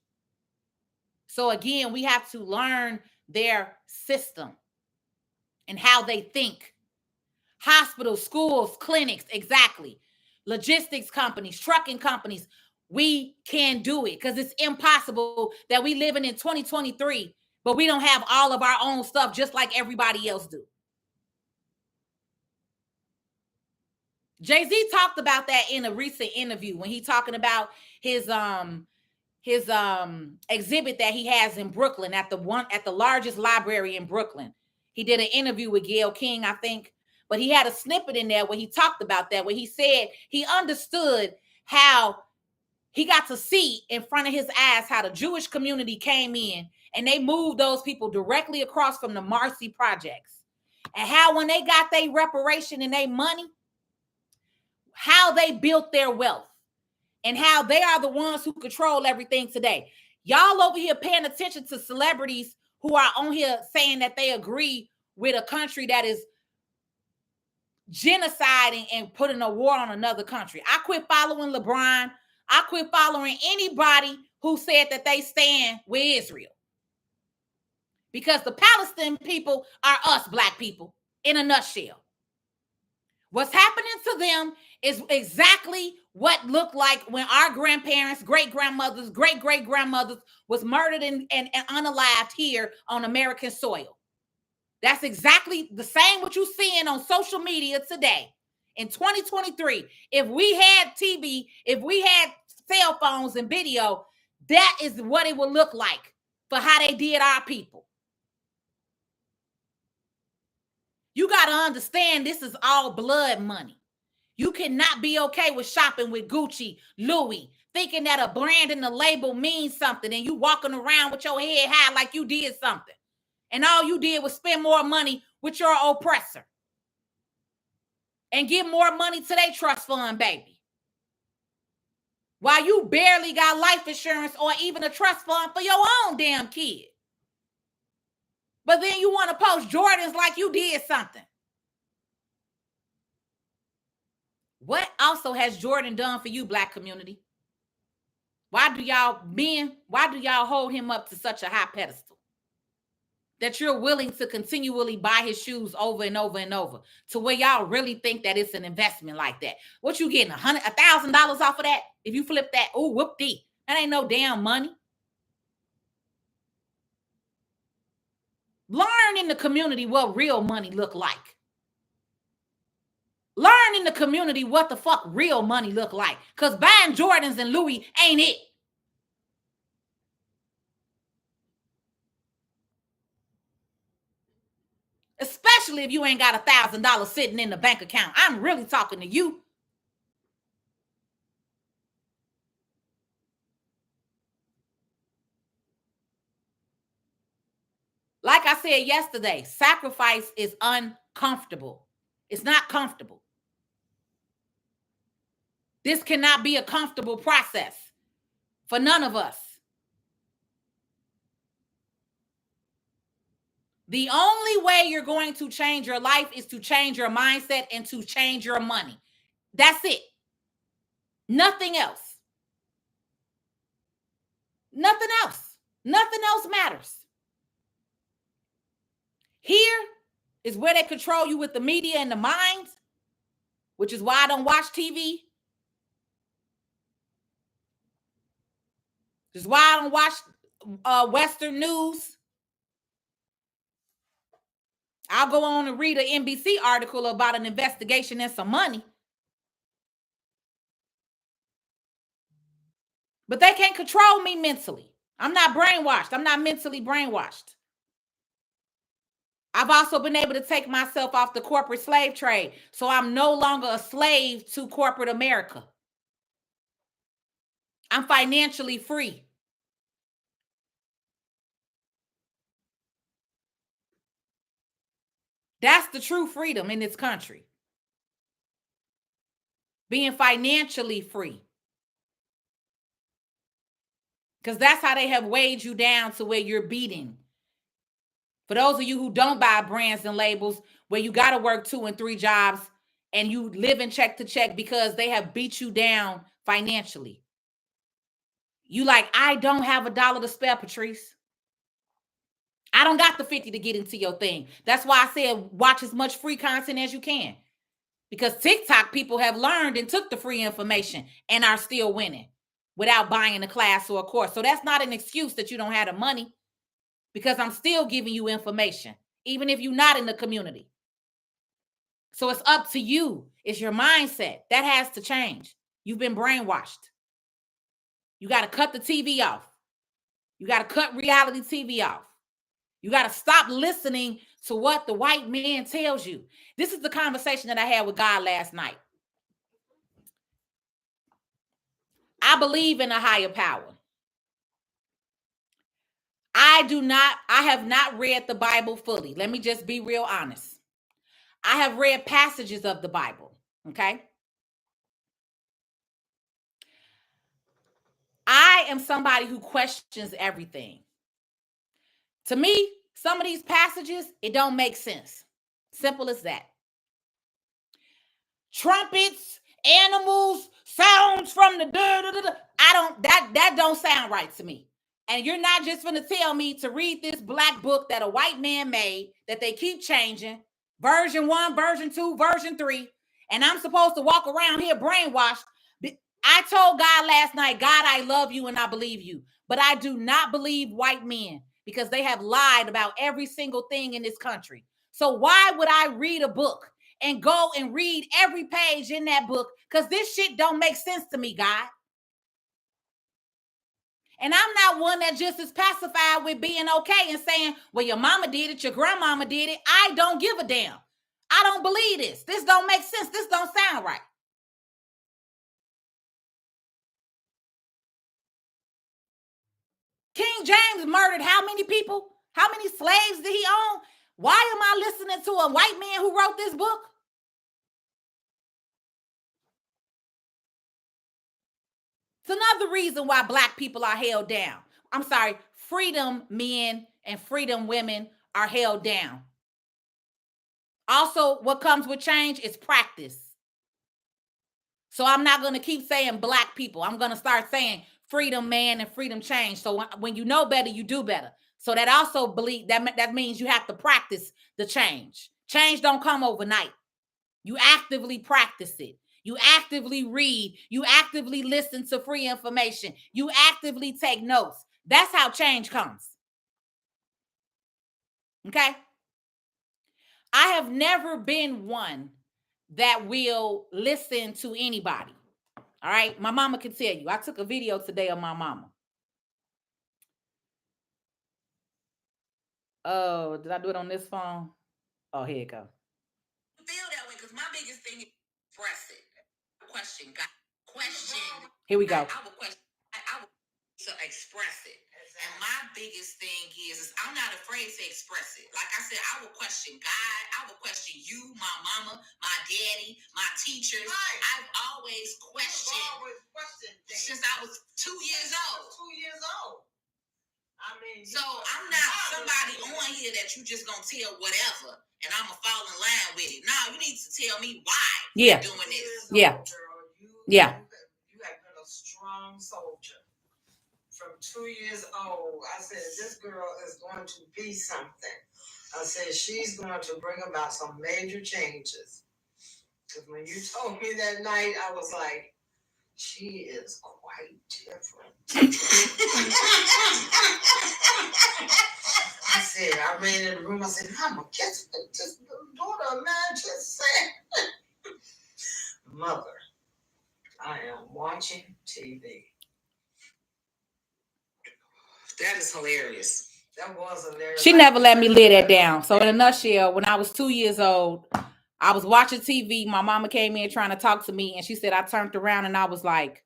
A: So again, we have to learn their system and how they think. Hospitals, schools, clinics, exactly. Logistics companies, trucking companies. We can do it because it's impossible that we living in 2023, but we don't have all of our own stuff just like everybody else do. Jay-Z talked about that in a recent interview when he talking about his exhibit that he has in Brooklyn at the largest library in Brooklyn. He did an interview with Gayle King, I think. But he had a snippet in there where he talked about that, where he said he understood how he got to see in front of his eyes how the Jewish community came in and they moved those people directly across from the Marcy projects. And how when they got their reparation and their money, how they built their wealth and how they are the ones who control everything today. Y'all over here paying attention to celebrities who are on here saying that they agree with a country that is genociding and putting a war on another country. I quit following LeBron. I quit following anybody who said that they stand with Israel. Because the Palestinian people are us black people in a nutshell. What's happening to them is exactly what looked like when our grandparents, great-grandmothers, great-great-grandmothers was murdered and unalived here on American soil. That's exactly the same what you're seeing on social media today in 2023. If we had TV, if we had cell phones and video, that is what it will look like for how they did our people. You got to understand this is all blood money. You cannot be okay with shopping with Gucci, Louis, thinking that a brand and a label means something, and you walking around with your head high like you did something. And all you did was spend more money with your oppressor. And give more money to their trust fund, baby. While you barely got life insurance or even a trust fund for your own damn kid. But then you want to post Jordans like you did something. What also has Jordan done for you, Black community? Why do y'all hold him up to such a high pedestal? That you're willing to continually buy his shoes over and over and over to where y'all really think that it's an investment like that. What you getting, $1,000 off of that? If you flip that, oh, whoop-dee. That ain't no damn money. Learn in the community what real money look like. Learn in the community what the fuck real money look like. Because buying Jordans and Louis ain't it. Especially if you ain't got $1,000 sitting in the bank account. I'm really talking to you. Like I said yesterday, sacrifice is uncomfortable. It's not comfortable. This cannot be a comfortable process for none of us. The only way you're going to change your life is to change your mindset and to change your money. That's it. Nothing else. Nothing else. Nothing else matters. Here is where they control you with the media and the minds, which is why I don't watch TV. This is why I don't watch Western news. I'll go on and read an NBC article about an investigation and some money. But they can't control me mentally. I'm not brainwashed. I'm not mentally brainwashed. I've also been able to take myself off the corporate slave trade. So I'm no longer a slave to corporate America. I'm financially free. That's the true freedom in this country. Being financially free. Because that's how they have weighed you down to where you're beating. For those of you who don't buy brands and labels, where you got to work 2 and 3 jobs and you live in check to check because they have beat you down financially. You like, I don't have $1 to spare, Patrice. I don't got the 50 to get into your thing. That's why I said watch as much free content as you can. Because TikTok people have learned and took the free information and are still winning without buying a class or a course. So that's not an excuse that you don't have the money, because I'm still giving you information, even if you're not in the community. So it's up to you. It's your mindset. That has to change. You've been brainwashed. You got to cut the TV off. You got to cut reality TV off. You got to stop listening to what the white man tells you. This is the conversation that I had with God last night. I believe in a higher power. I have not read the Bible fully. Let me just be real honest. I have read passages of the Bible, okay? I am somebody who questions everything. To me, some of these passages, it don't make sense. Simple as that. Trumpets, animals, sounds from the that don't sound right to me. And you're not just going to tell me to read this black book that a white man made that they keep changing, version 1, version 2, version 3, and I'm supposed to walk around here brainwashed. I told God last night, God, I love you and I believe you, but I do not believe white men because they have lied about every single thing in this country. So why would I read a book and go and read every page in that book? Because this shit don't make sense to me, God. And I'm not one that just is pacified with being okay and saying, well, your mama did it, your grandmama did it. I don't give a damn. I don't believe this. This don't make sense. This don't sound right. King James murdered how many people? How many slaves did he own? Why am I listening to a white man who wrote this book? It's another reason why Black people are held down. I'm sorry, freedom men and freedom women are held down. Also, what comes with change is practice. So I'm not going to keep saying Black people. I'm going to start saying freedom man and freedom change. So when you know better, you do better. So that also believe that means you have to practice the change. Change don't come overnight. You actively practice it. You actively read. You actively listen to free information. You actively take notes. That's how change comes. Okay? I have never been one that will listen to anybody. All right? My mama can tell you. I took a video today of my mama. Oh, did I do it on this phone? Oh, here it go. Feel that way because my biggest thing is express it. Question. Here we go. I would question. I would to express it. And my biggest thing is I'm not afraid to express it. Like I said, I will question God. I will question you, my mama, my daddy, my teachers. Right. I've always questioned since I was 2 years old. 2 years old. I mean, so I'm not somebody on here that you just gonna tell whatever, and I'm gonna fall in line with it. No, you need to tell me why you're doing this. Yeah, you have been a strong soldier. From 2 years old, I said, this girl is going to be something. I said, she's going to bring about some major changes. Because when you told me that night, I was like, she is quite different. I said, I ran in the room, I said, Mama, guess what this daughter of mine just said? Mother, I am watching TV. That is hilarious. That was hilarious. She never let me lay that down. So in a nutshell, when I was 2 years old, I was watching TV. My mama came in trying to talk to me, and she said, I turned around and I was like,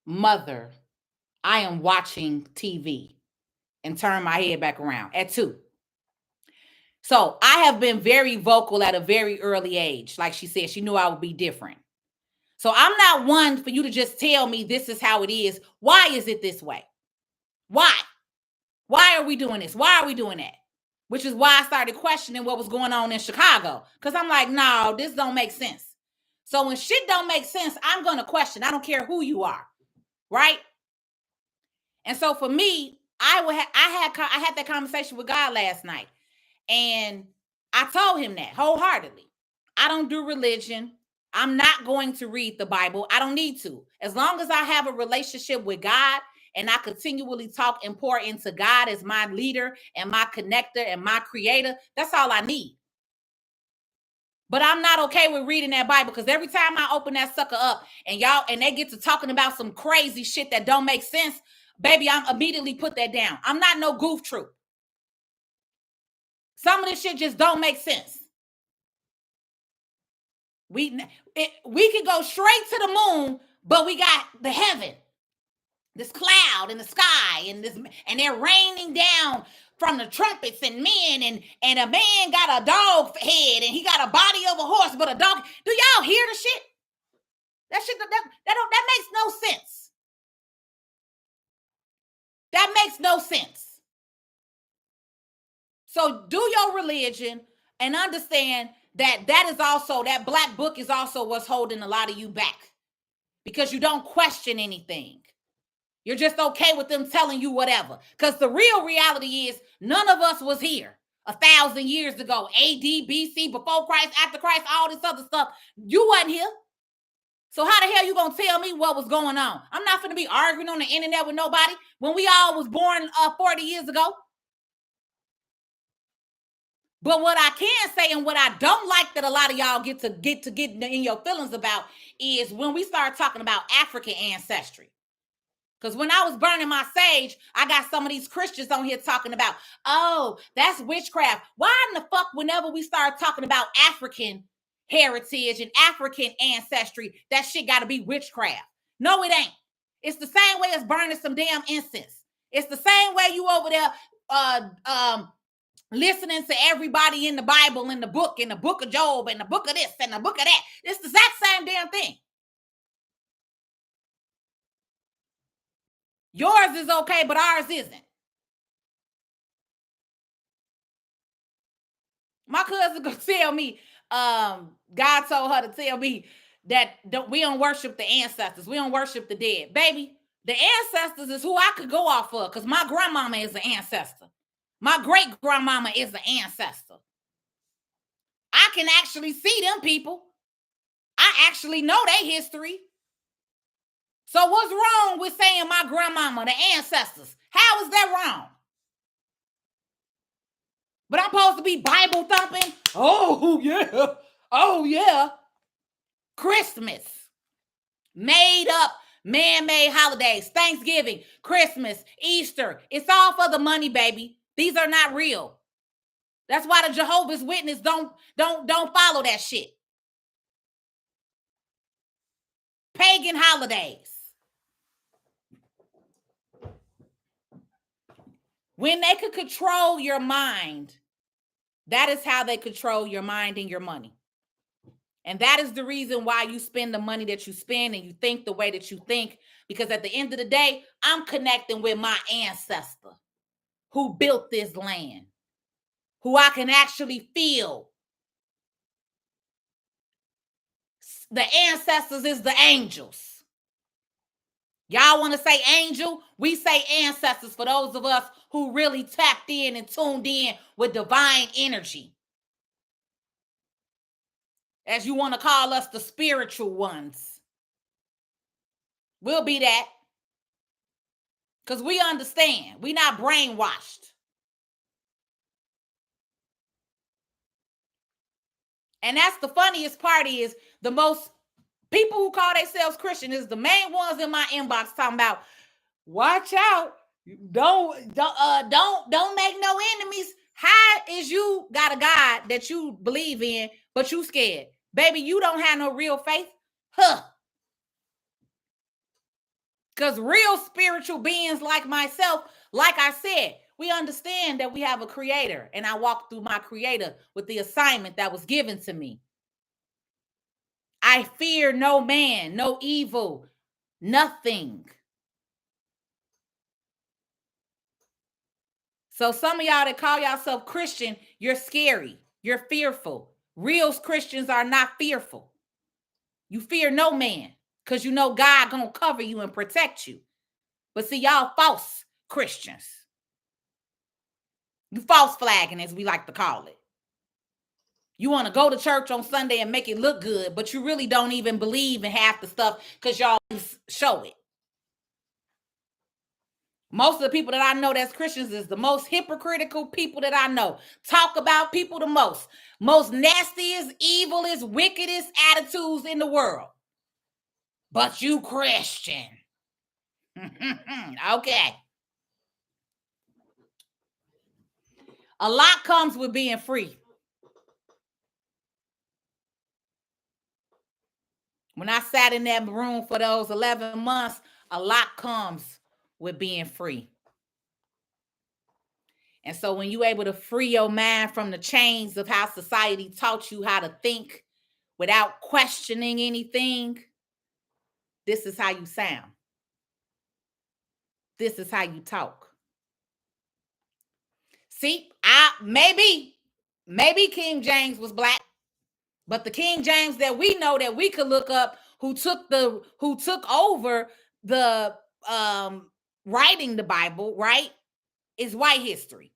A: Mother, I am watching TV, and turned my head back around at 2. So I have been very vocal at a very early age. Like she said, she knew I would be different. So I'm not one for you to just tell me this is how it is. Why is it this way? Why? Why are we doing this? Why are we doing that? Which is why I started questioning what was going on in Chicago. Because I'm like, no, this don't make sense. So when shit don't make sense, I'm going to question. I don't care who you are. Right? And so for me, I had that conversation with God last night. And I told him that wholeheartedly. I don't do religion. I'm not going to read the Bible. I don't need to. As long as I have a relationship with God and I continually talk and pour into God as my leader and my connector and my creator, that's all I need. But I'm not okay with reading that Bible because every time I open that sucker up and they get to talking about some crazy shit that don't make sense, baby, I'm immediately put that down. I'm not no goof troop. Some of this shit just don't make sense. We can go straight to the moon, but we got the heaven, this cloud in the sky, and they're raining down from the trumpets and men, and a man got a dog head and he got a body of a horse, but a dog. Do y'all hear the shit? That shit that makes no sense. That makes no sense. So do your religion and understand that is also, that black book is also what's holding a lot of you back because you don't question anything. You're just okay with them telling you whatever. Because the real reality is none of us was here 1,000 years ago, AD, BC, before Christ, after Christ, all this other stuff. You wasn't here. So how the hell you gonna tell me what was going on? I'm not gonna be arguing on the internet with nobody when we all was born 40 years ago. But what I can say and what I don't like that a lot of y'all get in your feelings about is when we start talking about African ancestry. Because when I was burning my sage, I got some of these Christians on here talking about, oh, that's witchcraft. Why in the fuck, whenever we start talking about African heritage and African ancestry, that shit got to be witchcraft? No, it ain't. It's the same way as burning some damn incense. It's the same way you over there listening to everybody in the Bible, in the book of Job, and the book of this and the book of that. It's the exact same damn thing. Yours is okay, but ours isn't. My cousin gonna tell me, God told her to tell me that we don't worship the ancestors. We don't worship the dead. Baby, the ancestors is who I could go off of, because my grandmama is an ancestor. My great grandmama is an ancestor. I can actually see them people. I actually know their history. So what's wrong with saying my grandmama, the ancestors? How is that wrong? But I'm supposed to be Bible thumping? Oh, yeah. Oh, yeah. Christmas. Made up, man-made holidays. Thanksgiving, Christmas, Easter. It's all for the money, baby. These are not real. That's why the Jehovah's Witnesses don't follow that shit. Pagan holidays. When they could control your mind, that is how they control your mind and your money. And that is the reason why you spend the money that you spend and you think the way that you think. Because at the end of the day, I'm connecting with my ancestor who built this land, who I can actually feel. The ancestors is the angels. Y'all want to say angel? We say ancestors for those of us who really tapped in and tuned in with divine energy. As you want to call us, the spiritual ones. We'll be that. Because we understand. We're not brainwashed. And that's the funniest part, is the most people who call themselves Christian is the main ones in my inbox talking about, watch out. Don't make no enemies. How is you got a God that you believe in, but you scared? Baby, you don't have no real faith. Huh. Because real spiritual beings like myself, like I said, we understand that we have a creator, and I walk through my creator with the assignment that was given to me. I fear no man, no evil, nothing. So some of y'all that call yourself Christian, you're scary. You're fearful. Real Christians are not fearful. You fear no man because you know God gonna cover you and protect you. But see, y'all false Christians. You false flagging, as we like to call it. You want to go to church on Sunday and make it look good, but you really don't even believe in half the stuff because y'all show it. Most of the people that I know that's Christians is the most hypocritical people that I know. Talk about people the most. Most nastiest, evilest, wickedest attitudes in the world. But you Christian. Okay. A lot comes with being free. When I sat in that room for those 11 months, a lot comes with being free. And so when you're able to free your mind from the chains of how society taught you how to think without questioning anything, this is how you sound. This is how you talk. See, maybe King James was black, but the King James that we know that we could look up, who took over the writing the Bible, right, is white history.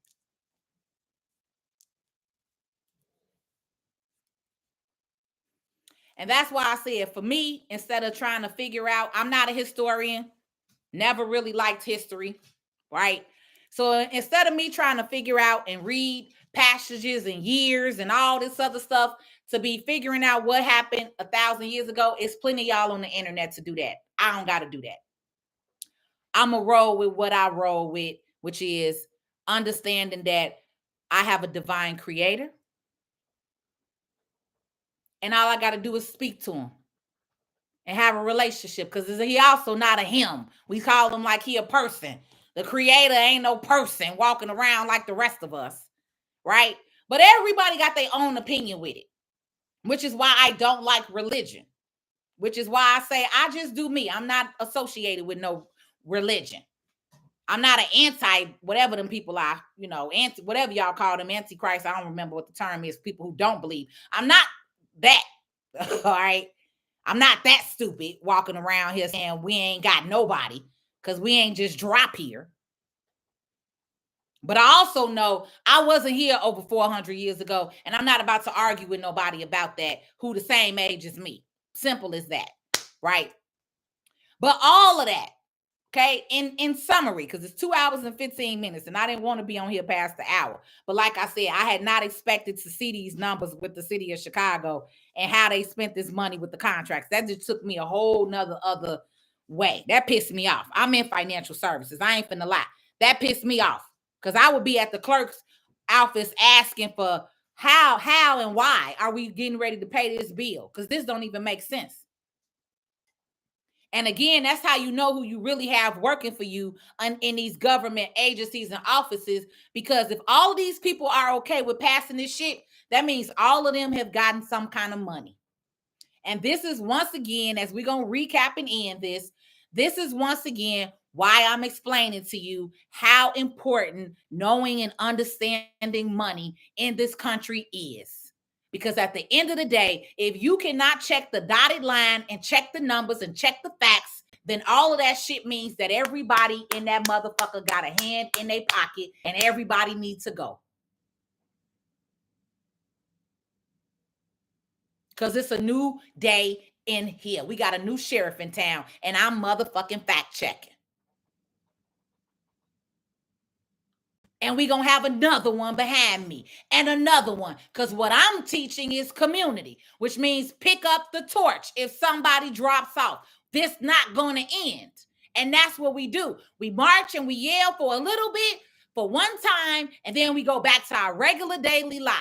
A: And that's why I said, for me, instead of trying to figure out, I'm not a historian, never really liked history, right? So instead of me trying to figure out and read passages and years and all this other stuff to be figuring out what happened 1,000 years ago, it's plenty of y'all on the internet to do that. I don't got to do that. I'm a roll with what I roll with, which is understanding that I have a divine creator. And all I got to do is speak to him and have a relationship, because he also not a him. We call him like he a person. The creator ain't no person walking around like the rest of us, right? But everybody got their own opinion with it, which is why I don't like religion, which is why I say I just do me. I'm not associated with no religion. I'm not an anti whatever them people are, anti whatever y'all call them, antichrist. I don't remember what the term is. People who don't believe. I'm not that. All right. I'm not that stupid walking around here saying we ain't got nobody, because we ain't just drop here. But I also know I wasn't here over 400 years ago, and I'm not about to argue with nobody about that who the same age as me. Simple as that, right? But all of that, okay, in summary, because it's 2 hours and 15 minutes, and I didn't want to be on here past the hour. But like I said, I had not expected to see these numbers with the city of Chicago and how they spent this money with the contracts. That just took me a whole nother other way. That pissed me off. I'm in financial services. I ain't finna lie. That pissed me off, because I would be at the clerk's office asking for how and why are we getting ready to pay this bill? Because this don't even make sense. And again, that's how you know who you really have working for you in these government agencies and offices. Because if all of these people are okay with passing this shit, that means all of them have gotten some kind of money. And this is once again, as we're going to recap and end this is once again why I'm explaining to you how important knowing and understanding money in this country is. Because at the end of the day, if you cannot check the dotted line and check the numbers and check the facts, then all of that shit means that everybody in that motherfucker got a hand in their pocket and everybody needs to go. Because it's a new day in here. We got a new sheriff in town, and I'm motherfucking fact checking. And we're going to have another one behind me and another one. Because what I'm teaching is community, which means pick up the torch if somebody drops off. This not going to end. And that's what we do. We march and we yell for a little bit for one time, and then we go back to our regular daily lives.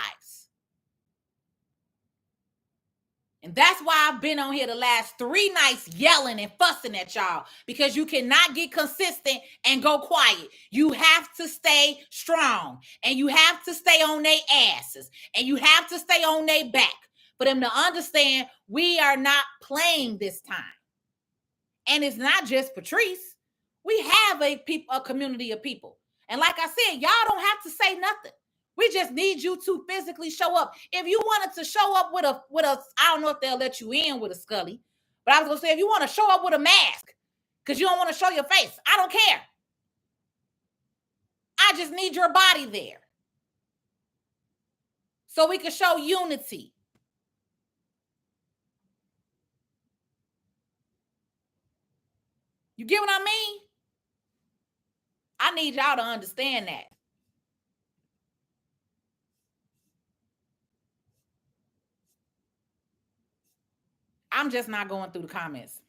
A: And that's why I've been on here the last 3 nights yelling and fussing at y'all, because you cannot get consistent and go quiet. You have to stay strong, and you have to stay on their asses, and you have to stay on their back for them to understand we are not playing this time. And it's not just Patrice. We have a community of people. And like I said, y'all don't have to say nothing. We just need you to physically show up. If you wanted to show up with a, I don't know if they'll let you in with a Scully, but I was gonna say, if you want to show up with a mask because you don't want to show your face, I don't care. I just need your body there so we can show unity. You get what I mean? I need y'all to understand that. I'm just not going through the comments.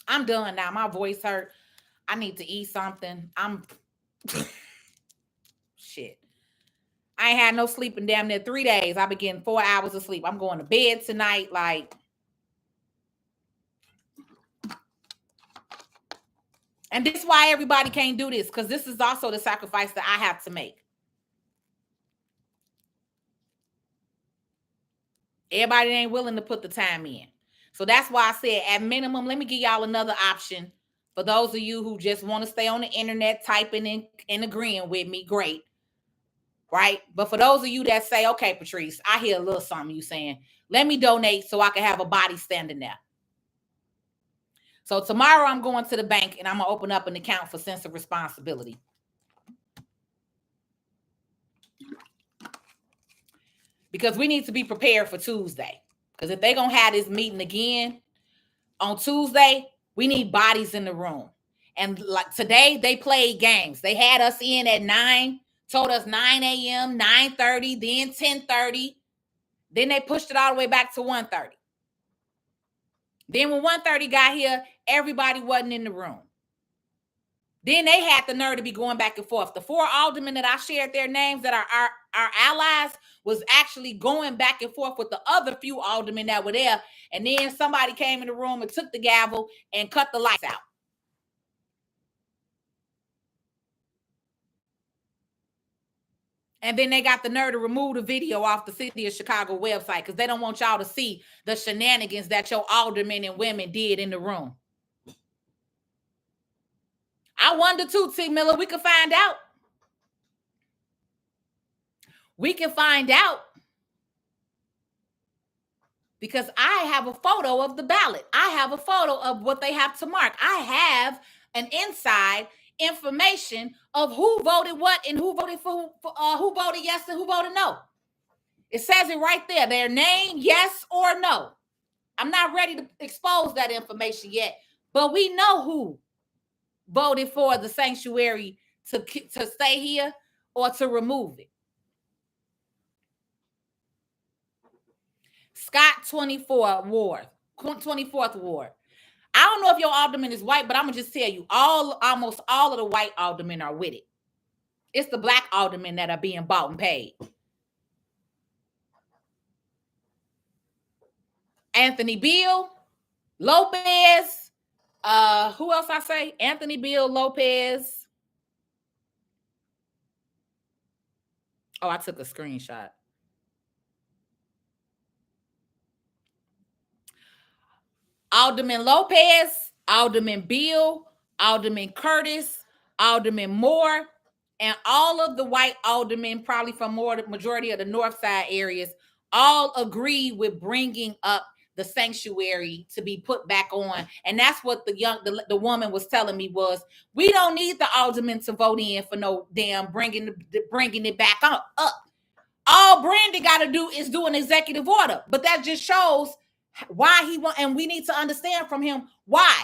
A: I'm done now. My voice hurt. I need to eat something. I'm shit. I ain't had no sleep in damn near 3 days. I've been getting 4 hours of sleep. I'm going to bed tonight. And this is why everybody can't do this, because this is also the sacrifice that I have to make. Everybody ain't willing to put the time in. So that's why I said, at minimum, let me give y'all another option. For those of you who just want to stay on the internet typing and agreeing with me, great. Right? But for those of you that say, okay, Patrice, I hear a little something you saying, let me donate so I can have a body standing there. So tomorrow I'm going to the bank and I'm going to open up an account for sense of responsibility. Because we need to be prepared for Tuesday. Because if they're going to have this meeting again on Tuesday, we need bodies in the room. And like today, they played games. They had us in at 9, told us 9 a.m., 9:30, then 10:30. Then they pushed it all the way back to 1:30. Then when 1:30 got here, everybody wasn't in the room. Then they had the nerve to be going back and forth. The 4 aldermen that I shared their names that are our allies was actually going back and forth with the other few aldermen that were there. And then somebody came in the room and took the gavel and cut the lights out. And then they got the nerve to remove the video off the City of Chicago website because they don't want y'all to see the shenanigans that your aldermen and women did in the room. I wonder too, T. Miller, we can find out. We can find out because I have a photo of the ballot. I have a photo of what they have to mark. I have an inside information of who voted what and who voted for who voted yes and who voted no. It says it right there. Their name, yes or no. I'm not ready to expose that information yet, but we know who voted for the sanctuary to stay here or to remove it. Scott 24th Ward. I don't know if your alderman is white, but I'm gonna just tell you, almost all of the white aldermen are with it. It's the black aldermen that are being bought and paid. Anthony Beal, Lopez, who else I say? Anthony Beal, Lopez. Oh, I took a screenshot. Alderman Lopez, Alderman Beal, Alderman Curtis, Alderman Moore, and all of the white aldermen, probably from the majority of the North Side areas, all agree with bringing up the sanctuary to be put back on. And that's what the woman was telling me was, we don't need the aldermen to vote in for no damn bringing it back up. All Brandon got to do is do an executive order. But that just shows why he want, and we need to understand from him why.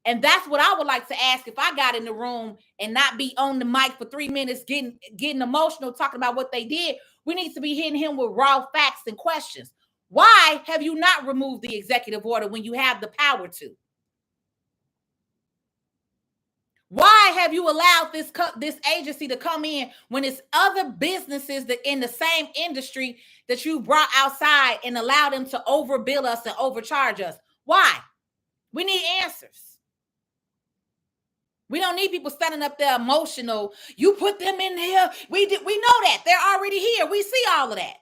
A: And that's what I would like to ask if I got in the room and not be on the mic for 3 minutes getting emotional talking about what they did. We need to be hitting him with raw facts and questions. Why have you not removed the executive order when you have the power to? Why have you allowed this agency to come in when it's other businesses that in the same industry that you brought outside and allowed them to overbill us and overcharge us? Why? We need answers. We don't need people standing up there emotional. You put them in here. We know that. They're already here. We see all of that.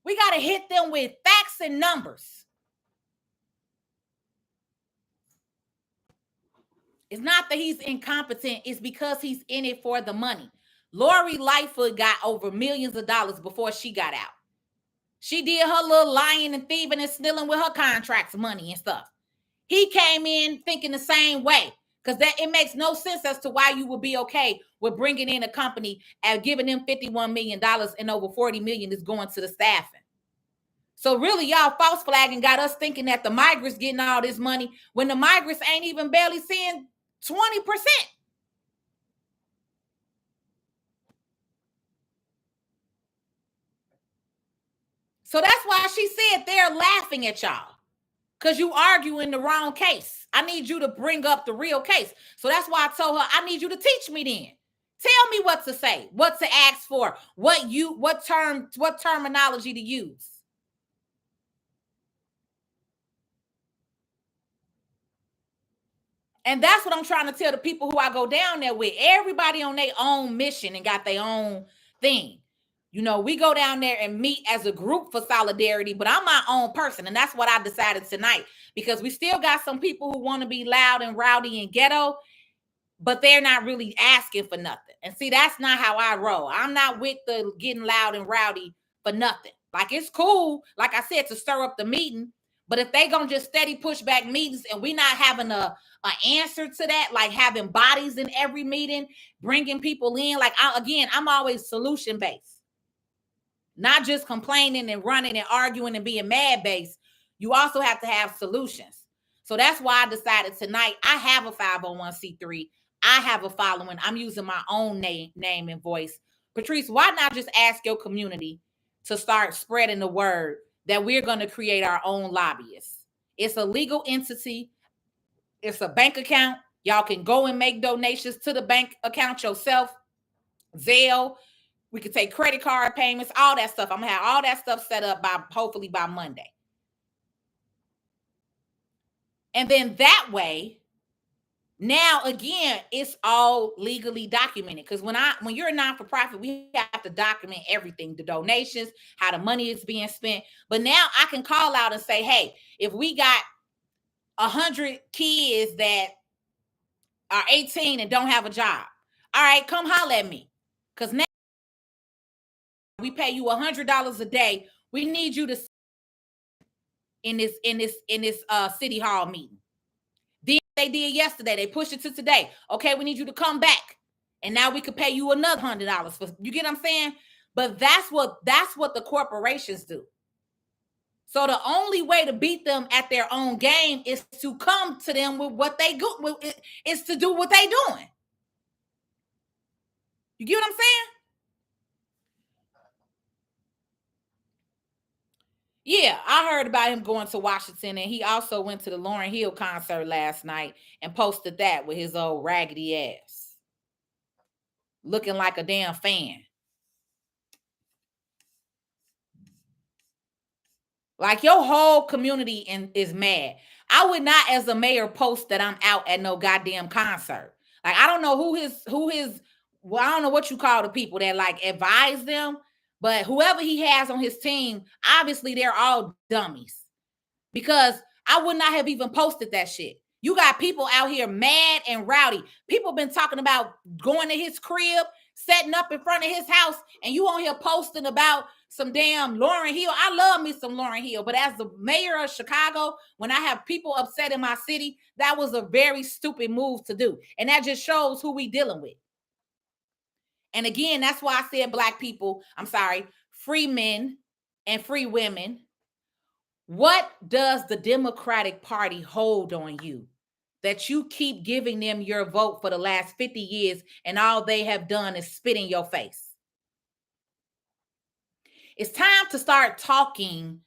A: We got to hit them with facts and numbers. It's not that he's incompetent. It's because he's in it for the money. Lori Lightfoot got over millions of dollars before she got out. She did her little lying and thieving and stealing with her contracts money and stuff. He came in thinking the same way because it makes no sense as to why you would be okay with bringing in a company and giving them $51 million and over $40 million is going to the staffing. So really, y'all false flagging got us thinking that the migrants getting all this money when the migrants ain't even barely seeing 20%. So that's why she said they're laughing at y'all because you arguing the wrong case. I need you to bring up the real case. So that's why I told her, I need you to teach me then. Tell me what to say, what to ask for, what terminology to use. And that's what I'm trying to tell the people who I go down there with. Everybody on their own mission and got their own thing. You know, we go down there and meet as a group for solidarity, but I'm my own person. And that's what I decided tonight because we still got some people who want to be loud and rowdy and ghetto, but they're not really asking for nothing. And see, that's not how I roll. I'm not with the getting loud and rowdy for nothing. Like, it's cool, like I said, to stir up the meeting. But if they gonna just steady push back meetings and we not having a answer to that, like having bodies in every meeting, bringing people in, like I'm always solution based, not just complaining and running and arguing and being mad based. You also have to have solutions. So that's why I decided tonight. I have a 501c3. I have a following. I'm using my own name and voice. Patrice, why not just ask your community to start spreading the word that we're going to create our own lobbyists? It's a legal entity. It's a bank account. Y'all can go and make donations to the bank account yourself. Zelle. We could take credit card payments, all that stuff. I'm going to have all that stuff set up hopefully by Monday. And then that way, now again, it's all legally documented. Because when you're a non-for-profit, we have to document everything, the donations, how the money is being spent. But now I can call out and say, hey, if we got 100 kids that are 18 and don't have a job, all right, come holler at me. Because now we pay you $100 a day. We need you to in this city hall meeting. Then they did yesterday. They pushed it to today. Okay, we need you to come back, and now we could pay you another $100 for. You get what I'm saying? But that's what the corporations do. So the only way to beat them at their own game is to come to them with what they go. Is to do what they doing. You get what I'm saying? Yeah, I heard about him going to Washington, and he also went to the Lauryn Hill concert last night and posted that with his old raggedy ass, looking like a damn fan. Like your whole community is mad. I would not, as a mayor, post that I'm out at no goddamn concert. Like I don't know who his. Well, I don't know what you call the people that like advise them, but whoever he has on his team, obviously they're all dummies. Because I would not have even posted that shit. You got people out here mad and rowdy. People been talking about going to his crib, setting up in front of his house, and you on here posting about some damn Lauryn Hill. I love me some Lauryn Hill, but as the mayor of Chicago, when I have people upset in my city, that was a very stupid move to do. And that just shows who we dealing with. And again, that's why I said black people, free men and free women. What does the Democratic Party hold on you that you keep giving them your vote for the last 50 years and all they have done is spit in your face? It's time to start talking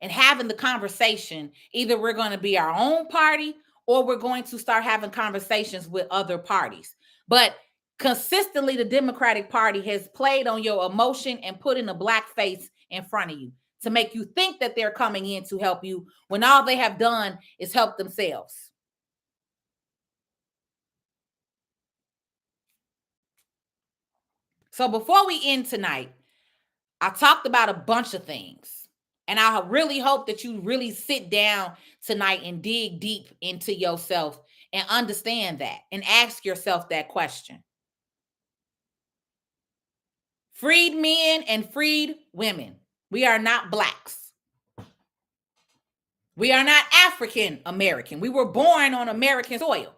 A: and having the conversation. Either we're going to be our own party or we're going to start having conversations with other parties. But consistently, the Democratic Party has played on your emotion and put in a black face in front of you to make you think that they're coming in to help you when all they have done is help themselves. So before we end tonight, I talked about a bunch of things. And I really hope that you really sit down tonight and dig deep into yourself and understand that and ask yourself that question. Freed men and freed women. We are not blacks. We are not African American. We were born on American soil.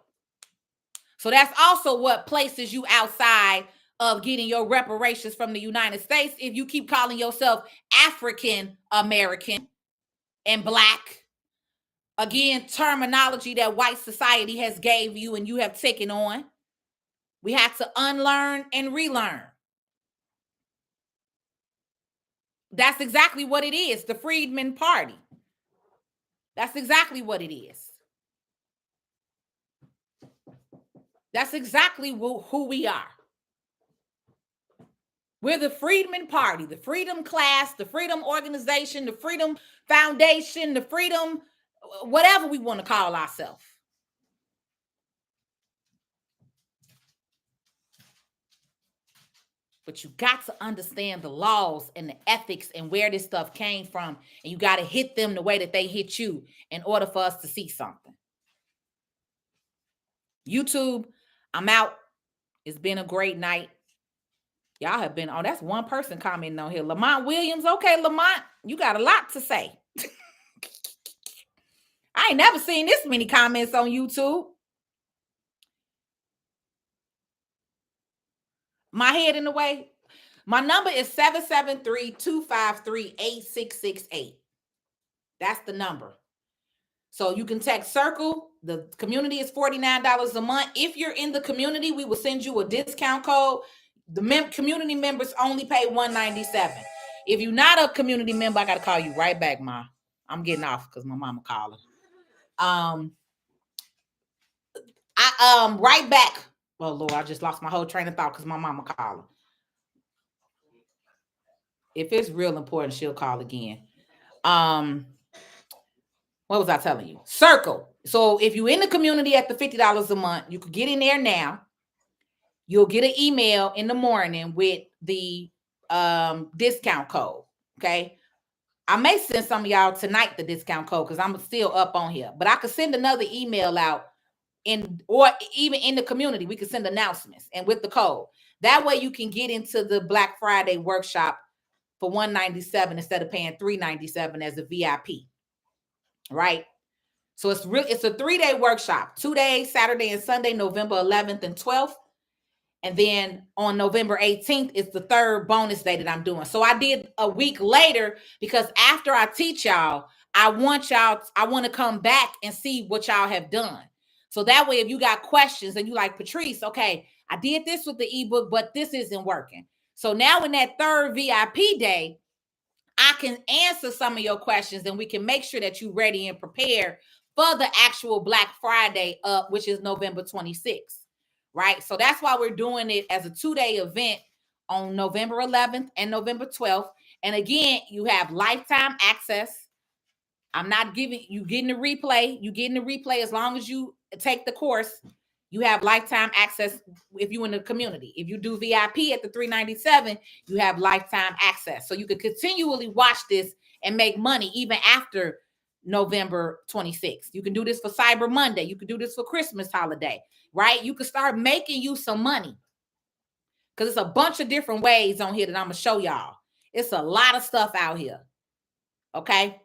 A: So that's also what places you outside of getting your reparations from the United States if you keep calling yourself African American and black. Again, terminology that white society has gave you and you have taken on. We have to unlearn and relearn. That's exactly what it is, the Freedmen Party. That's exactly what it is. That's exactly who we are. We're the Freedmen Party, the Freedom Class, the Freedom Organization, the Freedom Foundation, the Freedom, whatever we want to call ourselves. But you got to understand the laws and the ethics and where this stuff came from. And you got to hit them the way that they hit you in order for us to see something. YouTube, I'm out. It's been a great night. Y'all have been on. That's one person commenting on here. Lamont Williams. Okay, Lamont, you got a lot to say. I ain't never seen this many comments on YouTube. My head in the way. My number is 773-253-8668. That's the number. So you can text Circle. The community is $49 a month. If you're in the community, we will send you a discount code. The community members only pay $197. If you're not a community member, I got to call you right back, Ma. I'm getting off because my mama calling. Right back. Oh Lord, I just lost my whole train of thought because my mama calling. If it's real important, she'll call again. Um, what was I telling you? Circle. So if you're in the community at the $50 a month, you could get in there now. You'll get an email in the morning with the discount code. Okay. I may send some of y'all tonight the discount code because I'm still up on here. But I could send another email out or even in the community. We could send announcements and with the code. That way you can get into the Black Friday workshop for $197 instead of paying $397 as a VIP. Right? So it's a 3-day workshop, 2 days, Saturday and Sunday, November 11th and 12th. And then on November 18th is the third bonus day that I'm doing. So I did a week later because after I teach y'all, I want to come back and see what y'all have done. So that way, if you got questions and you like, Patrice, okay, I did this with the ebook, but this isn't working. So now in that third VIP day, I can answer some of your questions and we can make sure that you're ready and prepared for the actual Black Friday up, which is November 26th, right? So that's why we're doing it as a 2-day event on November 11th and November 12th. And again, you have lifetime access. I'm not giving you getting the replay. You getting the replay as long as you take the course. You have lifetime access if you're in the community. If you do VIP at the $397, you have lifetime access. So you can continually watch this and make money even after November 26th. You can do this for Cyber Monday. You can do this for Christmas holiday, right? You can start making you some money because it's a bunch of different ways on here that I'm going to show y'all. It's a lot of stuff out here, okay?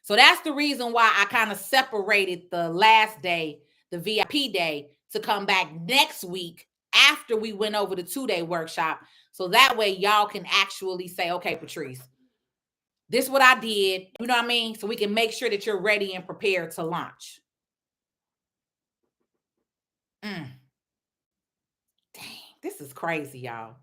A: So that's the reason why I kind of separated the last day, the VIP day, to come back next week after we went over the 2-day workshop. So that way y'all can actually say, okay, Patrice, this is what I did. You know what I mean? So we can make sure that you're ready and prepared to launch. Dang, this is crazy, y'all.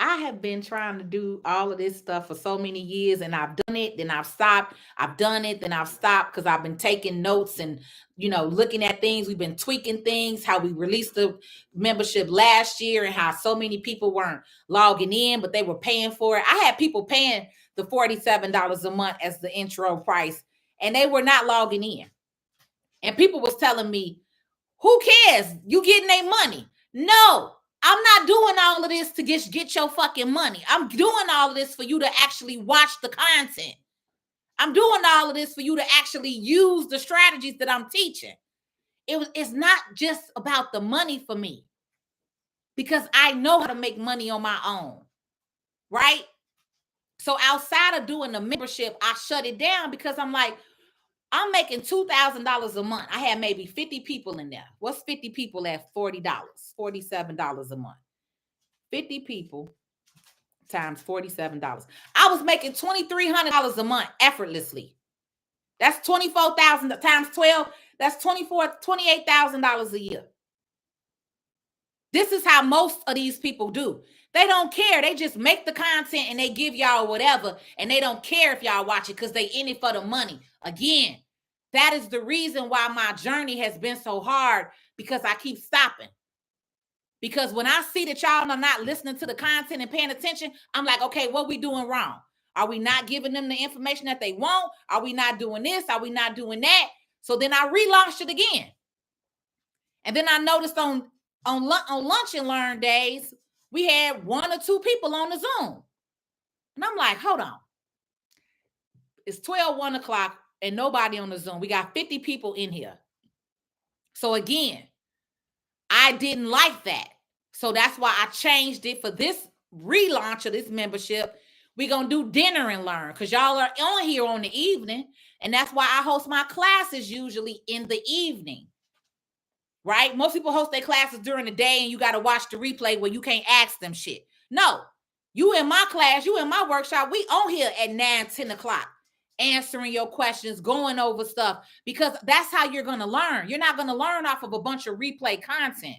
A: I have been trying to do all of this stuff for so many years and I've done it, then I've stopped. I've done it, then I've stopped because I've been taking notes and, looking at things. We've been tweaking things, how we released the membership last year and how so many people weren't logging in, but they were paying for it. I had people paying the $47 a month as the intro price and they were not logging in. And people was telling me, who cares? You getting their money. No. I'm not doing all of this to get your fucking money. I'm doing all of this for you to actually watch the content. I'm doing all of this for you to actually use the strategies that I'm teaching. It's not just about the money for me because I know how to make money on my own, right? So outside of doing the membership, I shut it down because I'm like, I'm making $2,000 a month. I had maybe 50 people in there. What's 50 people at $40? $47 a month. 50 people times $47. I was making $2,300 a month effortlessly. That's 24,000 times 12. That's $28,000 a year. This is how most of these people do. They don't care. They just make the content and they give y'all whatever. And they don't care if y'all watch it because they in it for the money. Again, that is the reason why my journey has been so hard because I keep stopping. Because when I see that y'all are not listening to the content and paying attention, I'm like, okay, what we doing wrong? Are we not giving them the information that they want? Are we not doing this? Are we not doing that? So then I relaunched it again. And then I noticed on lunch and learn days, we had 1 or 2 people on the Zoom. And I'm like, hold on. It's 1 o'clock and nobody on the Zoom. We got 50 people in here. So again, I didn't like that. So that's why I changed it for this relaunch of this membership. We're going to do dinner and learn because y'all are on here on the evening. And that's why I host my classes usually in the evening. Right? Most people host their classes during the day and you got to watch the replay where you can't ask them shit. No, you in my class, you in my workshop, we on here at 9, 10 o'clock answering your questions, going over stuff because that's how you're going to learn. You're not going to learn off of a bunch of replay content,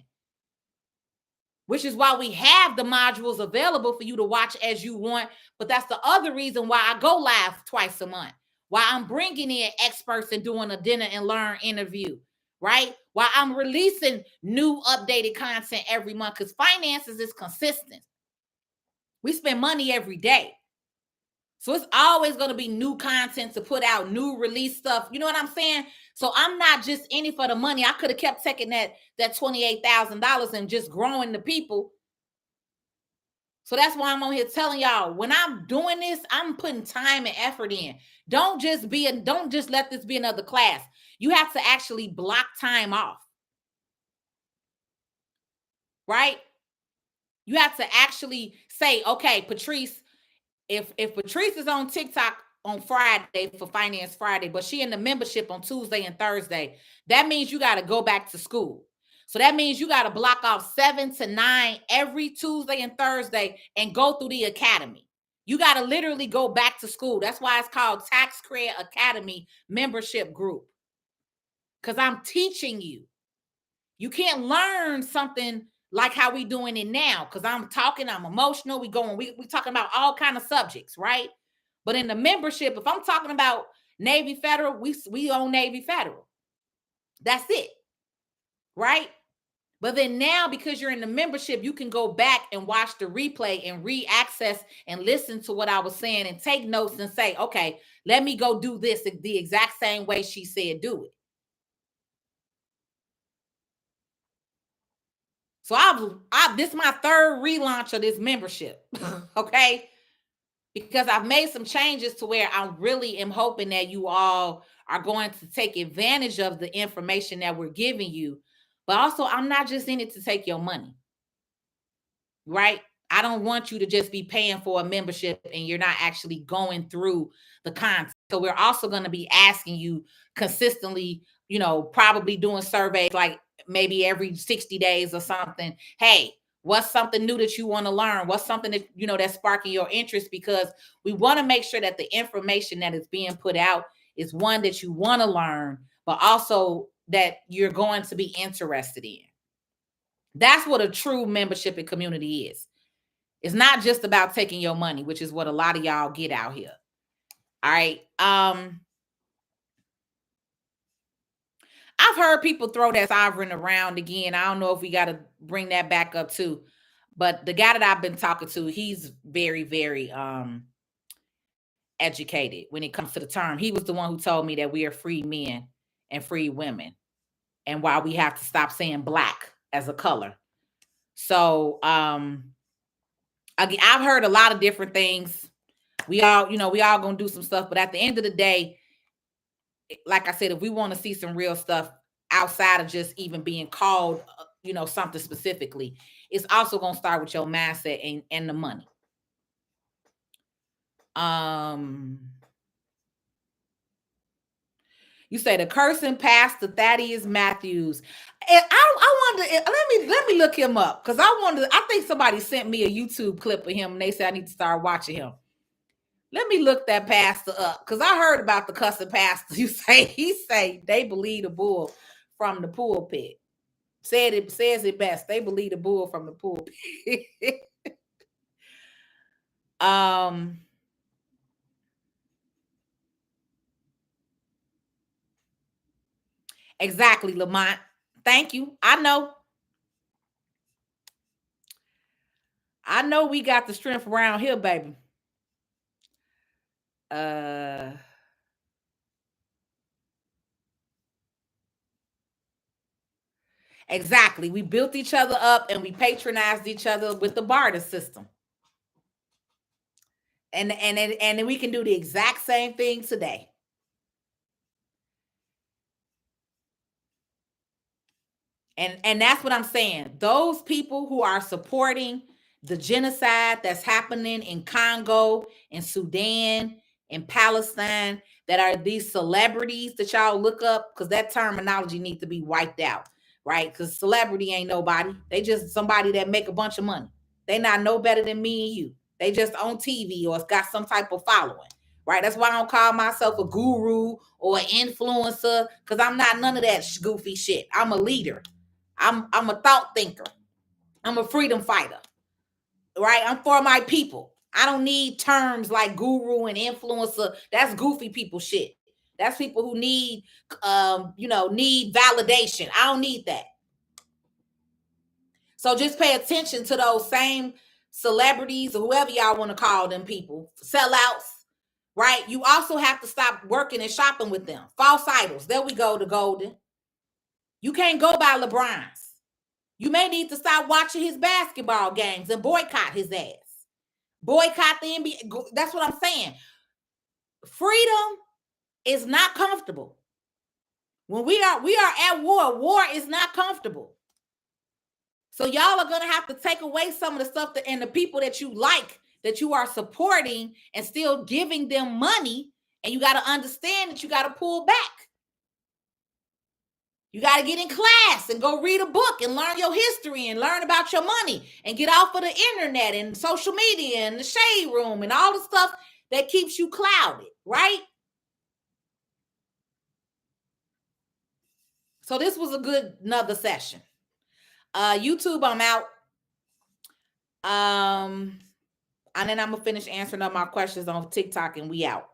A: which is why we have the modules available for you to watch as you want. But that's the other reason why I go live twice a month, why I'm bringing in experts and doing a dinner and learn interview. right? While I'm releasing new updated content every month, because finances is consistent. We spend money every day. So it's always going to be new content to put out, new release stuff. You know what I'm saying? So I'm not just in it for the money. I could have kept taking that $28,000 and just growing the people. So that's why I'm on here telling y'all, when I'm doing this, I'm putting time and effort in. Don't just let this be another class. You have to actually block time off. Right? You have to actually say, okay, Patrice, if Patrice is on TikTok on Friday for Finance Friday, but she in the membership on Tuesday and Thursday, that means you got to go back to school. So that means you got to block off 7 to 9 every Tuesday and Thursday and go through the academy. You got to literally go back to school. That's why it's called Tax Credit Academy Membership Group. Because I'm teaching you. You can't learn something like how we doing it now, because I'm emotional. We talking about all kind of subjects, right? But in the membership, if I'm talking about Navy Federal, we own Navy Federal. That's it, right? But then now, because you're in the membership, you can go back and watch the replay and re-access and listen to what I was saying and take notes and say, okay, let me go do this the exact same way she said do it. So this is my third relaunch of this membership, okay? Because I've made some changes to where I really am hoping that you all are going to take advantage of the information that we're giving you. But also, I'm not just in it to take your money, right? I don't want you to just be paying for a membership and you're not actually going through the content. So we're also going to be asking you consistently, probably doing surveys like maybe every 60 days or something. Hey, what's something new that you want to learn? What's something that, that's sparking your interest? Because we want to make sure that the information that is being put out is one that you want to learn, but also that you're going to be interested in. That's what a true membership and community is. It's not just about taking your money, which is what a lot of y'all get out here. All right. I've heard people throw that sovereign around again. I don't know if we got to bring that back up too. But the guy that I've been talking to, he's very, very educated when it comes to the term. He was the one who told me that we are free men and free women, and why we have to stop saying black as a color. So I've heard a lot of different things. We all gonna do some stuff, but at the end of the day, like I said, if we want to see some real stuff outside of just even being called, something specifically, it's also gonna start with your mindset and the money. You say the cursing pastor Thaddeus Matthews. And I wonder. Let me look him up, because I think somebody sent me a YouTube clip of him and they said I need to start watching him. Let me look that pastor up, because I heard about the cussing pastor. He say they believe the bull from the pulpit. Says it best. They believe the bull from the pulpit. Exactly, Lamont. Thank you. I know we got the strength around here, baby. Exactly. We built each other up and we patronized each other with the barter system. And we can do the exact same thing today. And that's what I'm saying. Those people who are supporting the genocide that's happening in Congo, in Sudan, in Palestine, that are these celebrities that y'all look up, because that terminology needs to be wiped out, right? Because celebrity ain't nobody. They just somebody that make a bunch of money. They not no better than me and you. They just on TV or it's got some type of following, right? That's why I don't call myself a guru or an influencer, because I'm not none of that goofy shit. I'm a leader. I'm a thought thinker. I'm a freedom fighter. Right? I'm for my people. I don't need terms like guru and influencer. That's goofy people shit. That's people who need, need validation. I don't need that. So just pay attention to those same celebrities or whoever y'all want to call them people, sellouts, right? You also have to stop working and shopping with them. False idols. There we go, the golden. You can't go by LeBron's. You may need to stop watching his basketball games and boycott his ass. Boycott the NBA. That's what I'm saying. Freedom is not comfortable. When we are at war is not comfortable. So y'all are going to have to take away some of the stuff and the people that you like, that you are supporting and still giving them money. And you got to understand that you got to pull back. You got to get in class and go read a book and learn your history and learn about your money and get off of the internet and social media and the shade room and all the stuff that keeps you clouded, right? So this was another session. YouTube, I'm out. And then I'm going to finish answering all my questions on TikTok and we out.